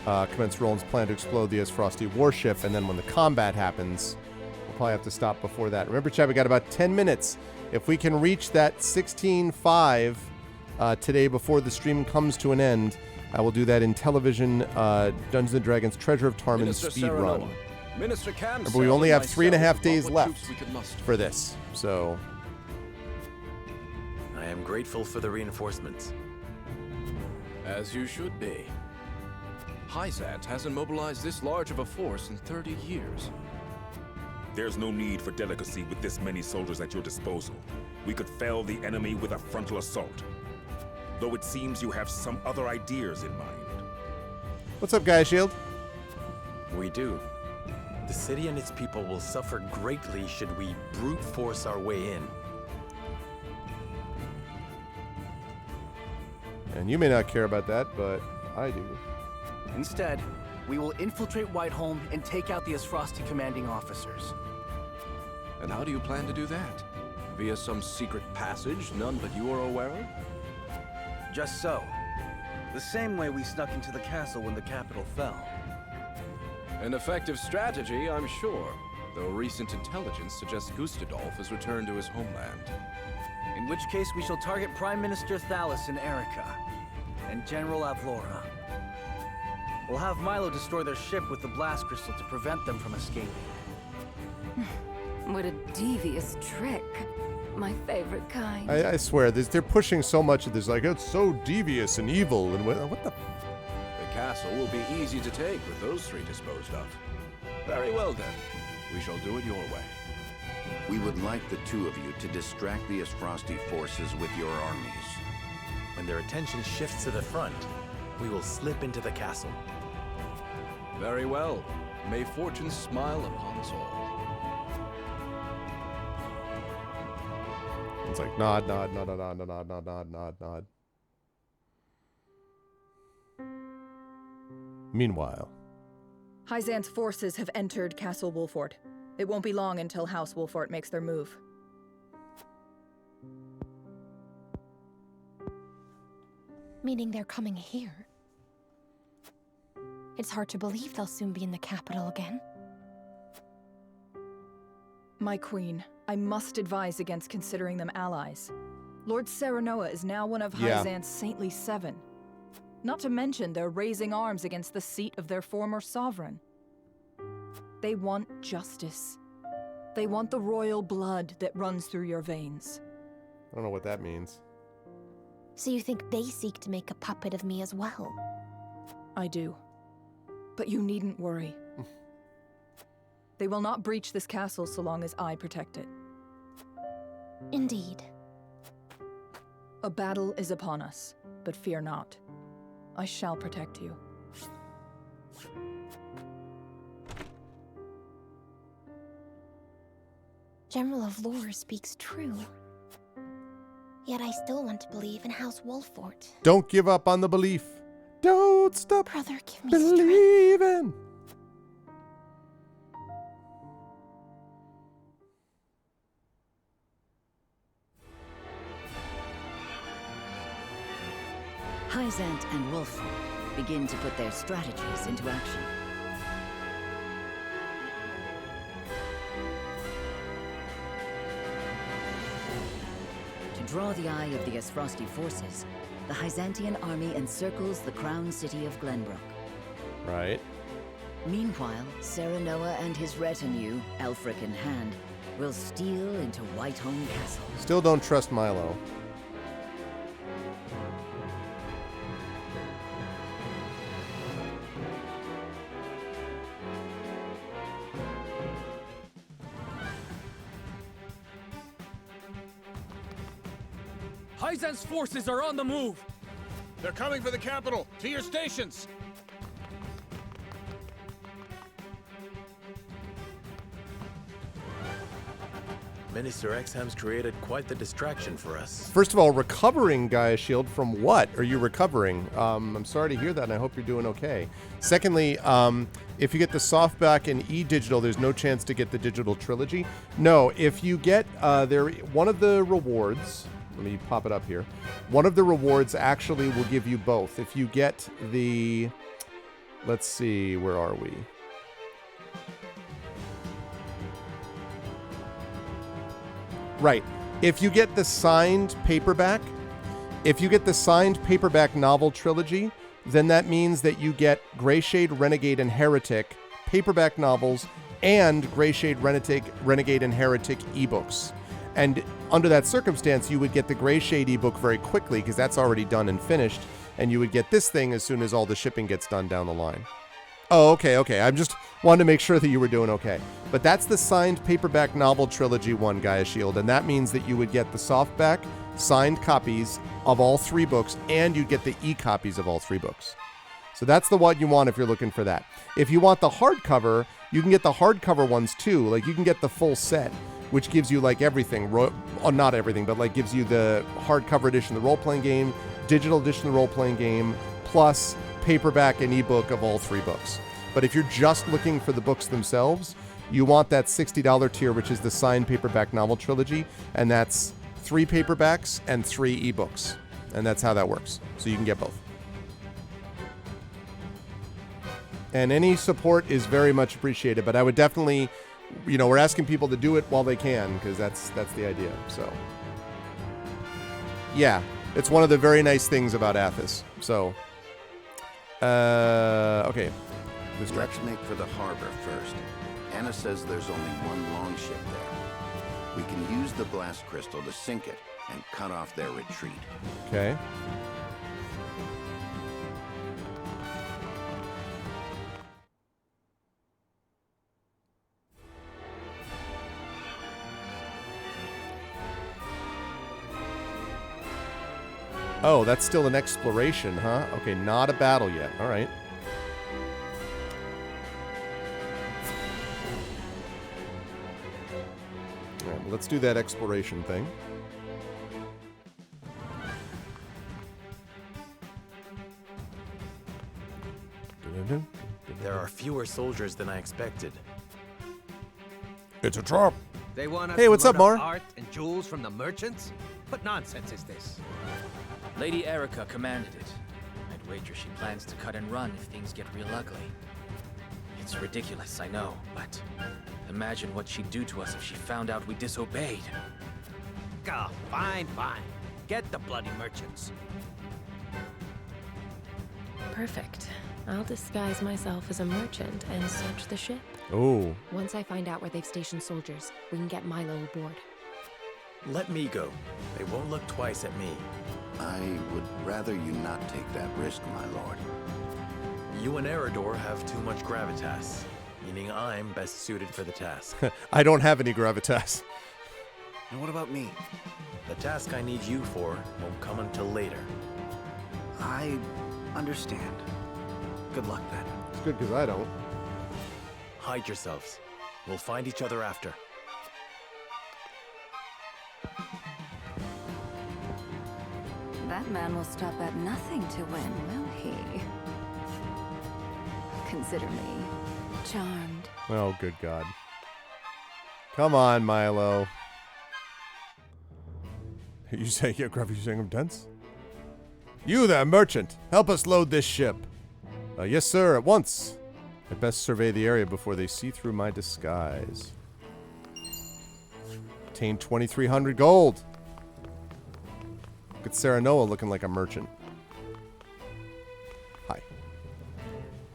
Speaker 2: Commence Roland's plan to explode the Frosty warship, and then when the combat happens, we'll probably have to stop before that. Remember, Chad, we got about 10 minutes. If we can reach that 16.5 today before the stream comes to an end, I will do that in television Dungeons & Dragons Treasure of Tarman speed run.
Speaker 6: Minister
Speaker 2: But we only have 3.5 days left for this, so...
Speaker 4: I am grateful for the reinforcements.
Speaker 6: As you should be. Hyzant hasn't mobilized this large of a force in 30 years.
Speaker 1: There's no need for delicacy with this many soldiers at your disposal. We could fell the enemy with a frontal assault. Though it seems you have some other ideas in mind.
Speaker 2: What's up, Guy Shield?
Speaker 4: We do. The city and its people will suffer greatly should we brute force our way in.
Speaker 2: And you may not care about that, but I do.
Speaker 5: Instead, we will infiltrate Whiteholm and take out the Asfrosti commanding officers.
Speaker 6: And how do you plan to do that? Via some secret passage none but you are aware of?
Speaker 5: Just so. The same way we snuck into the castle when the capital fell.
Speaker 6: An effective strategy, I'm sure, though recent intelligence suggests Gustadolf has returned to his homeland.
Speaker 5: In which case we shall target Prime Minister Thalas in Erica, and General Avlora. We'll have Milo destroy their ship with the blast crystal to prevent them from escaping.
Speaker 10: What a devious trick. My favorite kind.
Speaker 2: I swear, they're pushing so much of this, like, it's so devious and evil, and what the...
Speaker 6: The castle will be easy to take with those three disposed of. Very well then, we shall do it your way.
Speaker 3: We would like the two of you to distract the Asfrosti forces with your armies.
Speaker 4: When their attention shifts to the front, we will slip into the castle.
Speaker 6: Very well. May fortune smile upon us all.
Speaker 2: It's like nod, nod, nod, nod, nod, nod, nod, nod, nod, nod. Meanwhile,
Speaker 12: Hyzant's forces have entered Castle Wolfort. It won't be long until House Wolfort makes their move.
Speaker 15: Meaning they're coming here. It's hard to believe they'll soon be in the capital again.
Speaker 12: My queen, I must advise against considering them allies. Lord Serenoa is now one of Hyzant's Saintly Seven. Not to mention they're raising arms against the seat of their former sovereign. They want justice. They want the royal blood that runs through your veins.
Speaker 2: I don't know what that means.
Speaker 15: So you think they seek to make a puppet of me as well?
Speaker 12: I do. But you needn't worry. They will not breach this castle so long as I protect it.
Speaker 15: Indeed.
Speaker 12: A battle is upon us, but fear not. I shall protect you.
Speaker 15: General Avlora speaks true. Yet I still want to believe in House Wolfort.
Speaker 2: Don't give up on the belief. Don't stop
Speaker 15: Brother, give me
Speaker 2: believing.
Speaker 17: Hyzant and Wolfram begin to put their strategies into action. To draw the eye of the Esfrosti forces, the Hyzantian army encircles the crown city of Glenbrook.
Speaker 2: Right.
Speaker 17: Meanwhile, Serenoa and his retinue, Elfric in hand, will steal into Whitehome Castle.
Speaker 2: Still don't trust Milo.
Speaker 21: Hyzant's forces are on the move!
Speaker 19: They're coming for the capital! To your stations!
Speaker 4: Minister Exham's created quite the distraction for us.
Speaker 2: First of all, recovering Gaia Shield from what are you recovering? I'm sorry to hear that, and I hope you're doing okay. Secondly, if you get the softback and e-digital, there's no chance to get the digital trilogy. No, if you get one of the rewards, let me pop it up here. One of the rewards actually will give you both. If you get the, let's see, where are we? Right. If you get the signed paperback, novel trilogy, then that means that you get Greyshade, Renegade, and Heretic paperback novels and Greyshade, Renegade, and Heretic ebooks. And under that circumstance, you would get the Greyshade ebook very quickly because that's already done and finished, and you would get this thing as soon as all the shipping gets done down the line. Oh, okay. I just wanted to make sure that you were doing okay. But that's the signed paperback novel trilogy one, Gaia Shield, and that means that you would get the softback signed copies of all 3 books, and you'd get the e-copies of all 3 books. So that's the one you want if you're looking for that. If you want the hardcover, you can get the hardcover ones too. Like, you can get the full set, which gives you like everything. Not everything, but like gives you the hardcover edition of the role-playing game, digital edition of the role-playing game, plus paperback and ebook of all 3 books. But if you're just looking for the books themselves, you want that $60 tier, which is the signed paperback novel trilogy, and that's 3 paperbacks and 3 ebooks. And that's how that works. So you can get both. And any support is very much appreciated, but I would definitely, we're asking people to do it while they can, because that's the idea. So yeah, it's one of the very nice things about Athos. So okay.
Speaker 3: Let's make for the harbor first. Anna says there's only one longship there. We can use the blast crystal to sink it and cut off their retreat.
Speaker 2: Okay. Oh, that's still an exploration, huh? Okay, not a battle yet. All right. All right, well, let's do that exploration thing.
Speaker 4: There are fewer soldiers than I expected.
Speaker 2: It's a trap.
Speaker 22: They want us
Speaker 2: Hey, what's
Speaker 22: to
Speaker 2: up,
Speaker 22: load
Speaker 2: Mar?
Speaker 22: art and jewels from the merchants? What nonsense is this?
Speaker 21: Lady Erica commanded it. I'd wager she plans to cut and run if things get real ugly. It's ridiculous, I know, but imagine what she'd do to us if she found out we disobeyed.
Speaker 22: Oh, fine. Get the bloody merchants.
Speaker 18: Perfect. I'll disguise myself as a merchant and search the ship.
Speaker 2: Oh.
Speaker 18: Once I find out where they've stationed soldiers, we can get Milo aboard.
Speaker 4: Let me go. They won't look twice at me.
Speaker 3: I would rather you not take that risk, my lord.
Speaker 4: You and Eridor have too much gravitas, meaning I'm best suited for the task.
Speaker 2: I don't have any gravitas.
Speaker 4: And what about me? The task I need you for won't come until later.
Speaker 5: I understand. Good luck then.
Speaker 2: It's good because I don't.
Speaker 4: Hide yourselves. We'll find each other after.
Speaker 10: That man will stop at nothing to win, will he? Consider me charmed.
Speaker 2: Oh, good God. Come on, Milo. You saying I'm dense? You there, merchant. Help us load this ship. Yes, sir, at once. I'd best survey the area before they see through my disguise. Obtain 2,300 gold. Look at Sarah Noah looking like a merchant. Hi.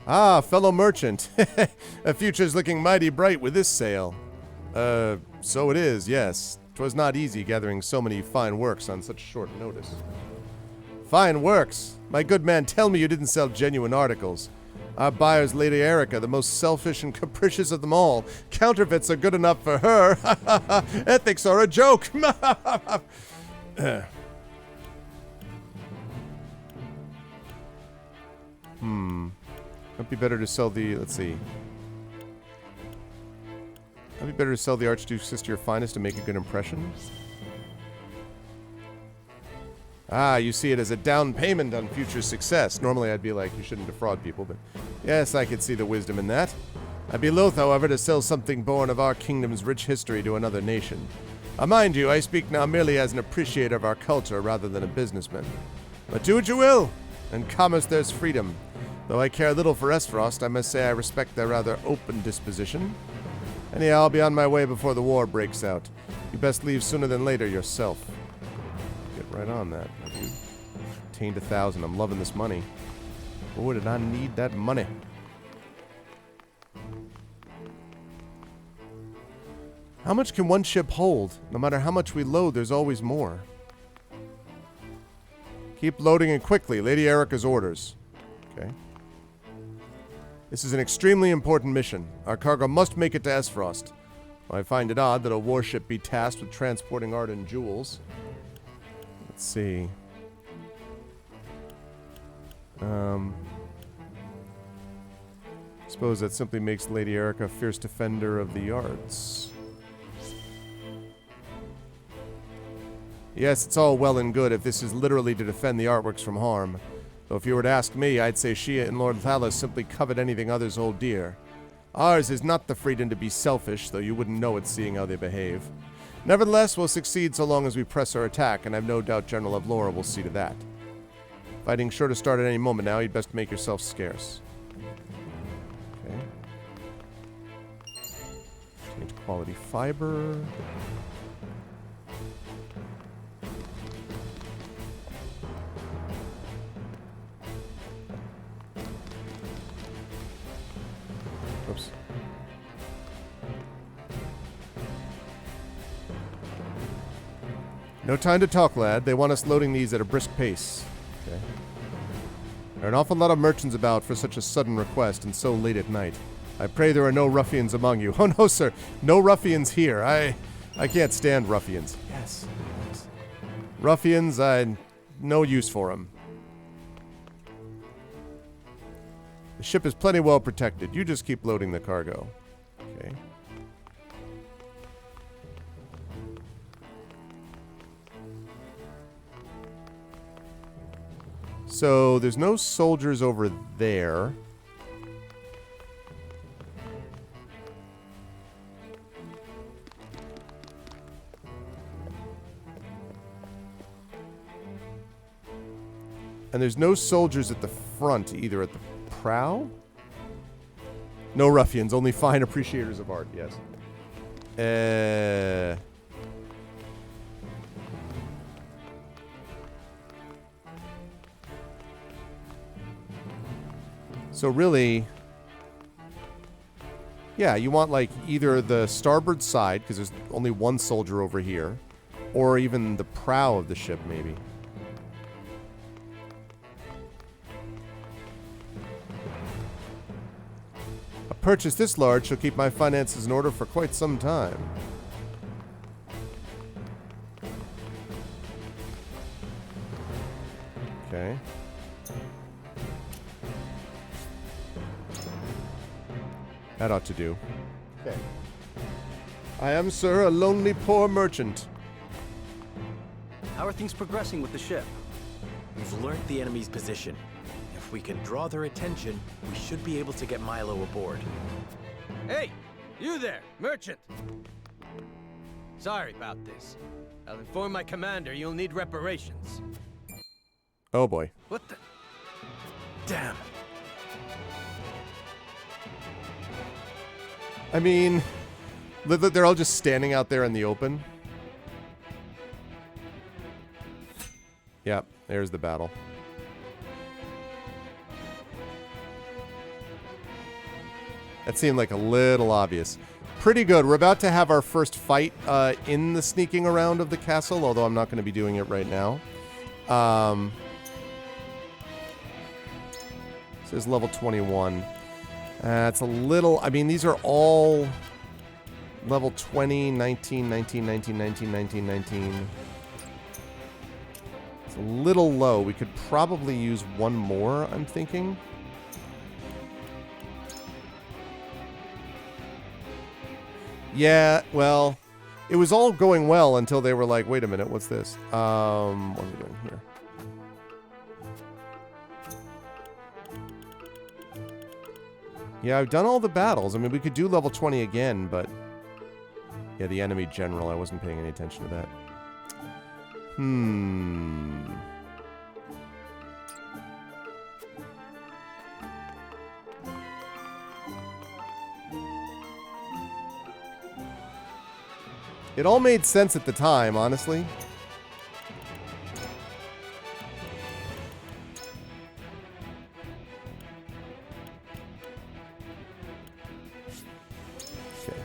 Speaker 2: Ah, fellow merchant. A future's looking mighty bright with this sail. So it is, yes. 'Twas not easy gathering so many fine works on such short notice. Fine works? My good man, tell me you didn't sell genuine articles. Our buyer's Lady Erica, the most selfish and capricious of them all. Counterfeits are good enough for her. Ethics are a joke. Might be better to sell the, let's see. Might be better to sell the Archduke's sister your finest to make a good impression. Ah, you see it as a down payment on future success. Normally I'd be like, you shouldn't defraud people, but yes, I could see the wisdom in that. I'd be loath, however, to sell something born of our kingdom's rich history to another nation. Mind you, I speak now merely as an appreciator of our culture rather than a businessman. But do what you will. In commerce there's freedom. Though I care little for Esfrost, I must say I respect their rather open disposition. Anyhow, I'll be on my way before the war breaks out. You best leave sooner than later yourself. Get right on that. You obtained 1,000. I'm loving this money. Boy, did I need that money. How much can one ship hold? No matter how much we load, there's always more. Keep loading and quickly. Lady Erica's orders. Okay. This is an extremely important mission. Our cargo must make it to Esfrost. I find it odd that a warship be tasked with transporting art and jewels. Let's see. Suppose that simply makes Lady Erica a fierce defender of the arts. Yes, it's all well and good if this is literally to defend the artworks from harm. Though if you were to ask me, I'd say she and Lord Thalos simply covet anything others hold dear. Ours is not the freedom to be selfish, though you wouldn't know it seeing how they behave. Nevertheless, we'll succeed so long as we press our attack, and I've no doubt General Evlora will see to that. Fighting's sure to start at any moment now. You'd best make yourself scarce. Okay. Change quality fiber. Oops. No time to talk, lad. They want us loading these at a brisk pace. Okay. There are an awful lot of merchants about for such a sudden request, and so late at night. I pray there are no ruffians among you. Oh no, sir. No ruffians here. I can't stand ruffians. Yes. Ruffians, no use for them. The ship is plenty well protected. You just keep loading the cargo. Okay. So, there's no soldiers over there. And there's no soldiers at the front either, at the prow? No ruffians, only fine appreciators of art, yes. So really, yeah, you want like either the starboard side, because there's only one soldier over here, or even the prow of the ship, maybe. A purchase this large shall keep my finances in order for quite some time. Okay. That ought to do. Okay. I am, sir, a lonely poor merchant.
Speaker 5: How are things progressing with the ship?
Speaker 4: We've learned the enemy's position. If we can draw their attention, we should be able to get Milo aboard.
Speaker 22: Hey! You there, merchant! Sorry about this. I'll inform my commander you'll need reparations.
Speaker 2: Oh boy.
Speaker 4: What the? Damn.
Speaker 2: I mean, they're all just standing out there in the open. Yep, there's the battle. That seemed like a little obvious. Pretty good. We're about to have our first fight in the sneaking around of the castle, although I'm not going to be doing it right now. This is level 21. It's a little... I mean, these are all level 20, 19, 19, 19, 19, 19, 19. It's a little low. We could probably use one more, I'm thinking. Yeah, well, it was all going well until they were like, wait a minute, what's this? What are we doing here? Yeah, I've done all the battles. I mean, we could do level 20 again, but... Yeah, the enemy general, I wasn't paying any attention to that. It all made sense at the time, honestly. Okay.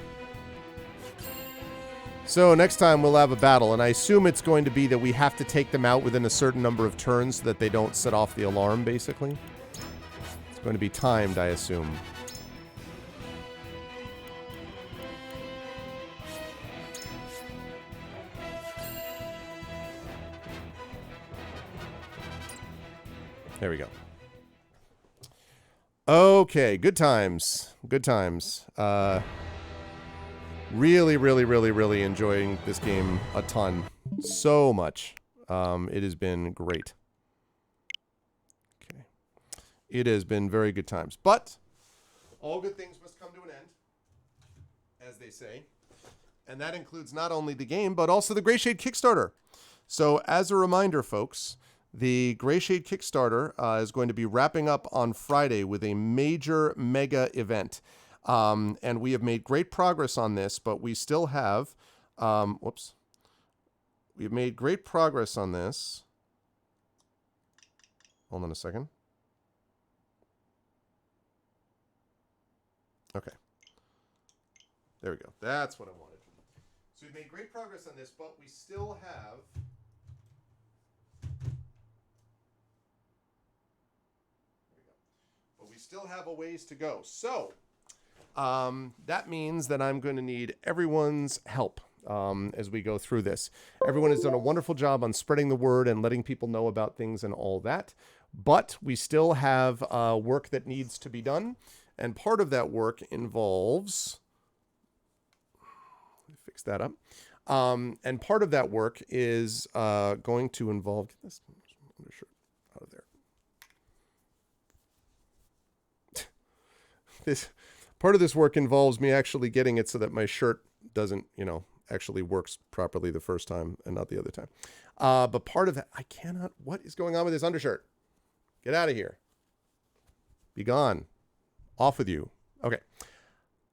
Speaker 2: So next time we'll have a battle, and I assume it's going to be that we have to take them out within a certain number of turns so that they don't set off the alarm, basically. It's going to be timed, I assume. There we go. Okay, good times. Good times. Really, really, really, really enjoying this game a ton. So much. It has been great. Okay. It has been very good times. But all good things must come to an end, as they say. And that includes not only the game, but also the Greyshade Kickstarter. So as a reminder, folks... The Greyshade Kickstarter is going to be wrapping up on Friday with a major mega event. And we have made great progress on this, but we still have... whoops. We've made great progress on this. Hold on a second. Okay. There we go. That's what I wanted. So we've made great progress on this, but we still have... We still have a ways to go. So that means that I'm going to need everyone's help as we go through this. Everyone has done a wonderful job on spreading the word and letting people know about things and all that. But we still have work that needs to be done. And part of that work involves... Let me fix that up. And part of that work is going to involve... Get this undershirt out of there. Part of this work involves me actually getting it so that my shirt doesn't, actually works properly the first time and not the other time. But part of that, I cannot, what is going on with this undershirt? Get out of here. Be gone. Off with you. Okay.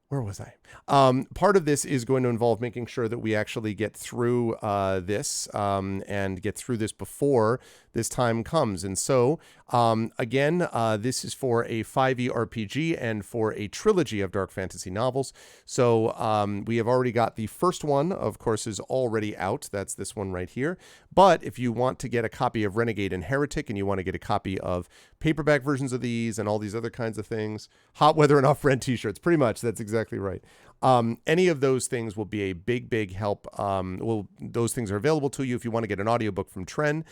Speaker 2: Where was I? Part of this is going to involve making sure that we actually get through this and get through this before this time comes. And so, again, this is for a 5e RPG and for a trilogy of dark fantasy novels. So we have already got the first one, of course, is already out. That's this one right here. But if you want to get a copy of Renegade and Heretic and you want to get a copy of paperback versions of these and all these other kinds of things, hot weather and off-rent t-shirts, pretty much, that's exactly right. Any of those things will be a big, big help. Those things are available to you if you want to get an audiobook from Tren,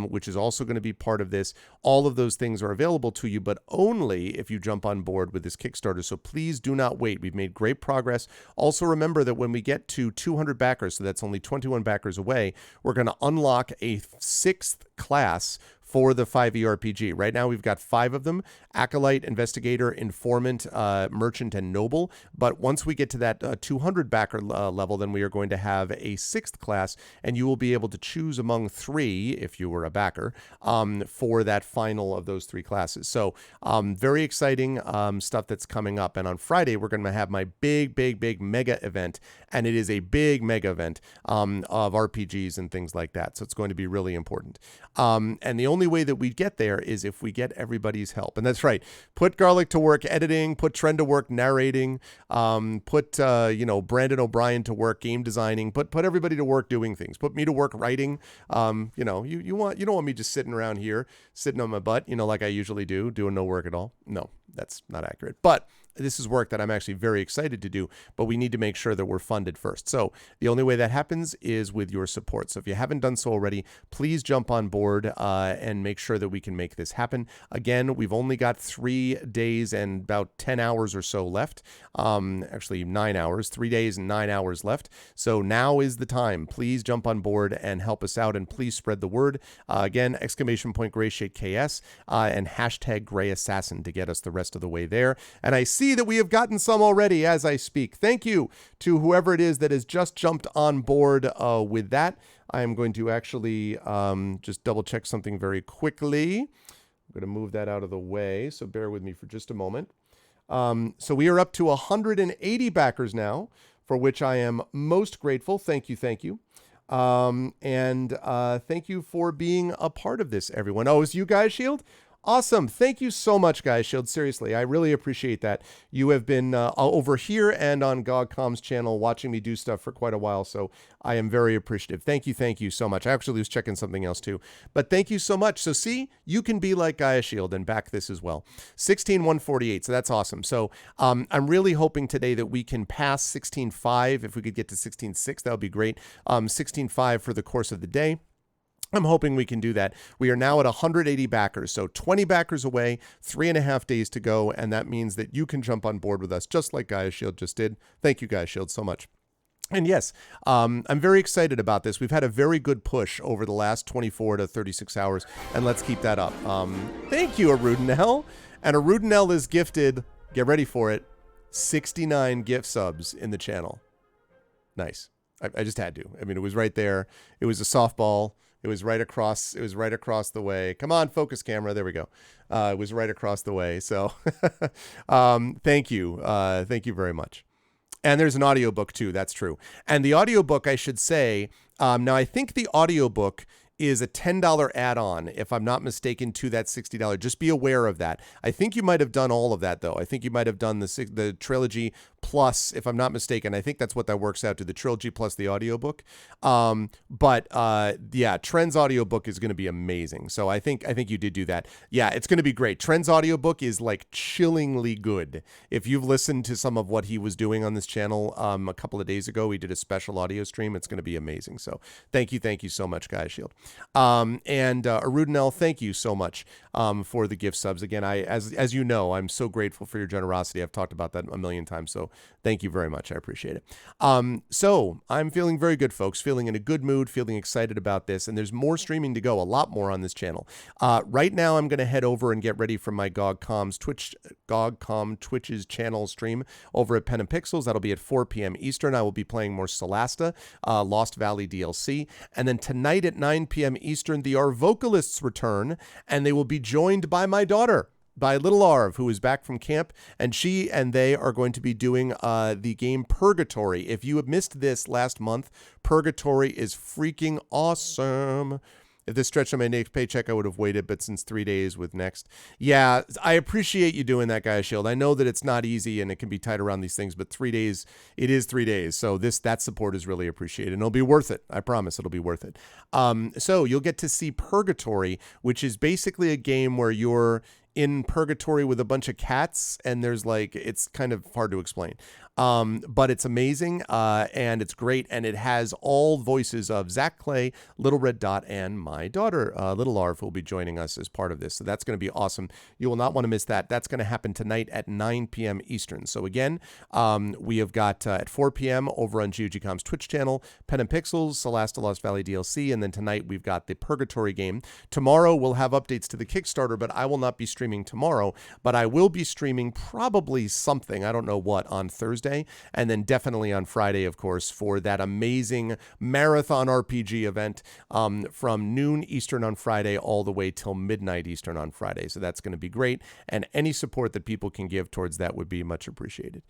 Speaker 2: which is also going to be part of this. All of those things are available to you, but only if you jump on board with this Kickstarter. So please do not wait. We've made great progress. Also remember that when we get to 200 backers, so that's only 21 backers away, we're going to unlock a 6th class for the 5e RPG. Right now we've got 5 of them: Acolyte, Investigator, Informant, Merchant, and Noble. But once we get to that 200 backer level, then we are going to have a 6th class, and you will be able to choose among 3, if you were a backer, for that final of those 3 classes. So very exciting stuff that's coming up. And on Friday, we're going to have my big mega event, and it is a big mega event of RPGs and things like that. So it's going to be really important. And the only way that we get there is if we get everybody's help. And that's right. Put Garlic to work editing, put Trend to work narrating, put Brandon O'Brien to work game designing, put everybody to work doing things. Put me to work writing. You don't want me just sitting around here, sitting on my butt, like I usually do, doing no work at all. No, that's not accurate. But this is work that I'm actually very excited to do, but we need to make sure that we're funded first. So the only way that happens is with your support. So if you haven't done so already, please jump on board and make sure that we can make this happen. Again, we've only got 3 days and about 10 hours or so left. Actually 9 hours, 3 days and 9 hours left. So now is the time. Please jump on board and help us out, and please spread the word. Again, !GrayShadeKS and hashtag Gray Assassin to get us the rest of the way there. And I see that we have gotten some already as I speak. Thank you to whoever it is that has just jumped on board with that. I am going to actually just double check something very quickly. I'm going to move that out of the way, so bear with me for just a moment. So we are up to 180 backers now, for which I am most grateful. Thank you. Thank you for being a part of this, everyone. Oh, is you guys, Shield? Awesome. Thank you so much, guys. Shield, seriously, I really appreciate that. You have been over here and on GOGCOM's channel watching me do stuff for quite a while, so I am very appreciative. Thank you so much. I actually was checking something else too, but thank you so much. So see, you can be like Gaia Shield and back this as well. 16,148, so that's awesome. So I'm really hoping today that we can pass 16.5. If we could get to 16.6, that would be great. 16.5 for the course of the day. I'm hoping we can do that. We are now at 180 backers, so 20 backers away, 3.5 days to go, and that means that you can jump on board with us just like Gaia Shield just did. Thank you, Gaia Shield, so much. And yes, I'm very excited about this. We've had a very good push over the last 24 to 36 hours, and let's keep that up. Thank you, Arudinel. And Arudinel is gifted, get ready for it, 69 gift subs in the channel. Nice. I just had to. I mean, it was right there. It was a softball. It was right across. It was right across the way. Come on, focus camera. There we go. It was right across the way. So, thank you. Thank you very much. And there's an audiobook too. That's true. And the audiobook, I should say. Now, I think the audiobook is a $10 add-on, if I'm not mistaken, to that $60. Just be aware of that. I think you might have done all of that, though. I think you might have done the trilogy plus, if I'm not mistaken. I think that's what that works out to, the trilogy plus the audiobook. Yeah, Trent's audiobook is going to be amazing. So I think you did do that. Yeah, it's going to be great. Trent's audiobook is like chillingly good. If you've listened to some of what he was doing on this channel a couple of days ago, he did a special audio stream. It's going to be amazing. So thank you so much, Gaia Shield. And Arudinel, thank you so much for the gift subs. Again, as you know, I'm so grateful for your generosity. I've talked about that a million times, so thank you very much. I appreciate it. So I'm feeling very good, folks, feeling in a good mood, feeling excited about this, and there's more streaming to go, a lot more on this channel. Right now, I'm going to head over and get ready for my GOGCOM Twitch's channel stream over at Pen and Pixels. That'll be at 4 p.m. Eastern. I will be playing more Solasta, Lost Valley DLC, and then tonight at 9 p.m. Eastern, the R Vocalists return, and they will be joined by my daughter, by Little Arv, who is back from camp, and she and they are going to be doing the game Purgatory. If you have missed this last month, Purgatory is freaking awesome. If this stretched on my next paycheck, I would have waited, but since 3 days with Next. Yeah, I appreciate you doing that, Gaia Shield. I know that it's not easy and it can be tight around these things, but 3 days, it is 3 days. So that support is really appreciated, and it'll be worth it. I promise it'll be worth it. So you'll get to see Purgatory, which is basically a game where you're in purgatory with a bunch of cats, and there's like, it's kind of hard to explain. But it's amazing, and it's great, and it has all voices of Zach Clay, Little Red Dot, and my daughter, Little Arv, who will be joining us as part of this. So that's going to be awesome. You will not want to miss that. That's going to happen tonight at 9 p.m. Eastern. So again, we have got at 4 p.m. over on GOGCom's Twitch channel, Pen and Pixels, Celeste Lost Valley DLC, and then tonight we've got the Purgatory game. Tomorrow we'll have updates to the Kickstarter, but I will not be streaming tomorrow, but I will be streaming probably something, I don't know what, on Thursday, and then definitely on Friday, of course, for that amazing marathon RPG event from noon Eastern on Friday all the way till midnight Eastern on Friday. So that's going to be great, and any support that people can give towards that would be much appreciated.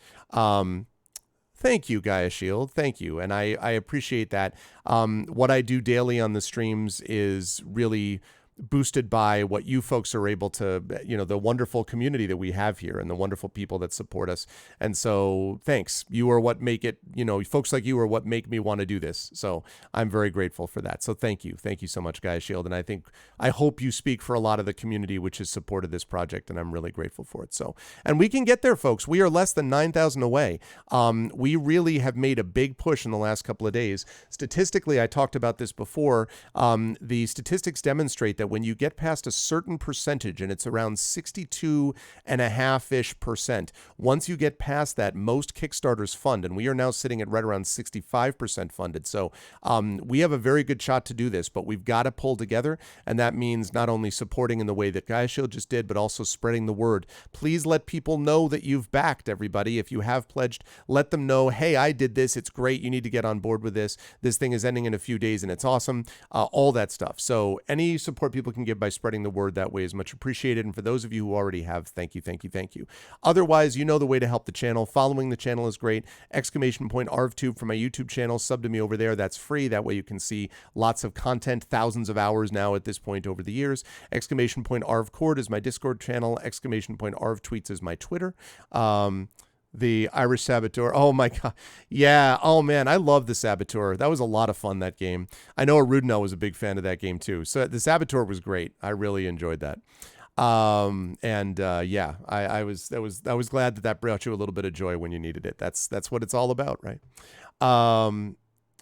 Speaker 2: Thank you, Gaia Shield. Thank you. And I appreciate that. What I do daily on the streams is really boosted by what you folks are able to, the wonderful community that we have here and the wonderful people that support us. And so thanks. You are what make it, folks like you are what make me want to do this. So I'm very grateful for that. So thank you. Thank you so much, Gaia Shield. And I hope you speak for a lot of the community which has supported this project, and I'm really grateful for it. So, and we can get there, folks. We are less than 9,000 away. We really have made a big push in the last couple of days. Statistically, I talked about this before. The statistics demonstrate that when you get past a certain percentage, and it's around 62.5-ish%, once you get past that, most Kickstarters fund, and we are now sitting at right around 65% funded. So we have a very good shot to do this, but we've got to pull together, and that means not only supporting in the way that Gaia Shield just did, but also spreading the word. Please let people know that you've backed, everybody. If you have pledged, let them know, hey, I did this. It's great. You need to get on board with this. This thing is ending in a few days, and it's awesome. All that stuff. So any support people can give by spreading the word that way is much appreciated. And for those of you who already have, thank you, thank you, thank you. Otherwise, you know the way to help the channel. Following the channel is great. ! ArvTube for my YouTube channel. Sub to me over there. That's free. That way you can see lots of content, thousands of hours now at this point over the years. ! ArvCord is my Discord channel. ! ArvTweets is my Twitter. The Irish Saboteur. Oh my God. Yeah. Oh man. I love the Saboteur. That was a lot of fun, that game. I know Arudinel was a big fan of that game too. So the Saboteur was great. I really enjoyed that. Yeah, I was glad that brought you a little bit of joy when you needed it. That's what it's all about, right?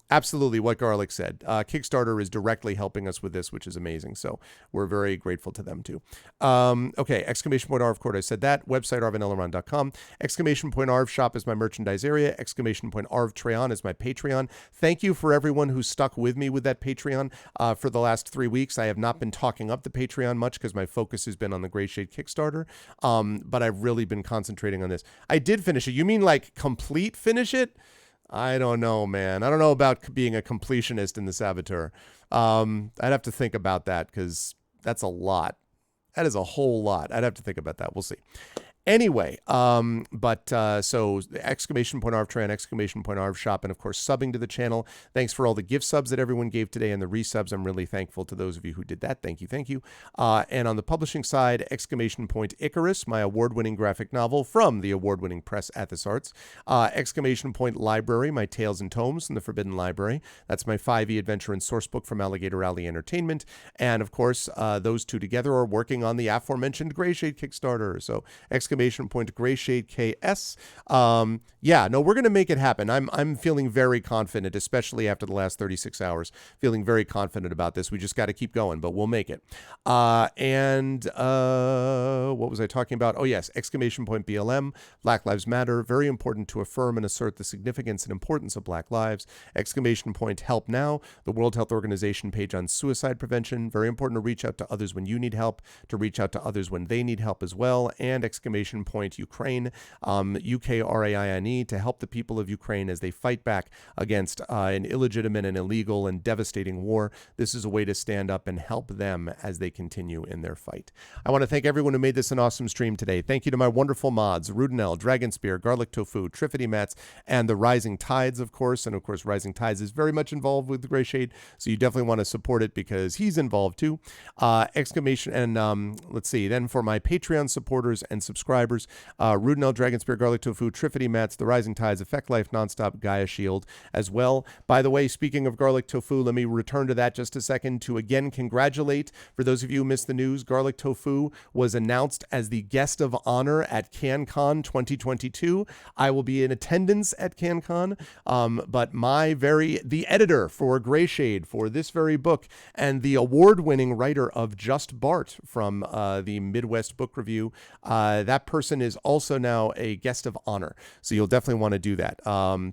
Speaker 2: Absolutely, what Garlic said. Kickstarter is directly helping us with this, which is amazing. So we're very grateful to them too. Okay, ! ArvCord, I said that. Website arvanelleron.com. ! Arv shop is my merchandise area. ! Arvtreon is my Patreon. Thank you for everyone who stuck with me with that Patreon for the last 3 weeks. I have not been talking up the Patreon much because my focus has been on the Gray Shade Kickstarter. But I've really been concentrating on this. I did finish it. You mean like complete finish it? I don't know, man. I don't know about being a completionist in the Saboteur. I'd have to think about that because that's a lot. That is a whole lot. I'd have to think about that. We'll see. Anyway, so ! Arvtreon, ! Arv shop, and of course subbing to the channel. Thanks for all the gift subs that everyone gave today and the resubs. I'm really thankful to those of you who did that. Thank you, thank you. And on the publishing side, ! Icarus, my award-winning graphic novel from the award-winning press Athos Arts. ! Library, my Tales and Tomes from the Forbidden Library. That's my 5e adventure and source book from Alligator Alley Entertainment. And of course, those two together are working on the aforementioned Gray Shade Kickstarter. So ! Gray Shade KS. Yeah, no, we're going to make it happen. I'm feeling very confident, especially after the last 36 hours, feeling very confident about this. We just got to keep going, but we'll make it. What was I talking about? Oh yes, ! BLM, Black Lives Matter, very important to affirm and assert the significance and importance of Black lives. ! Help Now, the World Health Organization page on suicide prevention, very important to reach out to others when you need help, to reach out to others when they need help as well. And ! Ukraine, UKRAINE, to help the people of Ukraine as they fight back against an illegitimate and illegal and devastating war. This is a way to stand up and help them as they continue in their fight. I want to thank everyone who made this an awesome stream today. Thank you to my wonderful mods, Rudinel, Dragonspear, Garlic Tofu, Triffity Mats, and the Rising Tides, of course. And of course, Rising Tides is very much involved with the Gray Shade, so you definitely want to support it because he's involved too. Let's see, then for my Patreon supporters and subscribers, subscribers. Rudinell, Dragon Spear, Garlic Tofu, Triffity Mats, The Rising Tides, Effect Life, Nonstop, Gaia Shield as well. By the way, speaking of Garlic Tofu, let me return to that just a second to again congratulate, for those of you who missed the news, Garlic Tofu was announced as the guest of honor at CanCon 2022. I will be in attendance at CanCon, but the editor for Greyshade for this very book and the award-winning writer of Just Bart from the Midwest Book Review, that person is also now a guest of honor. So you'll definitely want to do that.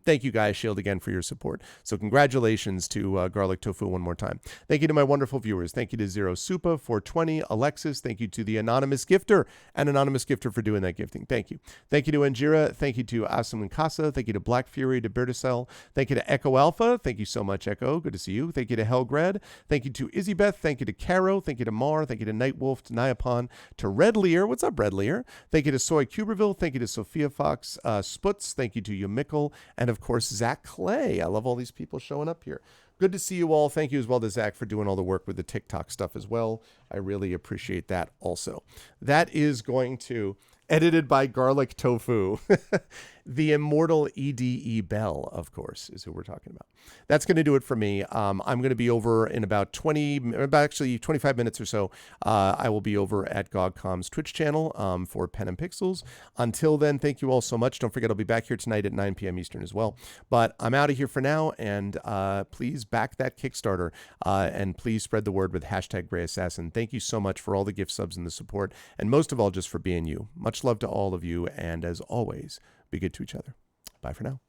Speaker 2: Thank you, Gaia Shield, again for your support. So congratulations to Garlic Tofu one more time. Thank you to my wonderful viewers. Thank you to Zero Supa, 420, Alexis. Thank you to the Anonymous Gifter and Anonymous Gifter for doing that gifting. Thank you. Thank you to Anjira. Thank you to Asim Casa. Thank you to Black Fury, to Berticel. Thank you to Echo Alpha. Thank you so much, Echo. Good to see you. Thank you to Helgrad. Thank you to Izzybeth. Thank you to Caro. Thank you to Mar. Thank you to Nightwolf, to Nyapon, to Red Lear. What's up, Red Lear? Thank you to Soy Cuberville. Thank you to Sophia Fox Sputz. Thank you to Yumickle. And of course, Zach Clay. I love all these people showing up here. Good to see you all. Thank you as well to Zach for doing all the work with the TikTok stuff as well. I really appreciate that also. That is going to, edited by Garlic Tofu. The immortal E.D.E. Bell, of course, is who we're talking about. That's going to do it for me. I'm going to be over in about 25 minutes or so. I will be over at GogCom's Twitch channel for Pen and Pixels. Until then, thank you all so much. Don't forget, I'll be back here tonight at 9 p.m. Eastern as well. But I'm out of here for now, and please back that Kickstarter, and please spread the word with hashtag Grey Assassin. Thank you so much for all the gift subs and the support, and most of all, just for being you. Much love to all of you, and as always, be good to each other. Bye for now.